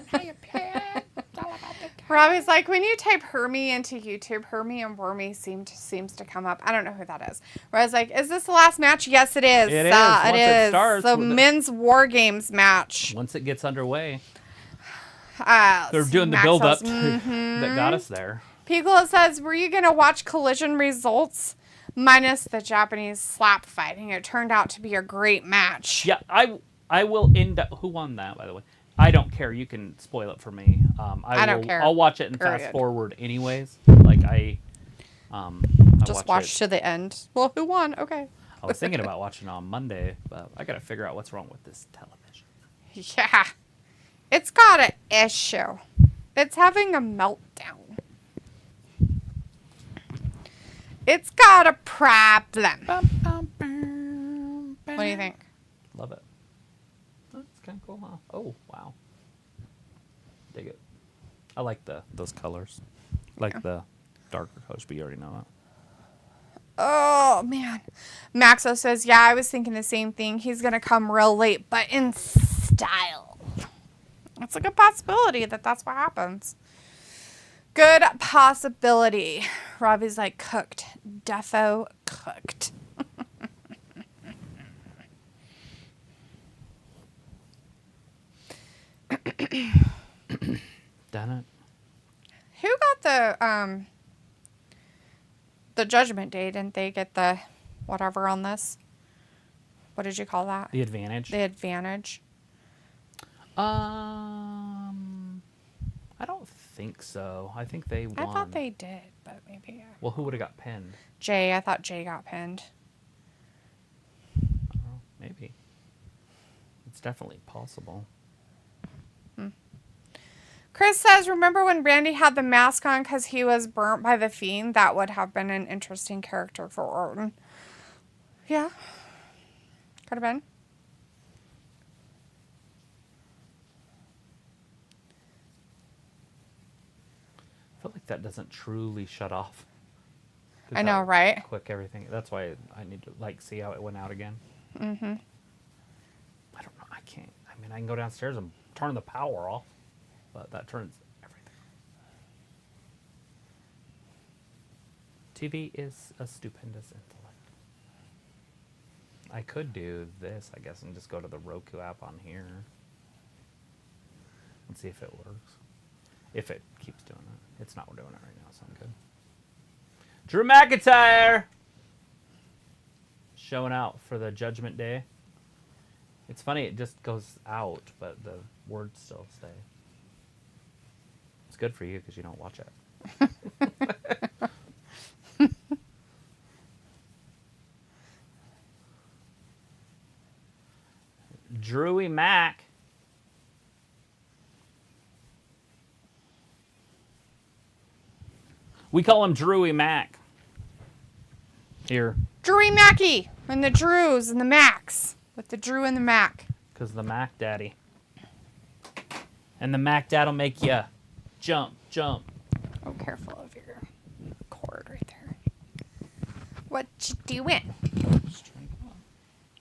How you play it. It's all about the game. Robbie's like, when you type Hermie into YouTube, Hermie and Wormy seems to come up. I don't know who that is. Where I was like, is this the last match? Yes, it is. It is. Once it starts, The with men's WarGames match. Once it gets underway, Let's they're see, doing the Max build-up says, that got us there. Piccolo says, were you going to watch Collision results minus the Japanese slap fighting? It turned out to be a great match. Yeah, I will end up... Who won that, by the way? I don't care. You can spoil it for me. I don't care. I'll watch it and Period. fast forward anyways. Like, I Just watch to the end. Well, who won? Okay. I was thinking about watching it on Monday, but I got to figure out what's wrong with this television. Yeah. It's got an issue. It's having a meltdown. It's got a problem. What do you think? Love it. That's kind of cool, huh? Oh, wow. Dig it. I like those colors. Like the darker colors, but you already know that. Oh, man. Maxo says, yeah, I was thinking the same thing. He's going to come real late, but in style. It's a good possibility that's what happens. Good possibility. Robbie's like, cooked. Defo cooked. Done it. Who got the Judgment Day? Didn't they get the whatever on this? What did you call that? The advantage. The advantage. I don't think so. I think they won. I thought they did, but maybe. Well, who would have got pinned? Jay. I thought Jay got pinned. I don't know. Maybe. It's definitely possible. Chris says, remember when Randy had the mask on because he was burnt by the Fiend? That would have been an interesting character for Orton. Yeah. Could have been. I feel like that doesn't truly shut off. I know, right? Quick everything. That's why I need to like see how it went out again. Mm-hmm. I don't know. I can't. I mean, I can go downstairs and turn the power off, but that turns everything. TV is a stupendous intellect. I could do this, I guess, and just go to the Roku app on here and see if it works. If it keeps doing it. It's not doing it right now, so I'm good. Drew McIntyre showing out for the Judgment Day. It's funny, it just goes out, but the words still stay. It's good for you because you don't watch it. Drewy Mac. We call him Drewy Mac. Here. Drewy Mackey and the Drews and the Macs. With the Drew and the Mac. Because the Mac Daddy. And the Mac Dad'll make you jump. Oh, careful of your cord right there. What you doing? Just trying to go on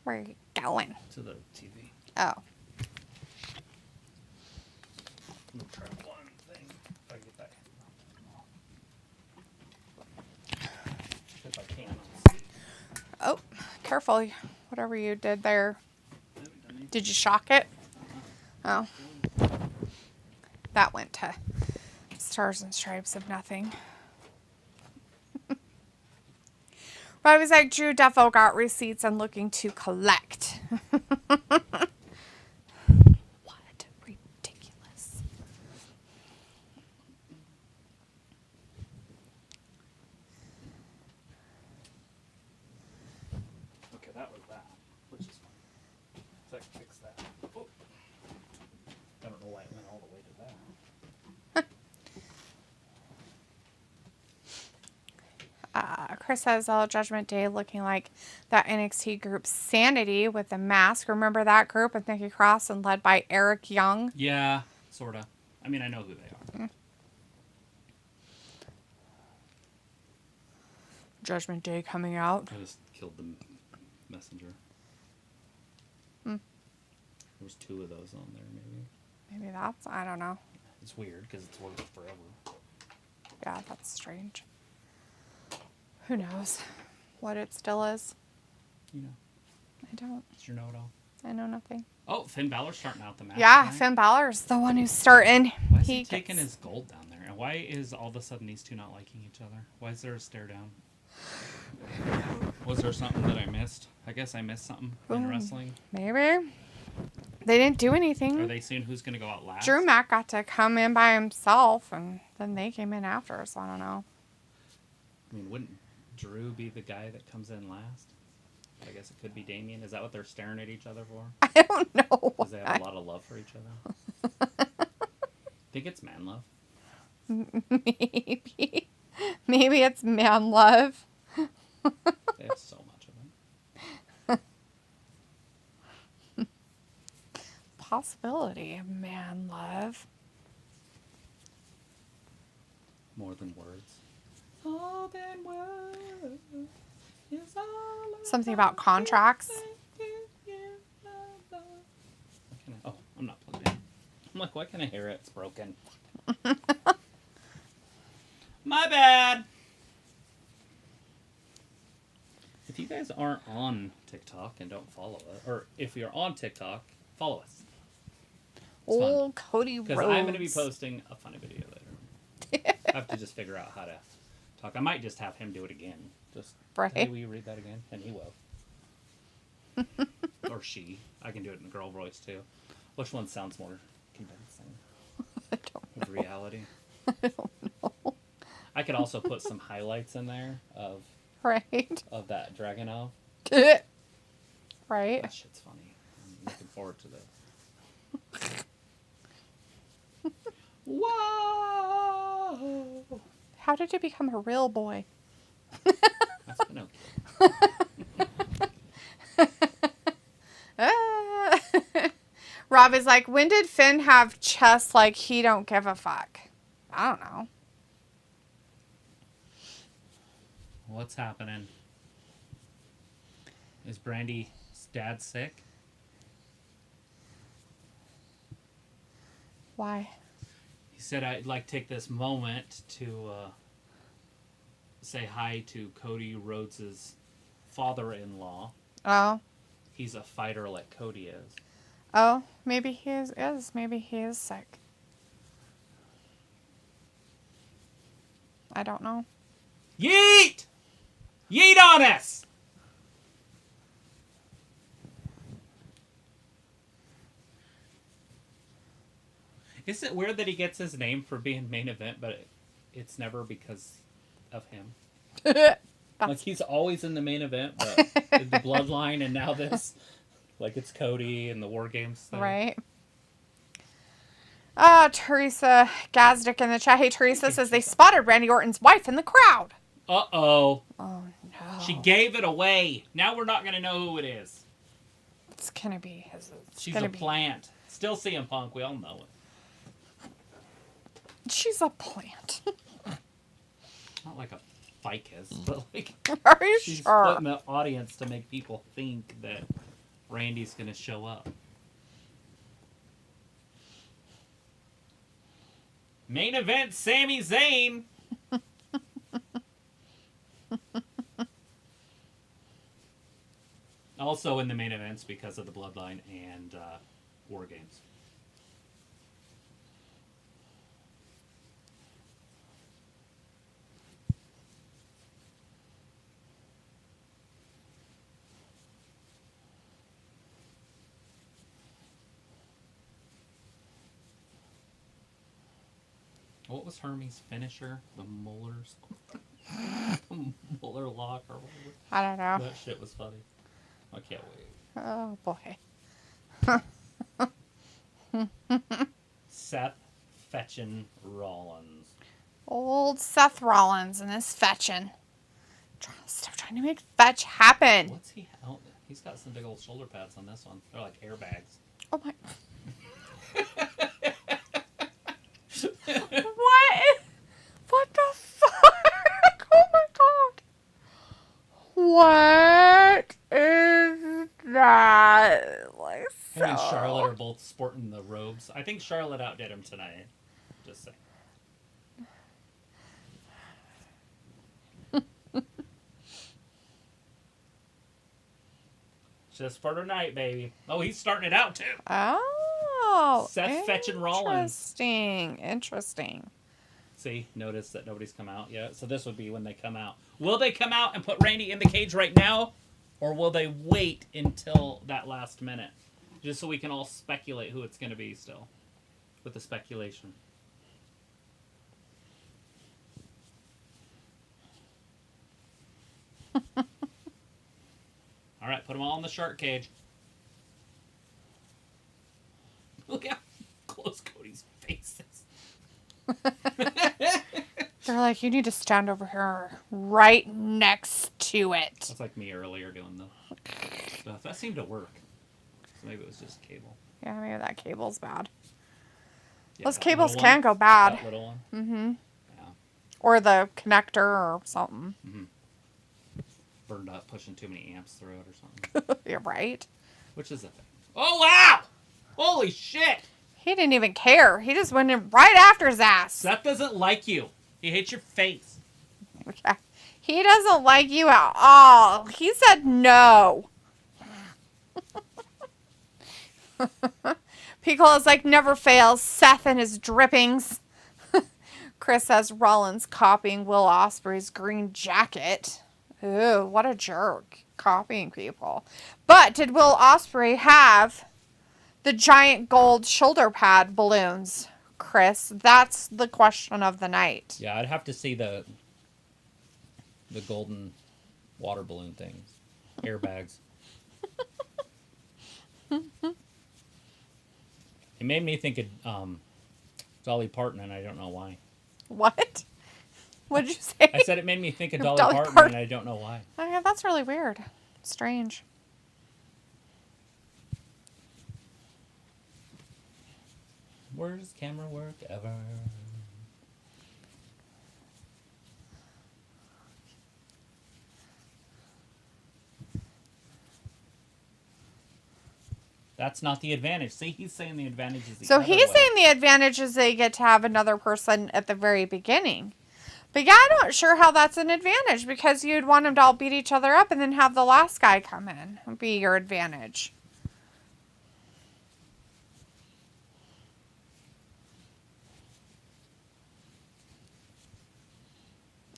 Where are you going? to the TV. Oh. Let me try one thing. If I get that. If I can, I'll see. Oh, careful. Whatever you did there. Did you shock it? Oh. That went to Stars and Stripes of nothing. But I was like, Drew Defo got receipts and looking to collect. What? Ridiculous. Okay, that was that, which is fine. So I can fix that. Oh. I don't know why it went all the way to that. Chris says all Judgment Day looking like that NXT group Sanity with the mask. Remember that group with Nikki Cross and led by Eric Young? Yeah, sort of. I mean, I know who they are. Judgment Day coming out. I just killed the messenger. Hmm. There was 2 of those on there, maybe. Maybe that's, I don't know. It's weird because it's worked forever. Yeah, that's strange. Who knows what it still is? You know, I don't. it's your know-it-all. I know nothing. Oh, Finn Balor's starting out the match. Yeah, tonight. Finn Balor's the one who's starting. Why is he taking gets- his gold down there? And why is all of a sudden these two not liking each other? Why is there a stare down? Was there something that I missed? I guess I missed something in wrestling. Maybe. They didn't do anything. Are they seeing who's going to go out last? Drew Mac got to come in by himself, and then they came in after, so I don't know. I mean, wouldn't Drew be the guy that comes in last? I guess it could be Damian. Is that what they're staring at each other for? I don't know. Because they have a lot of love for each other? Think it's man love? Maybe. Maybe it's man love. They have so much of it. Possibility of man love. More than words. More than words. Is all Something about contracts. Oh, I'm not plugged in. I'm like, why can't I hear it? It's broken. My bad. If you guys aren't on TikTok and don't follow us, or if you're on TikTok, follow us. It's Old Cody Rhodes. because I'm going to be posting a funny video later. I have to just figure out how to talk. I might just have him do it again. Just, Right. hey, will you read that again? And he will. Or she. I can do it in a girl voice too. Which one sounds more convincing? I don't Of reality? I don't know. I could also put some highlights in there Right. of that Dragunov. Right. That shit's funny. I'm looking forward to that. Whoa! How did you become a real boy? That's Pinocchio. Rob is like, when did Finn have chest like he don't give a fuck? I don't know. What's happening? Is Brandy's dad sick? Why? He said I'd like to take this moment to say hi to Cody Rhodes' father-in-law. Oh. He's a fighter like Cody is. Oh, maybe he is. Maybe he is sick. I don't know. Yeet! Yeet on us! Is it weird that he gets his name for being main event, but it's never because of him? Like, he's always in the main event, but the bloodline and now this. Like, it's Cody and the WarGames thing. Right. Teresa Gazdick in the chat. Hey, Teresa says they spotted Randy Orton's wife in the crowd. Uh-oh. Oh, no. She gave it away. Now we're not going to know who it is. It's going to be his. She's a plant. Still CM Punk. We all know it. She's a plant. Not like a ficus, but like... Are you she's sure? putting the audience to make people think that Randy's going to show up. Main event, Sami Zayn. Also in the main events because of the Bloodline and WarGames. What was Hermes' finisher? The molars? The molar lock or whatever? I don't know. That shit was funny. I can't wait. Oh, boy. Seth fetching Rollins. Old Seth Rollins and his fetching. Stop trying to make fetch happen. What's he out? He's got some big old shoulder pads on this one. They're like airbags. Oh, my... What? What the fuck? Oh my god. What is that? Like, so... Him and Charlotte are both sporting the robes. I think Charlotte outdid him tonight. Just saying. Just for tonight, baby. Oh, he's starting it out too. Oh. Seth fetching Rollins. Interesting. See, notice that nobody's come out yet. So this would be when they come out. Will they come out and put Randy in the cage right now? Or will they wait until that last minute? Just so we can all speculate who it's going to be still. With the speculation. All right, put them all in the shark cage. Look how close Cody's face is. They're like, you need to stand over here right next to it. That's like me earlier doing the stuff. That seemed to work. So maybe it was just cable. Yeah, maybe that cable's bad. Yeah, Those that cables little can one, go bad. That little one. Mm-hmm. Yeah. Or the connector or something. Mm-hmm. Burned up, pushing too many amps through it or something. You're right. Which is a thing. Oh, wow! Holy shit! He didn't even care. He just went in right after his ass. Seth doesn't like you. He hates your face. Okay. He doesn't like you at all. He said no. Piccolo's like, never fails. Seth and his drippings. Chris says Rollins copying Will Ospreay's green jacket. Ooh, what a jerk. Copying people. But did Will Ospreay have the giant gold shoulder pad balloons, Chris? That's the question of the night. Yeah, I'd have to see the golden water balloon things. Airbags. It made me think of Dolly Parton, and I don't know why. What? What did you say? I said it made me think of Dolly Parton, and I don't know why. Oh, yeah, that's really weird. Strange. Worst camera work ever. That's not the advantage. See, he's saying the advantage is the So other he's way. saying the advantage is they get to have another person at the very beginning. But yeah, I'm not sure how that's an advantage because you'd want them to all beat each other up and then have the last guy come in. Would be your advantage.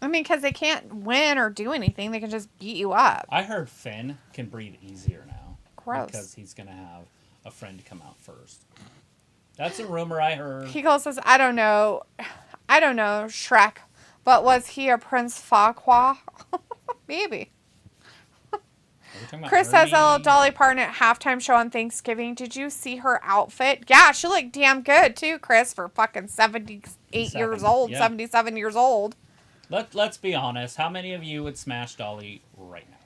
I mean, because they can't win or do anything. They can just beat you up. I heard Finn can breathe easier now. Gross. Because he's going to have a friend come out first. That's a rumor I heard. Pico says, I don't know, Shrek, but was he a Prince Farquaad? Maybe. Chris says, "Oh, Dolly Parton at halftime show on Thanksgiving. Did you see her outfit? Yeah, she looked damn good too, Chris, for fucking 78 years old, yeah. 77 years old." Let's be honest. How many of you would smash Dolly right now?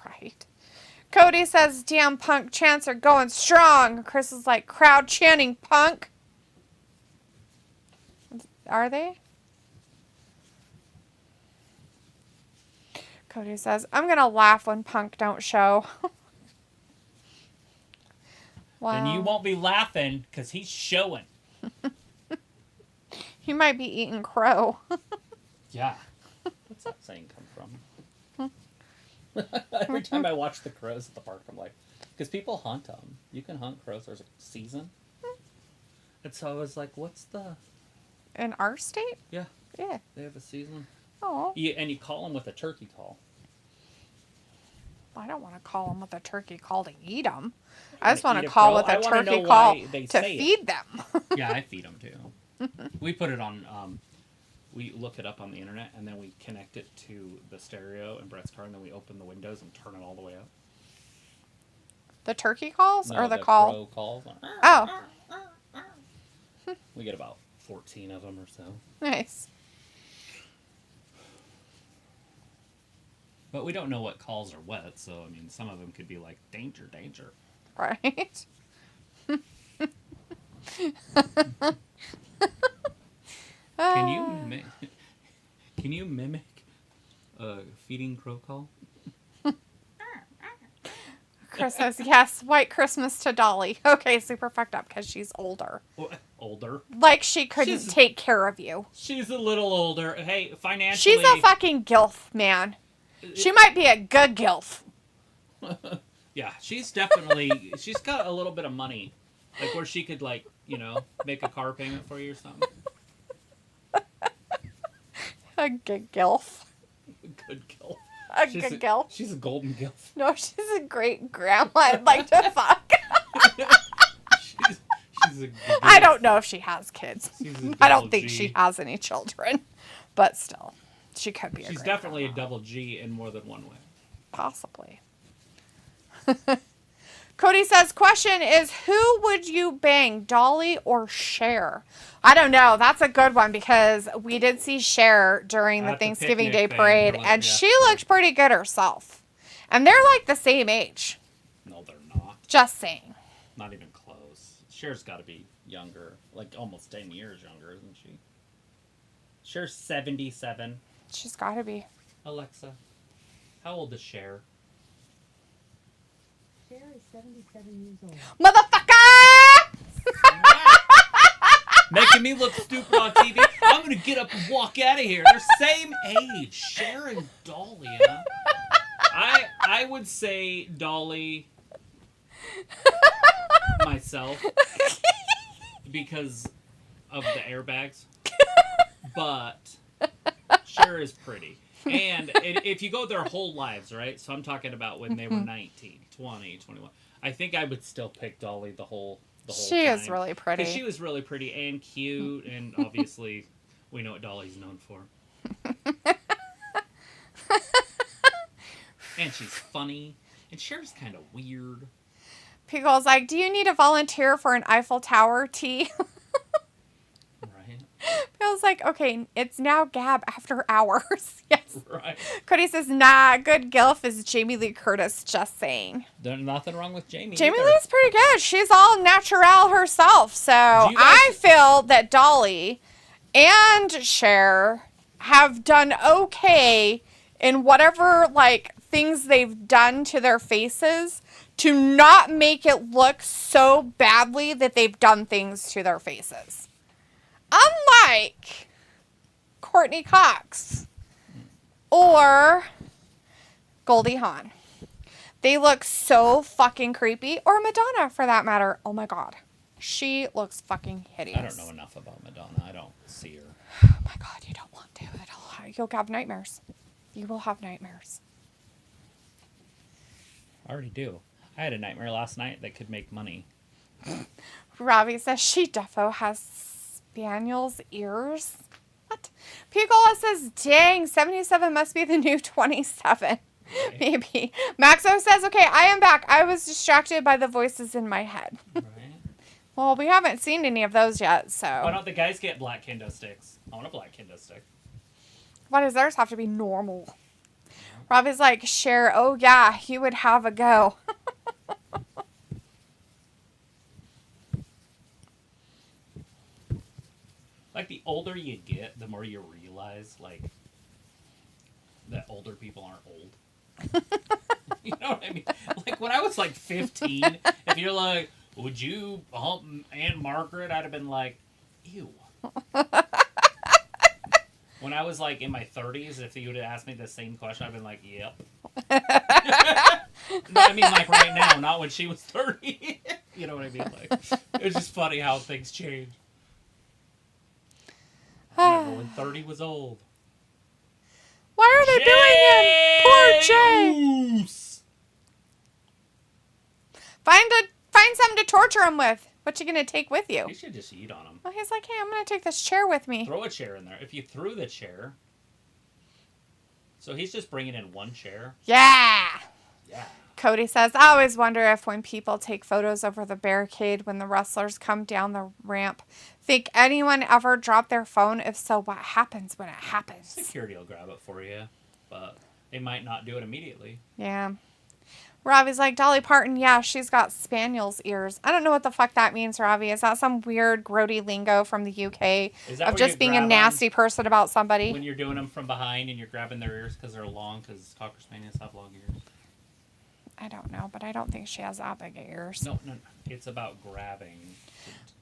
Right. Cody says, "Damn Punk chants are going strong." Chris is like, "Crowd chanting Punk." Are they? Cody says, "I'm going to laugh when Punk don't show." Wow. And you won't be laughing because he's showing. He might be eating crow. Yeah. What's that saying come from? Every time I watch the crows at the park, I'm like, because people hunt them. You can hunt crows. There's a season. And so I was like, what's the... In our state? Yeah. Yeah. They have a season. Oh. And you call them with a turkey call. I don't want to call them with a turkey call to eat them. I just want to eat a call crow? with a I wanna turkey know call why they to say it. feed them. Yeah, I feed them too. We put it on, we look it up on the internet, and then we connect it to the stereo in Brett's car, and then we open the windows and turn it all the way up. The turkey calls No, or the call? crow calls. Oh, We get about 14 of them or so. nice. But we don't know what calls are what, so, I mean, some of them could be like, danger, danger. Right. Can you mimic a feeding crow call? Chris says, yes, White Christmas to Dolly. Okay, super fucked up because she's older. Older? Like she couldn't take care of you. She's a little older. Hey, financially... She's a fucking gilf, man. She might be a good gilf. Yeah, she's definitely... she's got a little bit of money. Like where she could, like, you know, make a car payment for you or something. A good gilf. Good gilf. Good gilf. She's a golden gilf. No, she's a great grandma I'd like to fuck. she's a good I don't know if she has kids. She's a I double don't think G. she has any children. But still, she could be a She's great definitely grandma. a double G in more than one way. Possibly. Cody says, question is, who would you bang, Dolly or Cher? I don't know. That's a good one because we did see Cher during the At the Thanksgiving Day picnic thing, parade, they're like, and yeah. she looked pretty good herself. And they're like the same age. No, they're not. Just saying. Not even close. Cher's got to be younger. Like almost 10 years younger, isn't she? Cher's 77. She's got to be. Alexa, how old is Cher? Cher is 77 years old. Motherfucker! Making me look stupid on TV. I'm going to get up and walk out of here. They're same age. Cher and Dolly, huh? I would say Dolly myself because of the airbags. But Cher is pretty. And if you go their whole lives, right? So I'm talking about when they were 19, 20, 21. I think I would still pick Dolly the whole She time. is really pretty. Because she was really pretty and cute, and obviously we know what Dolly's known for. And she's funny. And Cher's kind of weird. Pickle's like, do you need a volunteer for an Eiffel Tower tea? Right? Pickle's like, okay, it's now Gab after hours. Yes. Right. Cody says, nah, good gilf is Jamie Lee Curtis, just saying. There's nothing wrong with Jamie. Jamie either. Lee's pretty good. She's all natural herself. So I feel that Dolly and Cher have done okay in whatever, like, things they've done to their faces to not make it look so badly that they've done things to their faces. Unlike Courtney Cox or Goldie Hawn. They look so fucking creepy. Or Madonna, for that matter. Oh my god. She looks fucking hideous. I don't know enough about Madonna. I don't see her. Oh my god, you don't want to. You'll have nightmares. You will have nightmares. I already do. I had a nightmare last night that could make money. Robbie says she defo has spaniel's ears. What? Picola says, dang, 77 must be the new 27. Okay. Maybe. Maxo says, okay, I am back. I was distracted by the voices in my head. Right. Well, we haven't seen any of those yet, so. Why don't the guys get black kendo sticks? I want a black kendo stick. Why does theirs have to be normal? Robbie's like, Cher, oh yeah, you would have a go. Like, the older you get, the more you realize, like, that older people aren't old. You know what I mean? Like, when I was, like, 15, if you're like, would you hump Aunt Margaret? I'd have been like, ew. When I was, like, in my 30s, if you would have asked me the same question, I'd been like, yep. No, I mean, like, right now, not when she was 30. You know what I mean? Like, it's just funny how things change. I remember when 30 was old. Why are they doing him? Poor Jay. Find something to torture him with. What you gonna take with you? You should just eat on him. Well, he's like, hey, I'm gonna take this chair with me. Throw a chair in there. If you threw the chair, so he's just bringing in one chair. Yeah. Yeah. Cody says, I always wonder if when people take photos over the barricade when the wrestlers come down the ramp, think anyone ever dropped their phone? If so, what happens when it happens? Security will grab it for you, but they might not do it immediately. Yeah. Ravi's like, Dolly Parton, yeah, she's got spaniel's ears. I don't know what the fuck that means, Ravi. Is that some weird grody lingo from the UK of just being a nasty person about somebody? When you're doing them from behind and you're grabbing their ears because they're long, because Cocker Spaniels have long ears. I don't know, but I don't think she has that big ears. No. It's about grabbing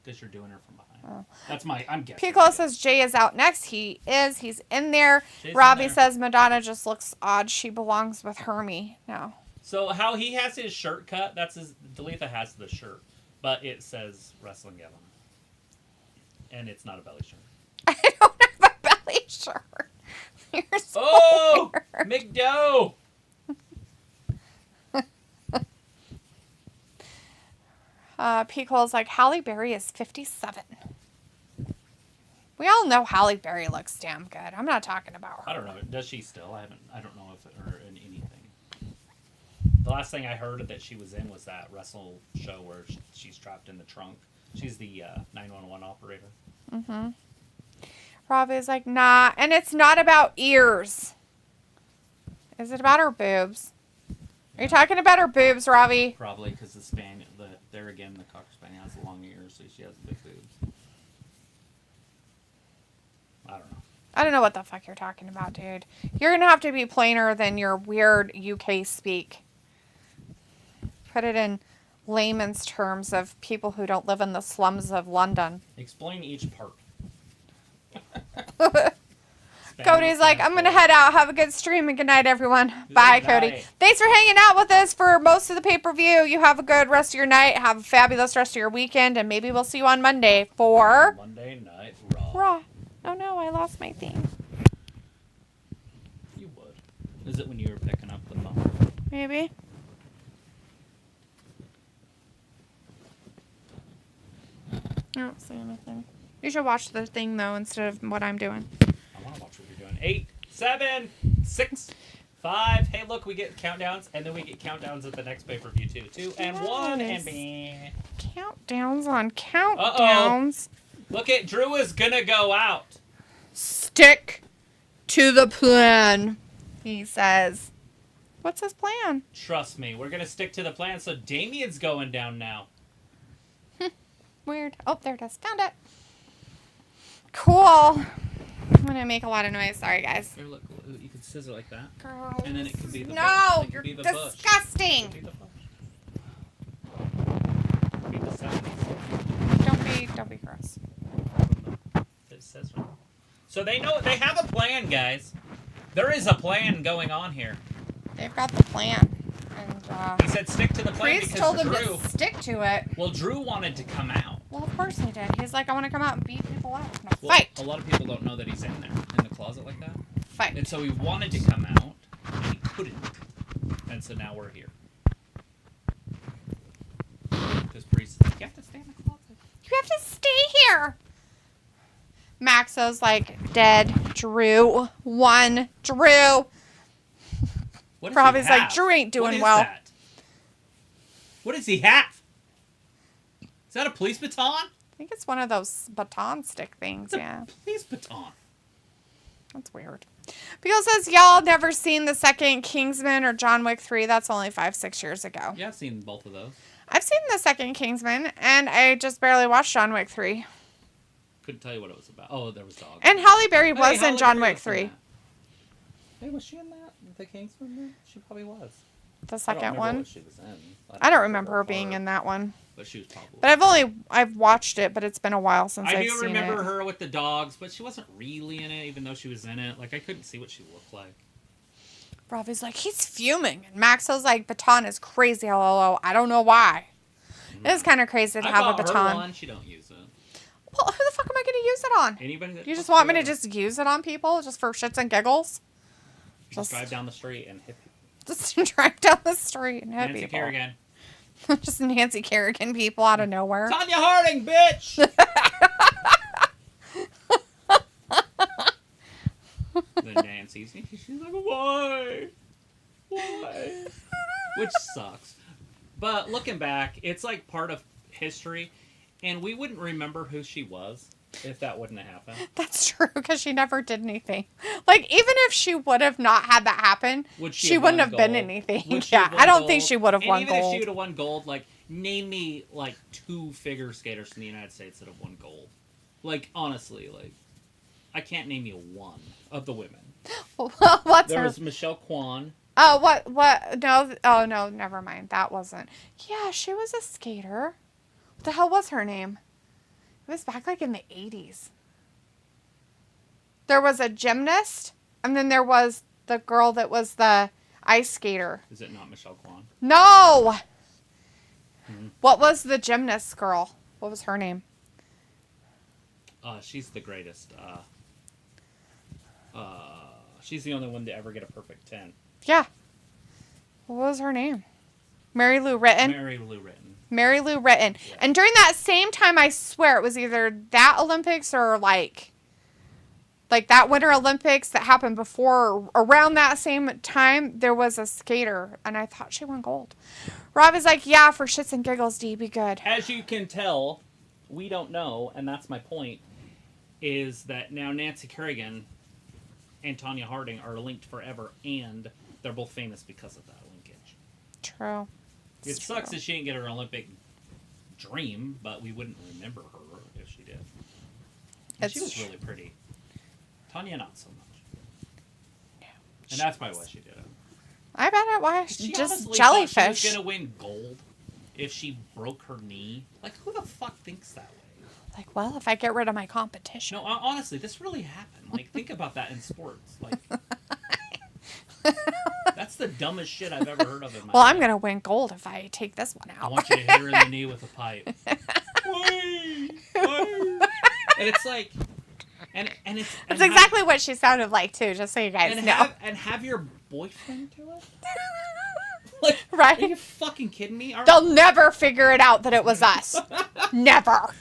because you're doing her from behind. Oh. I'm guessing. Piccolo says Jay is out next. He is. He's in there. Jay's Robbie in there. says McDonagh just looks odd. She belongs with Hermie. No. So how he has his shirt cut, that's his. Dalitha has the shirt, but it says Wrestling Gavin. And it's not a belly shirt. I don't have a belly shirt. You're so weird. McDo! Picole's like, Halle Berry is 57. We all know Halle Berry looks damn good. I'm not talking about her. I don't know. Does she still? I don't know if it, or in anything. The last thing I heard that she was in was that wrestle show where she's trapped in the trunk. She's the 911 operator. Mm-hmm. Rob is like, nah. And it's not about ears. Is it about her boobs? Are you talking about her boobs, Robbie? Probably, because the Cocker Spaniel has the long ears, so she has the big boobs. I don't know. I don't know what the fuck you're talking about, dude. You're going to have to be plainer than your weird UK speak. Put it in layman's terms of people who don't live in the slums of London. Explain each part. Cody's like, I'm going to head out. Have a good stream and good night, everyone. Bye, Cody. Thanks for hanging out with us for most of the pay-per-view. You have a good rest of your night. Have a fabulous rest of your weekend. And maybe we'll see you on Monday for... Monday Night Raw. Oh, no. I lost my theme. You would. Is it when you were picking up the phone? Maybe. I don't see anything. You should watch the thing, though, instead of what I'm doing. I want to watch what you're doing. 8, 7, 6, 5. Hey, look, we get countdowns, and then we get countdowns at the next pay-per-view, too. 2 and 1, and me. Countdowns on countdowns. Look at Drew is gonna go out. stick to the plan, he says. What's his plan? Trust me, we're going to stick to the plan, so Damian's going down now. Weird. Oh, there it is. Found it. Cool. I'm going to make a lot of noise. Sorry, guys. Here, look, you can scissor like that. Gross. And then it could be the No, bush. you're Be the disgusting. Bush. It could be the bush. Be the 70s. Don't be gross. It says right. So they have a plan, guys. There is a plan going on here. They've got the plan. And He said stick to the plan Priest because told him Drew. to stick to it. Well, Drew wanted to come out. Well, of course he did. He's like, I want to come out and beat people up. No, Well, fight. a lot of people don't know that he's in there, in the closet like that. Fight. And so he wanted to come out, and he couldn't. And so now we're here. Because Priest is like, you have to stay in the closet. You have to stay here. Maxo's like, dead. Drew. Won. Drew. What does Robbie's he have? like, Drew ain't doing What is well. That? What does he have? Is that a police baton? I think it's one of those baton stick things, It's a yeah. police baton. That's weird. Beal says, y'all never seen the second Kingsman or John Wick 3. That's only 5-6 years ago. Yeah, I've seen both of those. I've seen the second Kingsman, and I just barely watched John Wick 3. Couldn't tell you what it was about. Oh, there was dogs. And Halle Berry Hey, was Halle in John Berry Wick was in 3. that. Hey, was she in that? The Kingsman then? She probably was. The I second don't remember one. what she was in. I don't remember her being in that one. But she was probably. But I've watched it, but it's been a while since I I've do seen remember it. her with the dogs, but she wasn't really in it, even though she was in it. Like, I couldn't see what she looked like. Robbie's like, he's fuming. And Maxo's like, baton is crazy, lol. I don't know why. It is kind of crazy to I have a bought her baton. one. She don't use it. Well, who the fuck am I going to use it on? Anybody that You just fucks want me to with her. just use it on people just for shits and giggles? Just drive down the street and hit people. Just drive down the street and hit Nancy people. Kerrigan. Just Nancy Kerrigan people out of nowhere. Tanya Harding, bitch! Then Nancy's, she's like, why? Why? Which sucks. But looking back, it's like part of history, and we wouldn't remember who she was if that wouldn't have happened. That's true, because she never did anything. Like, even if she would have not had that happen, Would she wouldn't won have been gold? anything. Would she Yeah, have won I don't gold? think she would have And won even if gold. she would have won gold, like, name me, like, 2 figure skaters from the United States that have won gold. Like, honestly, like, I can't name you one of the women. What's There her? was Michelle Kwan. Oh, what? No, oh, no, never mind. That wasn't. Yeah, she was a skater. What the hell was her name? It was back, like, in the 80s. There was a gymnast, and then there was the girl that was the ice skater. Is it not Michelle Kwan? No! What was the gymnast girl? What was her name? She's the greatest. She's the only one to ever get a perfect 10. Yeah. What was her name? Mary Lou Retton. Mary Lou Retton. Mary Lou Retton. Yeah. And during that same time, I swear, it was either that Olympics or, like that Winter Olympics that happened before, around that same time, there was a skater, and I thought she won gold. Rob is like, yeah, for shits and giggles, D, be good. As you can tell, we don't know, and that's my point, is that now Nancy Kerrigan and Tanya Harding are linked forever, and they're both famous because of that linkage. True. It sucks that she didn't get her Olympic dream, but we wouldn't remember her if she did. And she was really pretty. Tanya, not so much. No. And that's probably why she did it. I bet it was She just honestly jellyfish. thought she was going to win gold if she broke her knee. Like, who the fuck thinks that way? Like, well, if I get rid of my competition. No, honestly, this really happened. Like, think about that in sports. Like, that's the dumbest shit I've ever heard of in my Well, life. I'm going to win gold if I take this one I out. want you to hit her in the knee with a pipe. Whee! Whee! And it's like... And it's That's exactly what she sounded like, too, just so you guys know. Have your boyfriend do it? Like, Right? Are you fucking kidding me? They'll never figure it out that it was us. Never.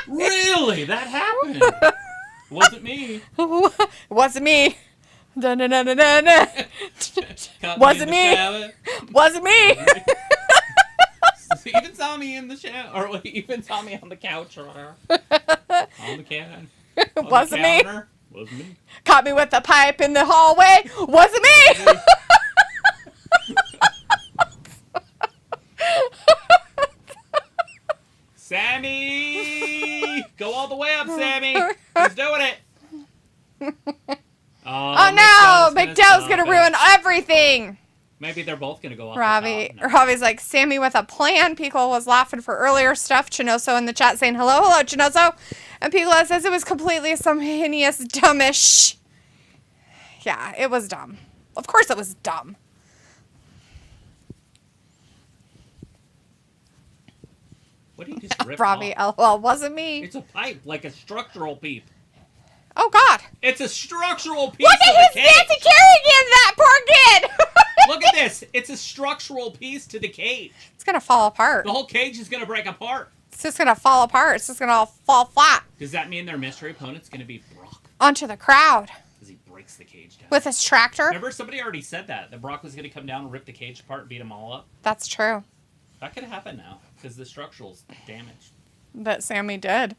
Really? That happened? Wasn't me. Wasn't me. Da-na-na-na-na-na. Wasn't me. Wasn't me. He even saw me in the shower, or he even saw me on the couch or whatever. On the can. Wasn't me. Was me. Caught me with the pipe in the hallway. Wasn't me. Sammy! Go all the way up, Sammy! He's doing it! Oh no! McDowell's gonna ruin everything! Maybe they're both gonna go off Robbie. the top. Robbie's like, Sammy with a plan. Pico was laughing for earlier stuff. Chinoso in the chat saying, hello, Chinoso. And Pico says it was completely some heinous, dumbish. Yeah, it was dumb. Of course it was dumb. What do you just rip Robbie, off? LOL, wasn't me. It's a pipe, like a structural piece. Oh, God. It's a structural piece Look of at the his cage. Nancy Kerrigan, that poor kid. Look at this. It's a structural piece to the cage. It's going to fall apart. The whole cage is going to break apart. It's just going to fall apart. It's just going to all fall flat Does that mean their mystery opponent's going to be Brock? onto the crowd Because he breaks the cage down. with his tractor. Remember, somebody already said that Brock was going to come down and rip the cage apart and beat them all up? That's true. That could happen now, because the structural's damaged. But Sammy did.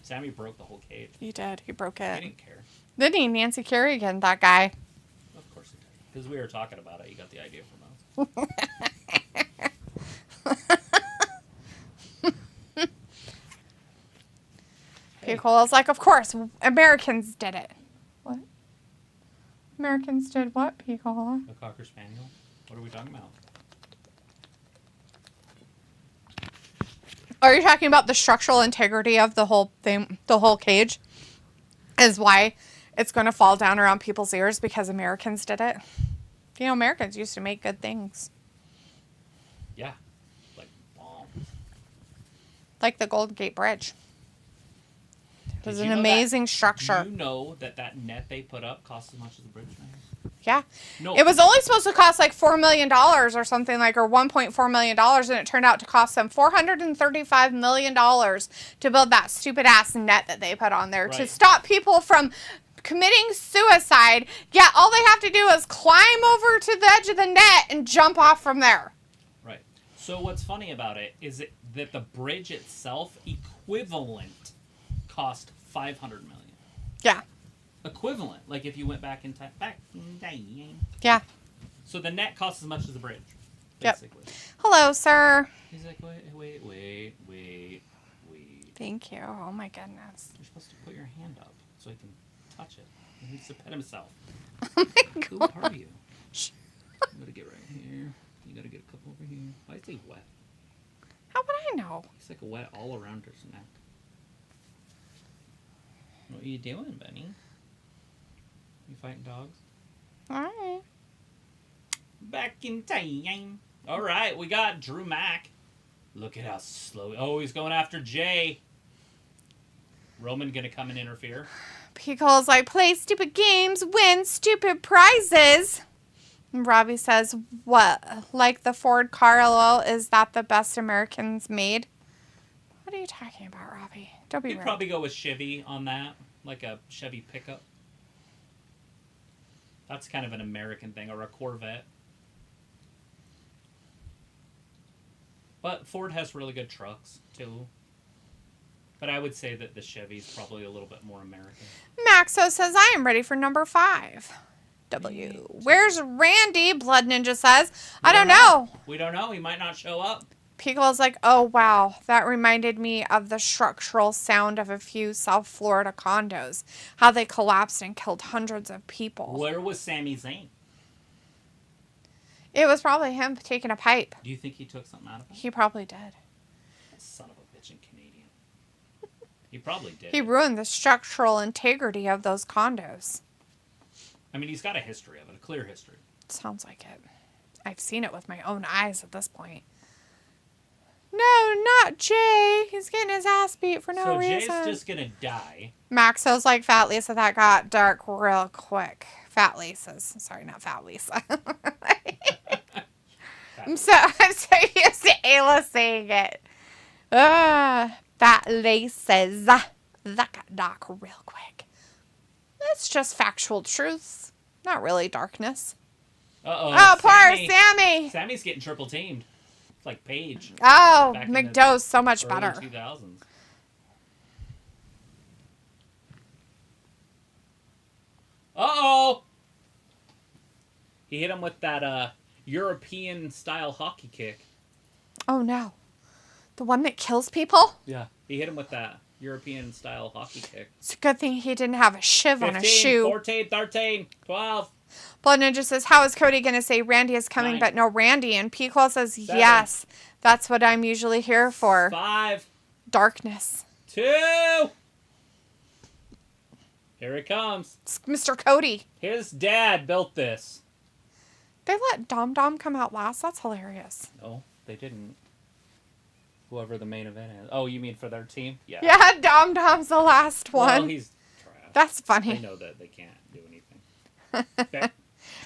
Sammy broke the whole cage. He did. He broke He it. didn't care. Didn't he? Nancy Kerrigan, that guy. Of course he did. Because we were talking about it. He got the idea from us. Piccolo's like, of course, Americans did it. What? Americans did what, Piccolo? A Cocker Spaniel? What are we talking about? Are you talking about the structural integrity of the whole thing, the whole cage? Is why it's going to fall down around people's ears because Americans did it? You know, Americans used to make good things. Yeah. Like bombs. Like the Golden Gate Bridge. It was Did an you know amazing that, structure. Do you know that net they put up costs as much as the bridge man? Yeah. No. It was only supposed to cost like $4 million or something like, or $1.4 million, and it turned out to cost them $435 million to build that stupid ass net that they put on there to Right. stop people from committing suicide. Yeah, all they have to do is climb over to the edge of the net and jump off from there. Right. So what's funny about it is that the bridge itself equivalent cost $500 million. Yeah. Equivalent, like if you went back in time. Yeah. So the net costs as much as the bridge, Yep. basically. Hello, sir. He's like, wait. Thank you. Oh my goodness. You're supposed to put your hand up so he can touch it. He needs to pet himself. Oh my Who god. are you? You gotta get right here. You gotta get a couple over here. Why is he wet? How would I know? He's like wet all around his neck. What are you doing, Benny? You fighting dogs? All right. Back in time. All right, we got Drew Mack. Look at how slow. Oh, he's going after Jay. Roman gonna come and interfere. Pico's like, play stupid games, win stupid prizes. And Robbie says, what? Like the Ford Carlo, is that the best Americans made? What are you talking about, Robbie? Don't be You'd rude. probably go with Chevy on that, like a Chevy pickup. That's kind of an American thing, or a Corvette. But Ford has really good trucks, too. But I would say that the Chevy's probably a little bit more American. Maxo says, I am ready for number 5. W. Where's Randy? Blood Ninja says, I don't know. We don't know. He might not show up. Pico's like, oh, wow. That reminded me of the structural sound of a few South Florida condos. How they collapsed and killed hundreds of people. Where was Sami Zayn? It was probably him taking a pipe. Do you think he took something out of it? He probably did. Son of a bitch in Canadian. He probably did. He ruined the structural integrity of those condos. I mean, he's got a history of it, a clear history. Sounds like it. I've seen it with my own eyes at this point. No, not Jay. He's getting his ass beat for no reason. So Jay's just gonna die. Maxo's like, Fat Lisa, that got dark real quick. Fat Lisa's. Sorry, not Fat Lisa. I'm so used to Ayla saying it. Fat Lisa's. That got dark real quick. It's just factual truths. Not really darkness. Uh-oh. Oh, poor Sami. Sammy's getting triple teamed. It's like Paige. Oh, Back in the McDowell's so much early better. 2000s. He hit him with that European-style hockey kick. Oh, no. The one that kills people? Yeah. He hit him with that European-style hockey kick. It's a good thing he didn't have a shiv 15, on his shoe. 14, 13, 12. Blood Ninja says, how is Cody going to say Randy is coming 9. but no Randy? And Pequol says, 7. yes. That's what I'm usually here for. 5. Darkness. 2. Here it comes. It's Mr. Cody. His dad built this. They let Dom Dom come out last? That's hilarious. No, they didn't. Whoever the main event is. Oh, you mean for their team? Yeah. Yeah, Dom Dom's the last one. Well, he's trash. That's funny. They know that they can't do anything.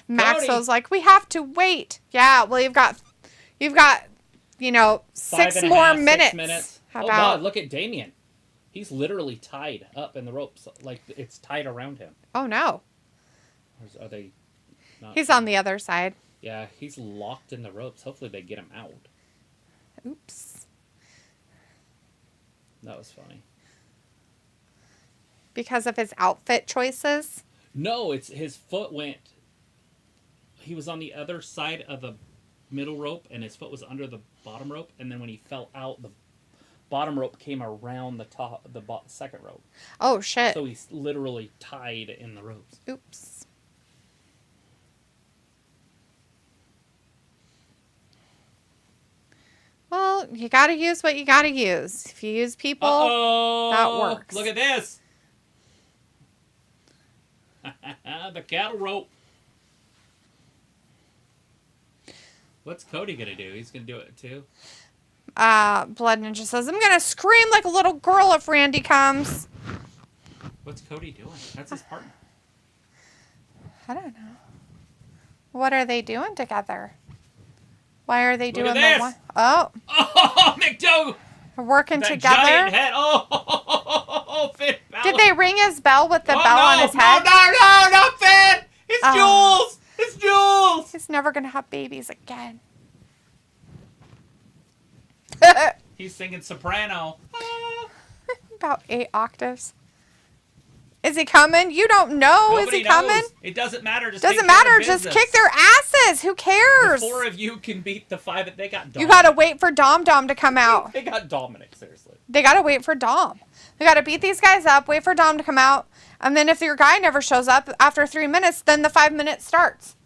Maxwell's like, we have to wait. Yeah, well, you've got, 6 more 6 minutes. minutes. How Oh, about? God, look at Damian. He's literally tied up in the ropes. Like, it's tied around him. Oh, no. Are they not? He's on the other side. Yeah, he's locked in the ropes. Hopefully they get him out. Oops. That was funny. Because of his outfit choices? No, it's his foot went. He was on the other side of the middle rope, and his foot was under the bottom rope. And then when he fell out, the bottom rope came around the top, the second rope. Oh, shit. So he's literally tied in the ropes. Oops. Well, you gotta use what you gotta use. If you use people, that works. Look at this. The cattle rope. What's Cody gonna do? He's gonna do it too. Blood Ninja says, I'm gonna scream like a little girl if Randy comes. What's Cody doing? That's his partner. I don't know. What are they doing together? Why are they Look doing at the this. one? Oh, Oh, McDonagh! they're working That together. giant head. Oh, Finn Balor. Did they ring his bell with the Oh, bell no, on his head? No, not Finn! It's Oh. Jules! It's Jules! He's never gonna have babies again. He's singing soprano. About 8 octaves. Is he coming? You don't know. Nobody Is he knows. coming? It doesn't matter. Just Doesn't take care matter. of Just business. kick their asses. Who cares? The 4 of you can beat the 5 that they got. Dominic. You gotta wait for Dom Dom to come out. They got Dominik, seriously. They gotta wait for Dom. They gotta beat these guys up, wait for Dom to come out, and then if your guy never shows up after 3 minutes, then the 5 minutes starts.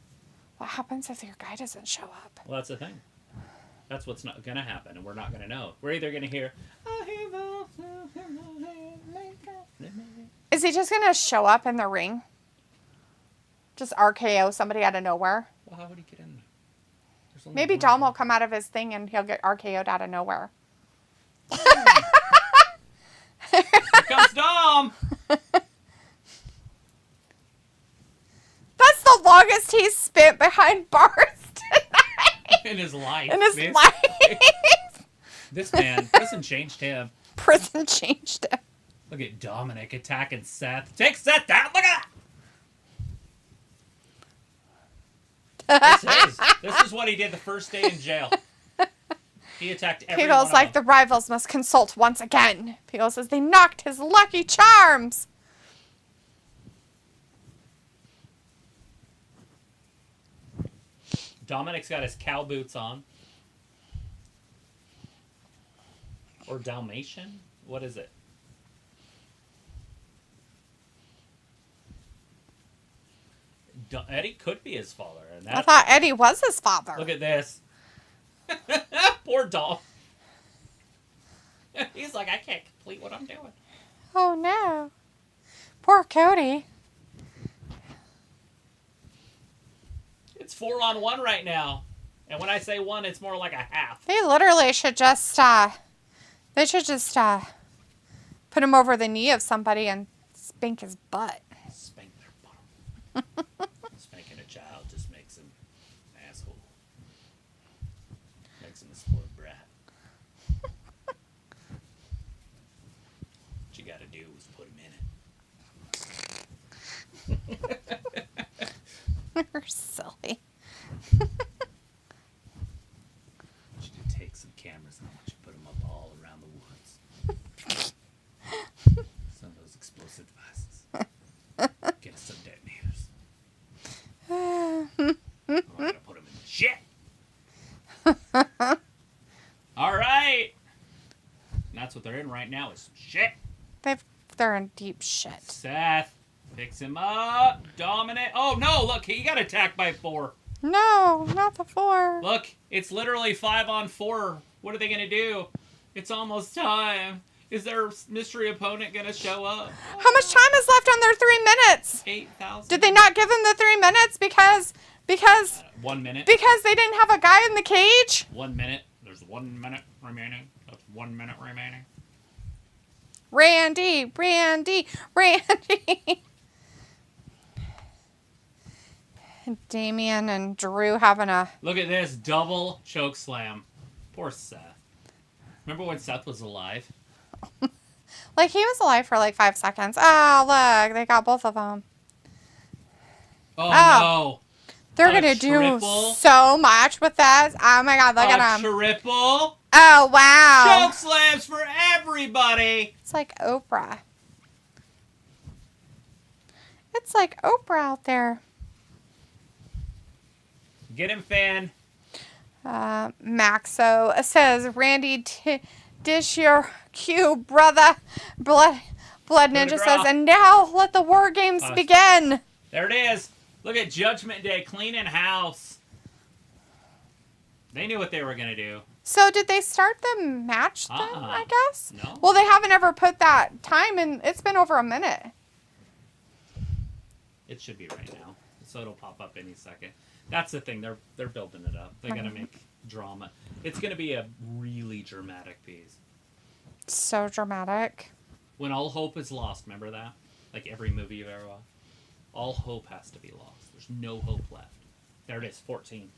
What happens if your guy doesn't show up? Well, that's the thing. That's what's not going to happen, and we're not going to know. We're either going to hear... Is he just gonna show up in the ring? Just RKO somebody out of nowhere? Well, how would he get in there? There's only Maybe one Dom guy. will come out of his thing and he'll get RKO'd out of nowhere. Here comes Dom! That's the longest he's spent behind bars tonight. In his life. In his this, life. This man, prison changed him. Prison changed him. Look at Dominik attacking Seth. Take Seth down. Look at that. This is what he did the first day in jail. He attacked everyone. People's like, the rivals must consult once again. People says they knocked his lucky charms. Dominik's got his cow boots on. Or Dalmatian? What is it? Eddie could be his father. And I thought Eddie was his father. Look at this. Poor Dom. He's like, I can't complete what I'm doing. Oh no. Poor Cody. It's 4-on-1 right now. And when I say 1, it's more like a half. They literally should just, put him over the knee of somebody and spank his butt. Spank their bottom. Spanking a child just makes him an asshole. Makes him a spoiled brat. What you gotta do is put him in it. You're silly. I want you to take some cameras and I want you to put them up all around the woods. Some of those explosive devices. Get us some detonators. in right now is shit. They're in deep shit. Seth picks him up. Dominik. Oh, no, look, he got attacked by 4. No, not the 4. Look, it's literally 5-on-4. What are they going to do? It's almost time. Is their mystery opponent going to show up? How much time is left on their 3 minutes? 8,000. Did they not give them the 3 minutes because 1 minute. because they didn't have a guy in the cage? 1 minute. There's 1 minute remaining. That's 1 minute remaining. Randy. Damian and Drew having a... Look at this double choke slam. Poor Seth. Remember when Seth was alive? Like, he was alive for like 5 seconds. Oh, look. They got both of them. Oh. No. They're A going to do triple? so much with this. Oh, my God. Look at them. Triple. Oh, wow. Choke slams for everybody. It's like Oprah. It's like Oprah out there. Get him, fan. Maxo says, Randy, dish your cue, brother. Blood Ninja says, and now let the war games begin. There it is. Look at Judgment Day cleaning house. They knew what they were going to do. So did they start the match then, I guess? No. Well, they haven't ever put that time in. It's been over a minute. It should be right now. So it'll pop up any second. That's the thing. They're building it up. They're going to make drama. It's going to be a really dramatic piece. So dramatic. When all hope is lost, remember that? Like every movie you've ever watched. All hope has to be lost. There's no hope left. There it is, 14.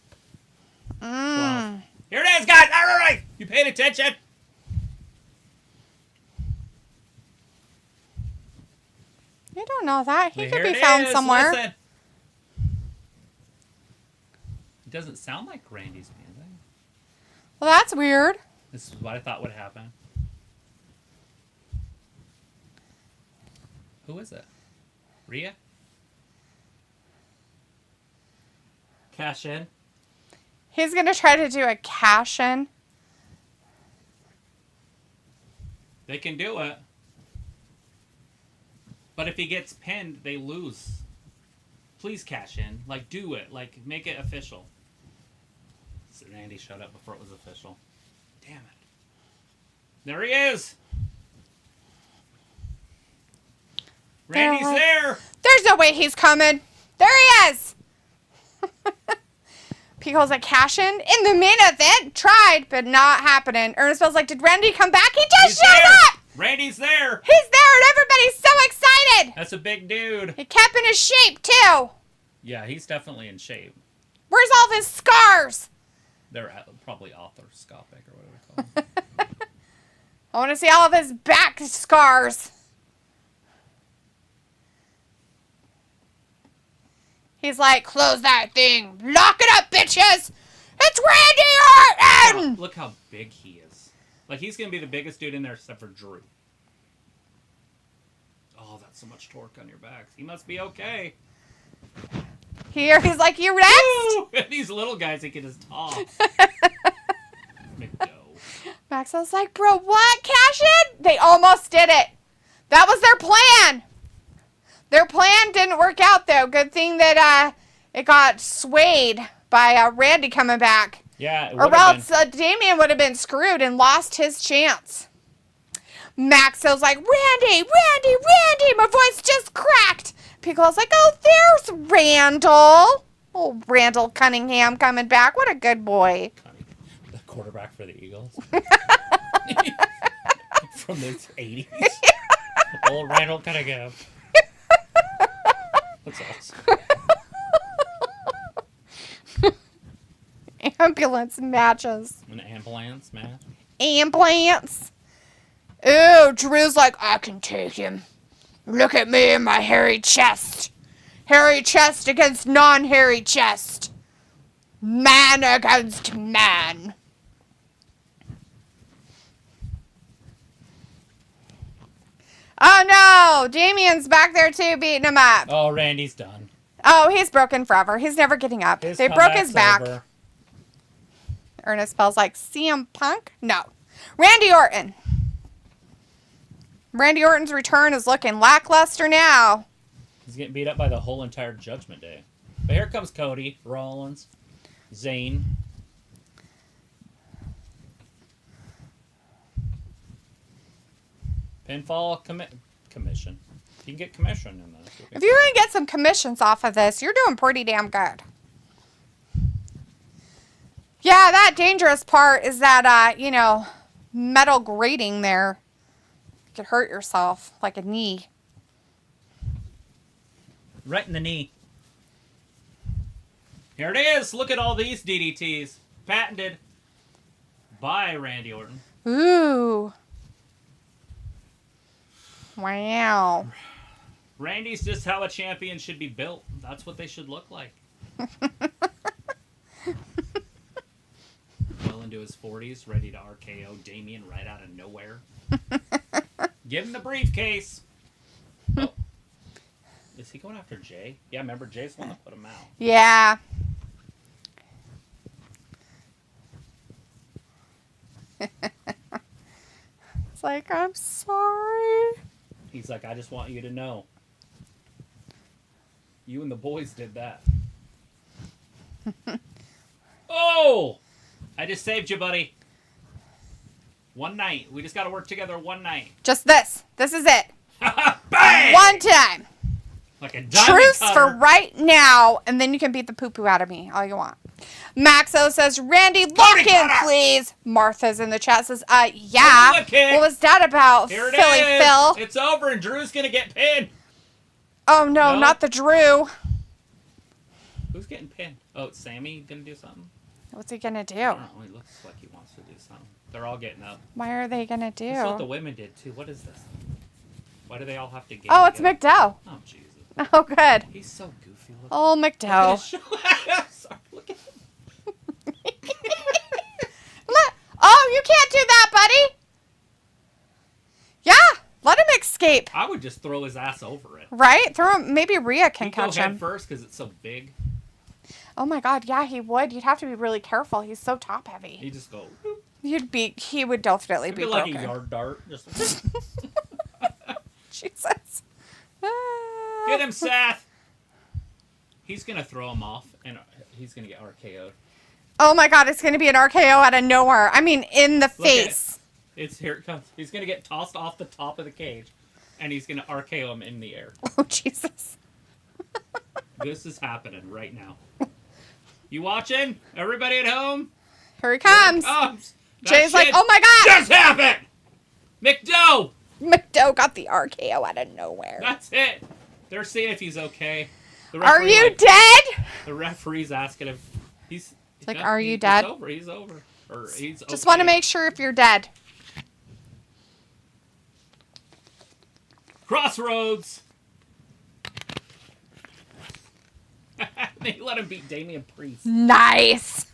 12. Here it is, guys! All right! You paying attention? You don't know that. He But could here be it found is. somewhere. Listen. It doesn't sound like Randy's music. Well, that's weird. This is what I thought would happen. Who is it? Rhea? Cash in. He's going to try to do a cash-in. They can do it. But if he gets pinned, they lose. Please cash in. Like, do it. Like, make it official. So Randy showed up before it was official. Damn it. There he is! Randy's there! There's no way he's coming. There he is! Pico's like, cash-in? In the main event? Tried, but not happening. Ernest Bell's like, did Randy come back? He just showed up! Randy's there! He's there and everybody's so excited! That's a big dude. He kept in his shape, too. Yeah, he's definitely in shape. Where's all of his scars? They're probably arthroscopic or whatever they call them. I want to see all of his back scars. He's like, close that thing. Lock it up, bitches. It's Randy Orton. Look how big he is. Like, he's going to be the biggest dude in there except for Drew. Oh, that's so much torque on your backs. He must be okay. He's like, you next? These little guys, he can just toss. McDo. Maxwell's like, bro, what? Cash in? They almost did it. That was their plan. Their plan didn't work out, though. Good thing that it got swayed by Randy coming back. Yeah, or else Damian would have been screwed and lost his chance. Maxwell's like, Randy, my voice just cracked. Pico's like, oh, there's Randall. Oh, Randall Cunningham coming back. What a good boy. The quarterback for the Eagles. From the 80s. Old Randall Cunningham. That's awesome. Ambulance matches. An ambulance match? Ambulance. Ooh, Drew's like, I can take him. Look at me and my hairy chest. Hairy chest against non-hairy chest. Man against man. Oh no, Damian's back there too beating him up. Oh, Randy's done. Oh, he's broken forever. He's never getting up. They broke his back. Over. Ernest Bell's like, CM Punk? No. Randy Orton. Randy Orton's return is looking lackluster now. He's getting beat up by the whole entire Judgment Day. But here comes Cody, Rollins, Zayn. Pinfall commission. You can get commission in this. If you're going to get some commissions off of this, you're doing pretty damn good. Yeah, that dangerous part is that, metal grating there. You could hurt yourself, like a knee. Right in the knee. Here it is. Look at all these DDTs. Patented by Randy Orton. Ooh. Wow. Randy's just how a champion should be built. That's what they should look like. Well into his 40s, ready to RKO Damian right out of nowhere. Give him the briefcase. Oh. Is he going after Jay? Yeah, remember Jay's the one that put him out. Yeah. It's like, I'm sorry. He's like, I just want you to know. You and the boys did that. Oh! I just saved you, buddy. One night. We just got to work together one night. Just this. This is it. Bang! One time. Like a diamond Truce cutter. for right now, and then you can beat the poo-poo out of me all you want. Maxo says, Randy, look in, please. Martha's in the chat says, yeah. What was that about, Here it Philly is. Phil? It's over, and Drew's going to get pinned. Oh, no, not the Drew. Who's getting pinned? Oh, it's Sami going to do something? What's he going to do? I don't know. He looks like he wants to do something. They're all getting up. Why are they going to do? That's what the women did, too. What is this? Why do they all have to get Oh, it's together? McDowell. Oh, Jesus. Oh, good. He's so goofy looking. Oh, McDowell. Sorry, look at him. Look. Oh, you can't do that, buddy. Yeah, let him escape. I would just throw his ass over it. Right? Throw him. Maybe Rhea can He'd catch go head him. first because it's so big. Oh my God, yeah, he would. You'd have to be really careful. He's so top heavy. He'd just go. He would definitely It'd be be like broken. a yard dart. Just Jesus. get him, Seth. He's gonna throw him off, and he's gonna get RKO'd. Oh my God, it's gonna be an RKO out of nowhere. I mean, in the face. It's here it comes. He's gonna get tossed off the top of the cage, and he's gonna RKO him in the air. Oh Jesus. This is happening right now. You watching? Everybody at home? Here he comes. Here it comes. That Jay's like, shit oh my God. just happened. McDowell. McDowell got the RKO out of nowhere. That's it. They're seeing if he's okay. The Are referee, you dead? The referee's asking if he's. It's like, are you dead? He's over. He's over. Or he's Just okay. want to make sure if you're dead. Crossroads. They let him beat Damian Priest. Nice.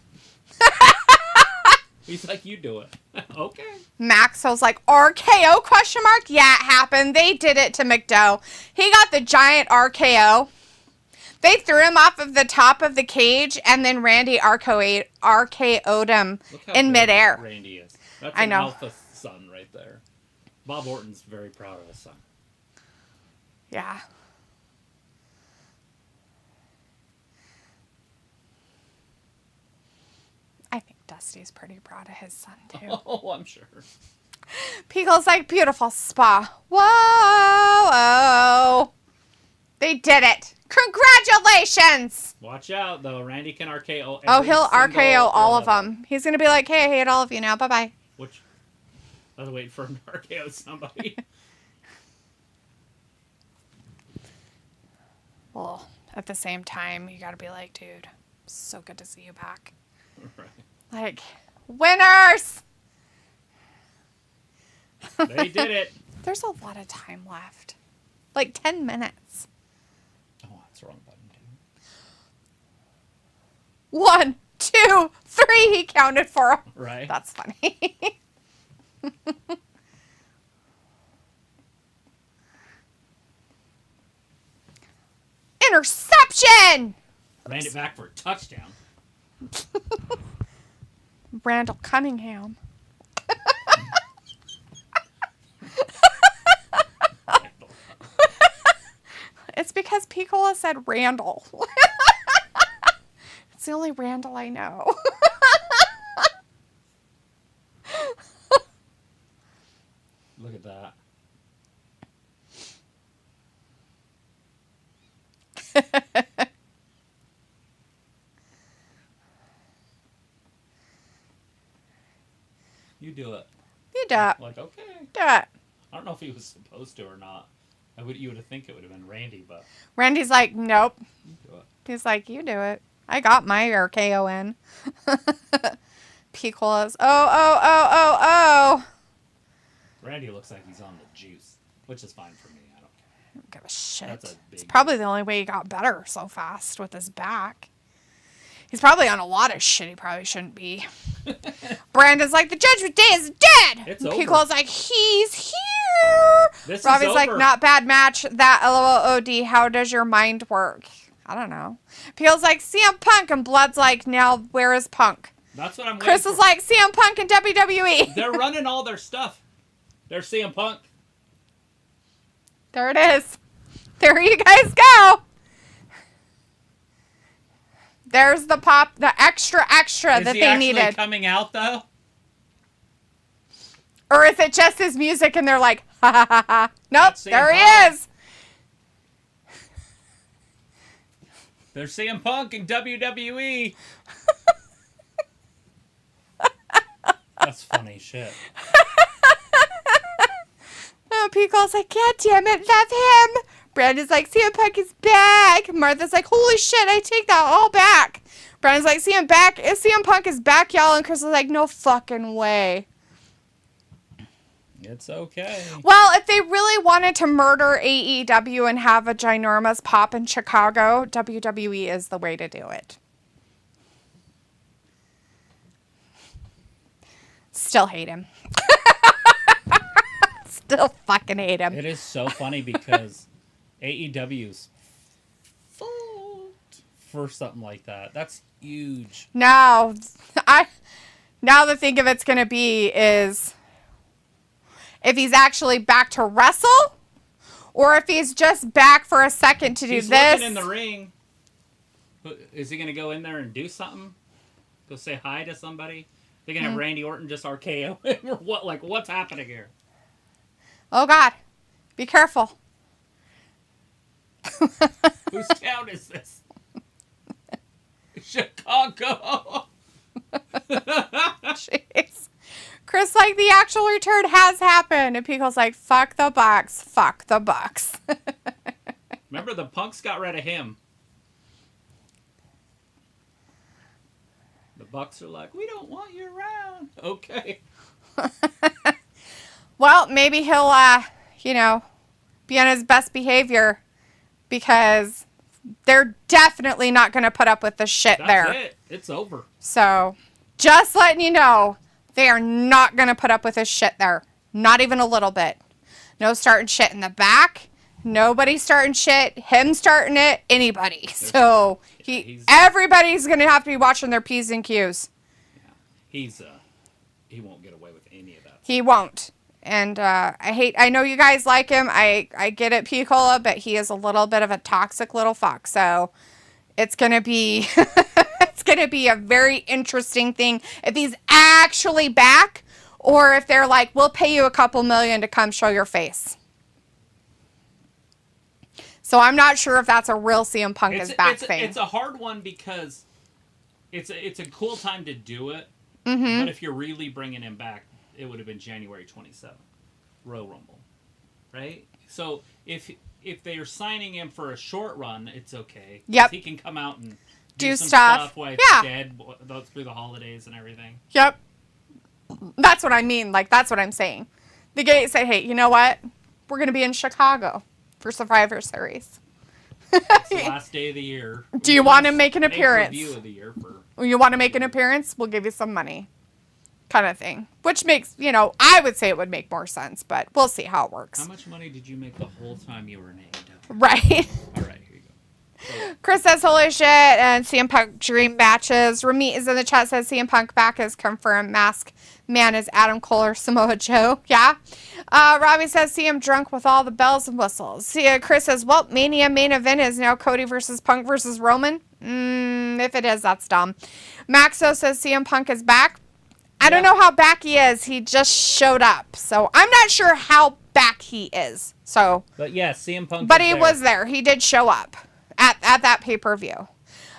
He's like, you do it. Okay. Maxwell's like, RKO question mark? Yeah, it happened. They did it to McDowell. He got the giant RKO. They threw him off of the top of the cage, and then Randy RKO'd him in midair. Randy is. That's I an know. alpha son right there. Bob Orton's very proud of his son. Yeah. I think Dusty's pretty proud of his son, too. Oh, I'm sure. Pico's like, beautiful spa. Whoa. They did it. Congratulations. Watch out, though. Randy can RKO Oh, every he'll single RKO all one of them. He's going to be like, hey, I hate all of you now. Bye-bye. Which, I was waiting for him to RKO somebody. Well, at the same time, you got to be like, dude, so good to see you back. Right. Like, winners! They did it. There's a lot of time left. Like 10 minutes. Oh, that's the wrong button, dude. 1, 2, 3, he counted for 'em. Right. That's funny. Interception! Ran it back for a touchdown. Randall Cunningham. because Piccola said Randall. It's the only Randall I know. Look at that. You do it. You do it. Like, okay. Do it. I don't know if he was supposed to or not. You would have think it would have been Randy, but Randy's like, nope. you do it. He's like, you do it. I got my RKON. Piccola's. Oh. Randy looks like he's on the juice, which is fine for me. I don't care. I don't give a shit. That's a big It's probably the only way he got better so fast with his back. He's probably on a lot of shit he probably shouldn't be. Brandon's like, the Judgment Day is dead. It's and over. Piccola's like, he's here. This Robbie's is like, over. not bad match. That LOLOD. How does your mind work? I don't know. Piccola's like, CM Punk. And Blood's like, now where is Punk? That's what I'm Chris waiting is like, CM Punk and WWE. They're running all their stuff. They're CM Punk. There it is. There you guys go. There's the pop, the extra that they needed. Is he actually coming out, though? Or is it just his music and they're like, ha ha ha ha. Nope, That's there CM he Punk. is. They're CM Punk in WWE. That's funny shit. Oh, Picole's like, God damn it, love him. Brandon's like, CM Punk is back. Martha's like, holy shit, I take that all back. Brandon's like, CM Punk is back, y'all. And Chris is like, no fucking way. It's okay. Well, if they really wanted to murder AEW and have a ginormous pop in Chicago, WWE is the way to do it. Still hate him. Still fucking hate him. It is so funny because AEW's fault for something like that. That's huge. Now the thing of it's going to be is if he's actually back to wrestle or if he's just back for a second to do He's this. looking in the ring. Is he going to go in there and do something? Go say hi to somebody? They're going to have Randy Orton just RKO him? Or what? Like, what's happening here? Oh, God. Be careful. Whose town is this? Chicago. Jeez. Chris, like, the actual return has happened. And Pico's like, fuck the Bucks. Fuck the Bucks. Remember, the Punks got rid of him. The Bucks are like, we don't want you around. Okay. Well, maybe he'll, be on his best behavior because they're definitely not going to put up with the shit That's there. it. It's over. So, just letting you know, they are not going to put up with this shit there. Not even a little bit. No starting shit in the back. Nobody starting shit. Him starting it. Anybody. So, everybody's going to have to be watching their P's and Q's. Yeah. He won't get away with any of that. He won't. And I know you guys like him. I get it, Piccola, but he is a little bit of a toxic little fuck. So it's gonna be it's gonna be a very interesting thing if he's actually back, or if they're like, we'll pay you a couple million to come show your face. So I'm not sure if that's a real CM Punk is back thing. It's a hard one because it's a cool time to do it. Mm-hmm. But if you're really bringing him back, it would have been January 27th, Royal Rumble, right? So if they are signing him for a short run, it's okay. Yep. He can come out and do some stuff while he's dead through the holidays and everything. Yep. That's what I mean. Like, that's what I'm saying. The gate said, hey, you know what? We're going to be in Chicago for Survivor Series. It's the last day of the year. Do you want to make an appearance? Review of the year for... You want to make an appearance? We'll give you some money. Kind of thing. Which makes, I would say it would make more sense, but we'll see how it works. How much money did you make the whole time you were in AEW? Right. All right, here you go. Chris says, holy shit, and CM Punk dream matches. Ramit is in the chat, says CM Punk back is confirmed. Mask Man, is Adam Cole or Samoa Joe? Yeah. Robbie says, see him drunk with all the bells and whistles. See, Chris says, well, Mania main event is now Cody versus Punk versus Roman. If it is, that's dumb. Maxo says CM Punk is back. I don't know how back he is. He just showed up. So I'm not sure how back he is. So, But yeah, CM Punk. but he was there. He did show up at that pay-per-view.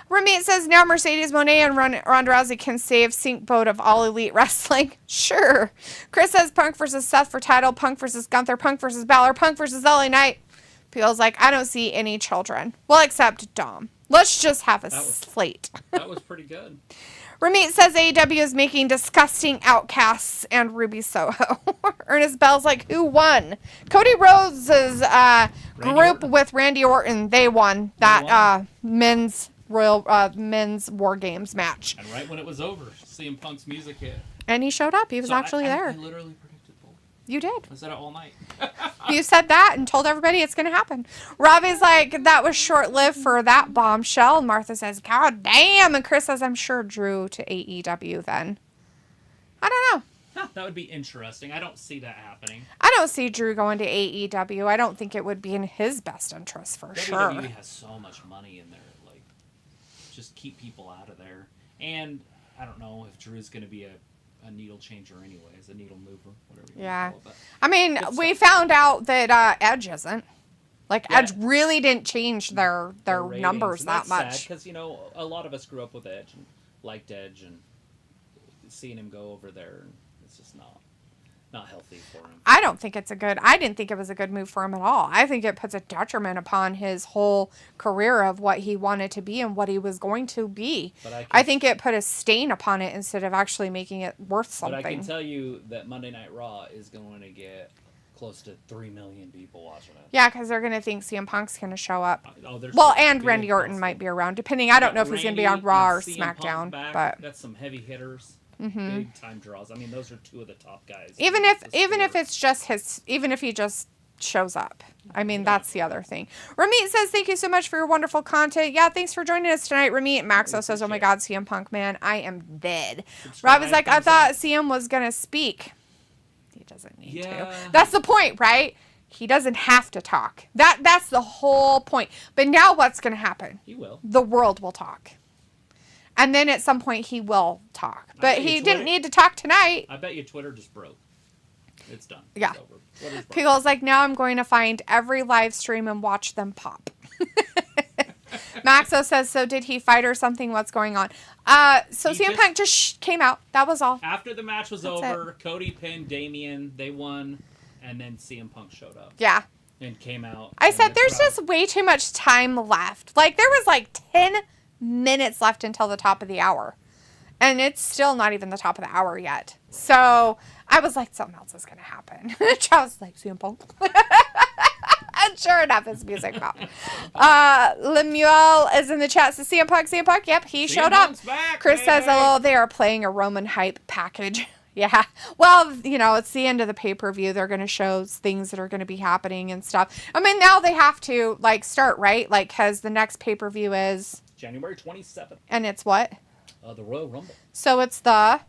Ramit says, now Mercedes Moné and Ronda Rousey can save Sink Boat of All Elite Wrestling. Sure. Chris says Punk versus Seth for title. Punk versus Gunther. Punk versus Bálor. Punk versus LA Knight. Feels like I don't see any children. Well, except Dom. Let's just have a slate. That was pretty good. Ramit says AEW is making disgusting outcasts and Ruby Soho. Ernest Bell's like, who won? Cody Rhodes' group with Randy Orton. They won that men's WarGames match. And right when it was over, CM Punk's music hit. And he showed up. He was actually there. I literally predicted both. You did. I said it all night. You said that and told everybody it's going to happen. Robbie's like, that was short-lived for that bombshell. Martha says, God damn. And Chris says, I'm sure Drew to AEW then. I don't know. That would be interesting. I don't see that happening. I don't see Drew going to AEW. I don't think it would be in his best interest for sure. WWE has so much money in there. Like, just keep people out of there. And I don't know if Drew's going to be a needle changer anyways, a needle mover, whatever you want to call it. I mean, we found out that Edge isn't. Like, Edge really didn't change their numbers that much. Because, you know, a lot of us grew up with Edge and liked Edge, and seeing him go over there, it's just not healthy for him. I didn't think it was a good move for him at all. I think it puts a detriment upon his whole career of what he wanted to be and what he was going to be. I think it put a stain upon it instead of actually making it worth something. But I can tell you that Monday Night Raw is going to get close to 3 million people watching it. Yeah, because they're going to think CM Punk's going to show up. Well, and Randy Orton might be around, depending. I don't know if he's going to be on Raw or SmackDown. But that's some heavy hitters. Big time draws. I mean, those are two of the top guys. Even if it's just even if he just shows up. I mean, that's the other thing. Ramit says, thank you so much for your wonderful content. Yeah, thanks for joining us tonight, Ramit. Maxo says, oh my God, CM Punk, man, I am dead. Rob is like, I thought CM was going to speak. He doesn't need to. That's the point, right? He doesn't have to talk. That's the whole point. But now what's going to happen? He will. The world will talk. And then at some point he will talk. But he didn't need to talk tonight. I bet you Twitter just broke. It's done. Yeah. It's over. People's like, now I'm going to find every live stream and watch them pop. Maxo says, so did he fight or something? What's going on? So CM Punk just came out. That was all. After the match was over, Cody pinned Damian. They won. And then CM Punk showed up. Yeah. And came out. I said, there's just way too much time left. Like, there was like 10 minutes left until the top of the hour. And it's still not even the top of the hour yet. So I was like, something else is going to happen. Charles was like, CM Punk. And sure enough, his music popped. Lemuel is in the chat. Says CM Punk. Yep, he showed up. Back, Chris says, oh, they are playing a Roman hype package. Yeah. Well, you know, it's the end of the pay-per-view. They're going to show things that are going to be happening and stuff. I mean, now they have to, like, start, right? Like, because the next pay-per-view is January 27th. And it's what? The Royal Rumble. So it's the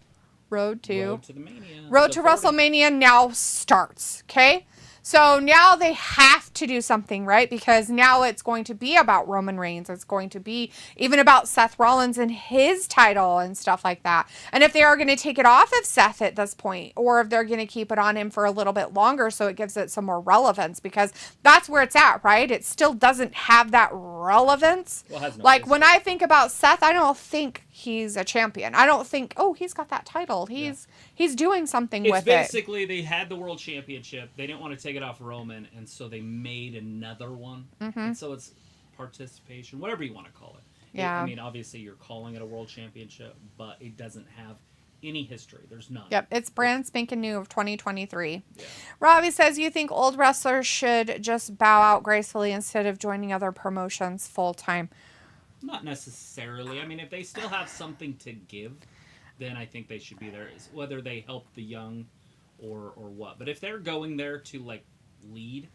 Road to the Mania. Road to WrestleMania now starts, okay? So now they have to do something, right? Because now it's going to be about Roman Reigns. It's going to be even about Seth Rollins and his title and stuff like that. And if they are going to take it off of Seth at this point, or if they're going to keep it on him for a little bit longer so it gives it some more relevance, because that's where it's at, right? It still doesn't have that relevance. Well, it has no like history. when I think about Seth, I don't think he's a champion. I don't think, oh, he's got that title. He's doing something with it. It's basically they had the World Championship. They didn't want to take it off Roman, and so they made another one. Mm-hmm. And so it's participation, whatever you want to call it. Yeah. I mean, obviously you're calling it a World Championship, but it doesn't have any history. There's none. Yep, it's brand spanking new of 2023. Yeah. Robbie says, you think old wrestlers should just bow out gracefully instead of joining other promotions full time? Not necessarily. I mean, if they still have something to give, then I think they should be there. Whether they help the young or what. But if they're going there to, like, lead,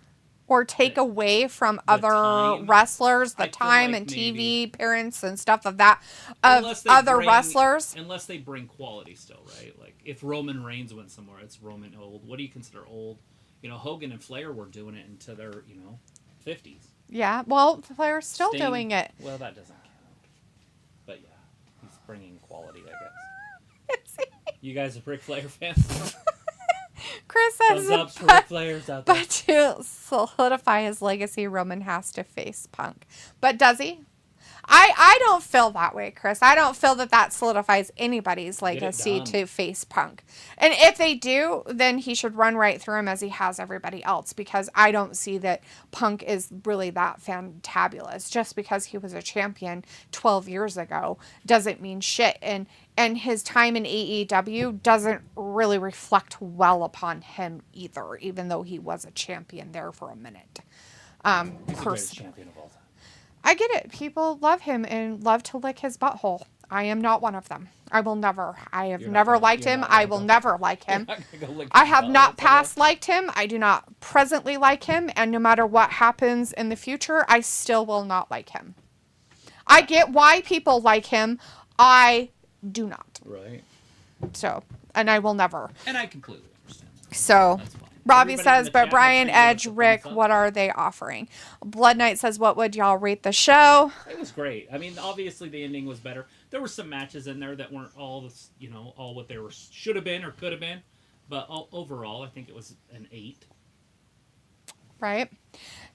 or take away from other time. wrestlers, the I feel time like and maybe. TV appearance and stuff of that, of Unless they other bring- wrestlers. Unless they bring quality still, right? Like, if Roman Reigns went somewhere, it's Roman old. What do you consider old? You know, Hogan and Flair were doing it into their, 50s. Yeah, well, Flair's still Sting- doing it. Well, that doesn't count. But yeah, he's bringing quality, I guess. You guys are Ric Flair fans? Chris says, Thumbs up for Ric Flair's out there. but to solidify his legacy, Roman has to face Punk. But does he? I don't feel that way, Chris. I don't feel that solidifies anybody's legacy done. to face Punk. And if they do, then he should run right through him as he has everybody else, because I don't see that Punk is really that fantabulous. Just because he was a champion 12 years ago doesn't mean shit. And his time in AEW doesn't really reflect well upon him either, even though he was a champion there for a minute. He's the greatest champion of all time. I get it. People love him and love to lick his butthole. I am not one of them. I will never. I have You're not never gonna- liked you're him. not I gonna will go- never like him. You're not gonna go lick I his have butthole not somewhere. past liked him. I do not presently like him. And no matter what happens in the future, I still will not like him. I get why people like him. I do not. Right. So, and I will never. And I completely understand. So, That's fine. Robbie Everybody in says, the but chat, Brian, make sure you give Edge, us a Rick, thumbs up. what are they offering? Blood Knight says, what would y'all rate the show? It was great. I mean, obviously the ending was better. There were some matches in there that weren't all this, all what they were should have been or could have been. But overall, I think it was an 8. Right.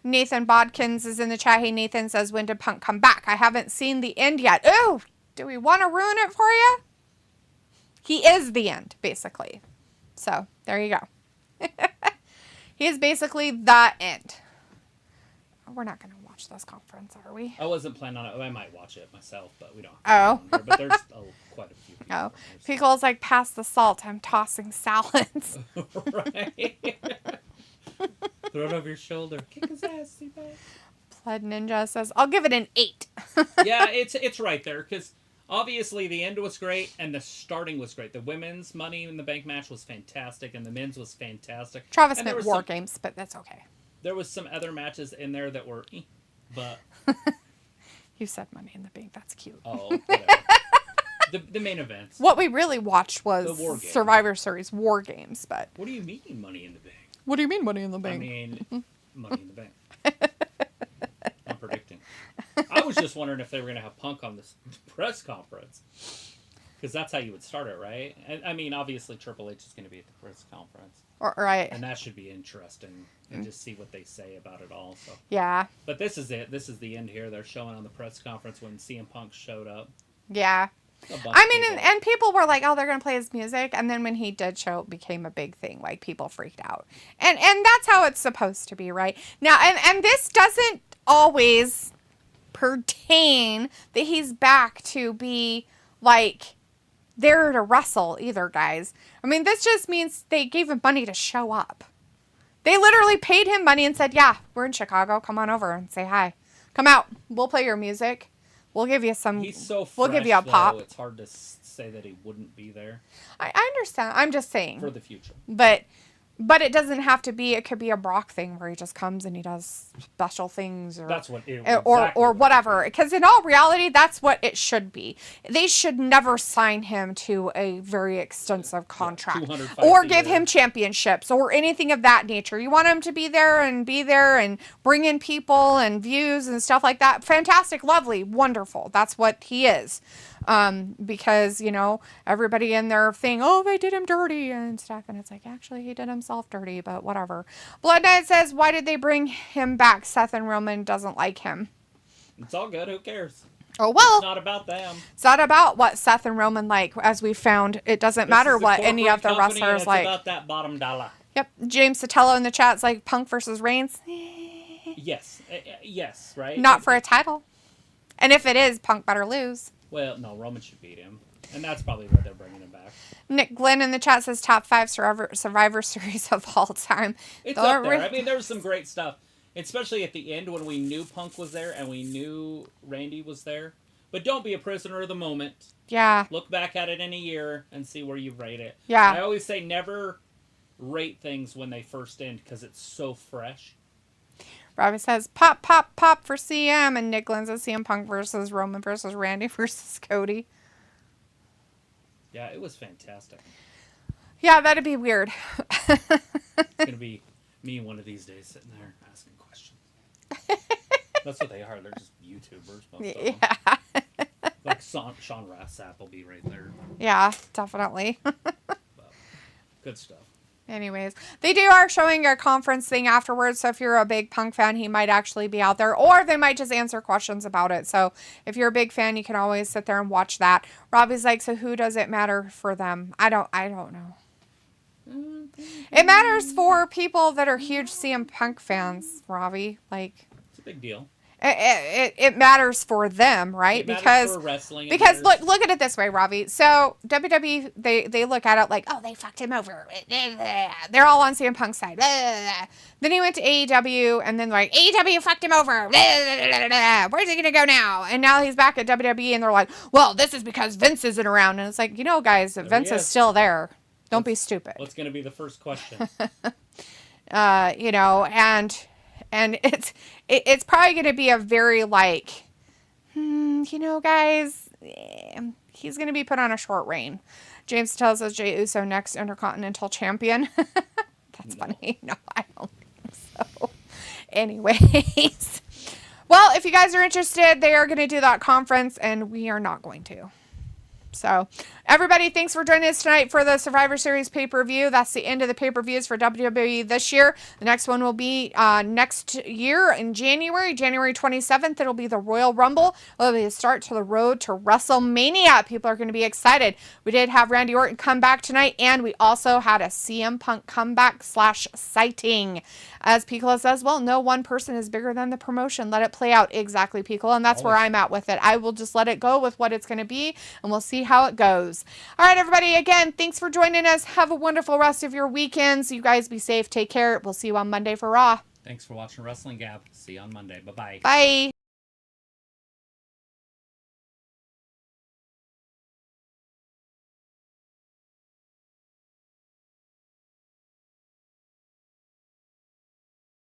Nathan Bodkins is in the chat. Hey, Nathan says, when did Punk come back? I haven't seen the end yet. Ooh, do we want to ruin it for you? He is the end, basically. So, there you go. He is basically the end. We're not going to watch this conference, are we? I wasn't planning on it. I might watch it myself, but we don't. Oh. But there's quite a few people. Oh. Pickle's like, pass the salt. I'm tossing salads. Right. Throw it over your shoulder. Kick his ass, T-Bag. Blood Ninja says, I'll give it an 8. Yeah, it's right there, because obviously the end was great, and the starting was great. The women's Money in the Bank match was fantastic, and the men's was fantastic. Travis And there meant was War Games, but that's okay. There was some other matches in there that were, but You said Money in the Bank. That's cute. whatever. The main events. What we really watched was The War Games. Survivor Series War Games, but... What do you mean, Money in the Bank? What do you mean Money in the I Bank? mean, Money in the Bank. I'm predicting. I was just wondering if they were going to have Punk on this press conference. Because that's how you would start it, right? And, I mean, obviously Triple H is going to be at the press conference. Right. And that should be interesting. And just see what they say about it all. So. Yeah. But this is it. This is the end here. They're showing on the press conference when CM Punk showed up. Yeah. A bunch I of mean, people. and people were like, oh, they're going to play his music. And then when he did show, it became a big thing. Like, people freaked out. And that's how it's supposed to be, right? Now, and this doesn't always pertain that he's back to be, like, there to wrestle either, guys. I mean, this just means they gave him money to show up. They literally paid him money and said, yeah, we're in Chicago. Come on over and say hi. Come out. We'll play your music. We'll give you some. He's so fresh, we'll give you a pop. Though, it's hard to say that he wouldn't be there I understand. I'm just saying. for the future. But it doesn't have to be. It could be a Brock thing where he just comes and he does special things, or That's what it or exactly or what it whatever. is. Because in all reality, that's what it should be. They should never sign him to a very extensive contract 200 fights or a give year. him championships or anything of that nature. You want him to be there and bring in people and views and stuff like that. Fantastic, lovely, wonderful. That's what he is. Because, everybody in their thing, oh, they did him dirty and stuff. And it's like, actually, he did himself dirty, but whatever. Blood Knight says, why did they bring him back? Seth and Roman doesn't like him. It's all good. Who cares? Oh, well, It's not about them. it's not about what Seth and Roman like. As we found, it doesn't matter This is a what any of the corporate company, and wrestlers it's like. about that bottom dollar. Yep. James Sotelo in the chat's like, Punk versus Reigns? Yes. Yes, right? Not for a title. And if it is, Punk better lose. Well, no, Roman should beat him. And that's probably why they're bringing him back. Nick Glenn in the chat says top 5 Survivor Series of all time. It's Don't up there. re- I mean, there was some great stuff. Especially at the end when we knew Punk was there and we knew Randy was there. But don't be a prisoner of the moment. Yeah. Look back at it in a year and see where you rate it. Yeah. I always say never rate things when they first end because it's so fresh. Robbie says, pop, pop, pop for CM. And Nick Lynn says CM Punk versus Roman versus Randy versus Cody. Yeah, it was fantastic. Yeah, that'd be weird. It's going to be me one of these days sitting there asking questions. That's what they are. They're just YouTubers. Most of them. Yeah. Like Sean Rassap will be right there. Yeah, definitely. But good stuff. Anyways, they are showing a conference thing afterwards, so if you're a big Punk fan, he might actually be out there, or they might just answer questions about it. So if you're a big fan, you can always sit there and watch that. Robbie's like, so who does it matter for them? I don't know. It matters for people that are huge CM Punk fans, Robbie. Like, it's a big deal. It matters for them, right? It matters because for wrestling. Because look at it this way, Robbie. So WWE they look at it like, oh, they fucked him over. They're all on CM Punk's side. Then he went to AEW, and then like AEW fucked him over. Where's he gonna go now? And now he's back at WWE, and they're like, well, this is because Vince isn't around. And it's like, guys, Vince is still there. Don't be stupid. What's gonna be the first question? And it's probably going to be a very like, guys, he's going to be put on a short reign. James tells us Jey Uso next Intercontinental Champion. That's funny. No, I don't think so. Anyways. Well, if you guys are interested, they are going to do that conference, and we are not going to. So, everybody, thanks for joining us tonight for the Survivor Series pay-per-view. That's the end of the pay-per-views for WWE this year. The next one will be next year in January 27th. It'll be the Royal Rumble. It'll be a start to the road to WrestleMania. People are going to be excited. We did have Randy Orton come back tonight, and we also had a CM Punk comeback / sighting. As Piccolo says, well, no one person is bigger than the promotion. Let it play out. Exactly, Piccolo. And that's where I'm at with it. I will just let it go with what it's going to be, and we'll see how it goes. All right, everybody. Again, thanks for joining us. Have a wonderful rest of your weekends. You guys be safe. Take care. We'll see you on Monday for Raw. Thanks for watching Wrestling Gab. See you on Monday. Bye-bye. Bye.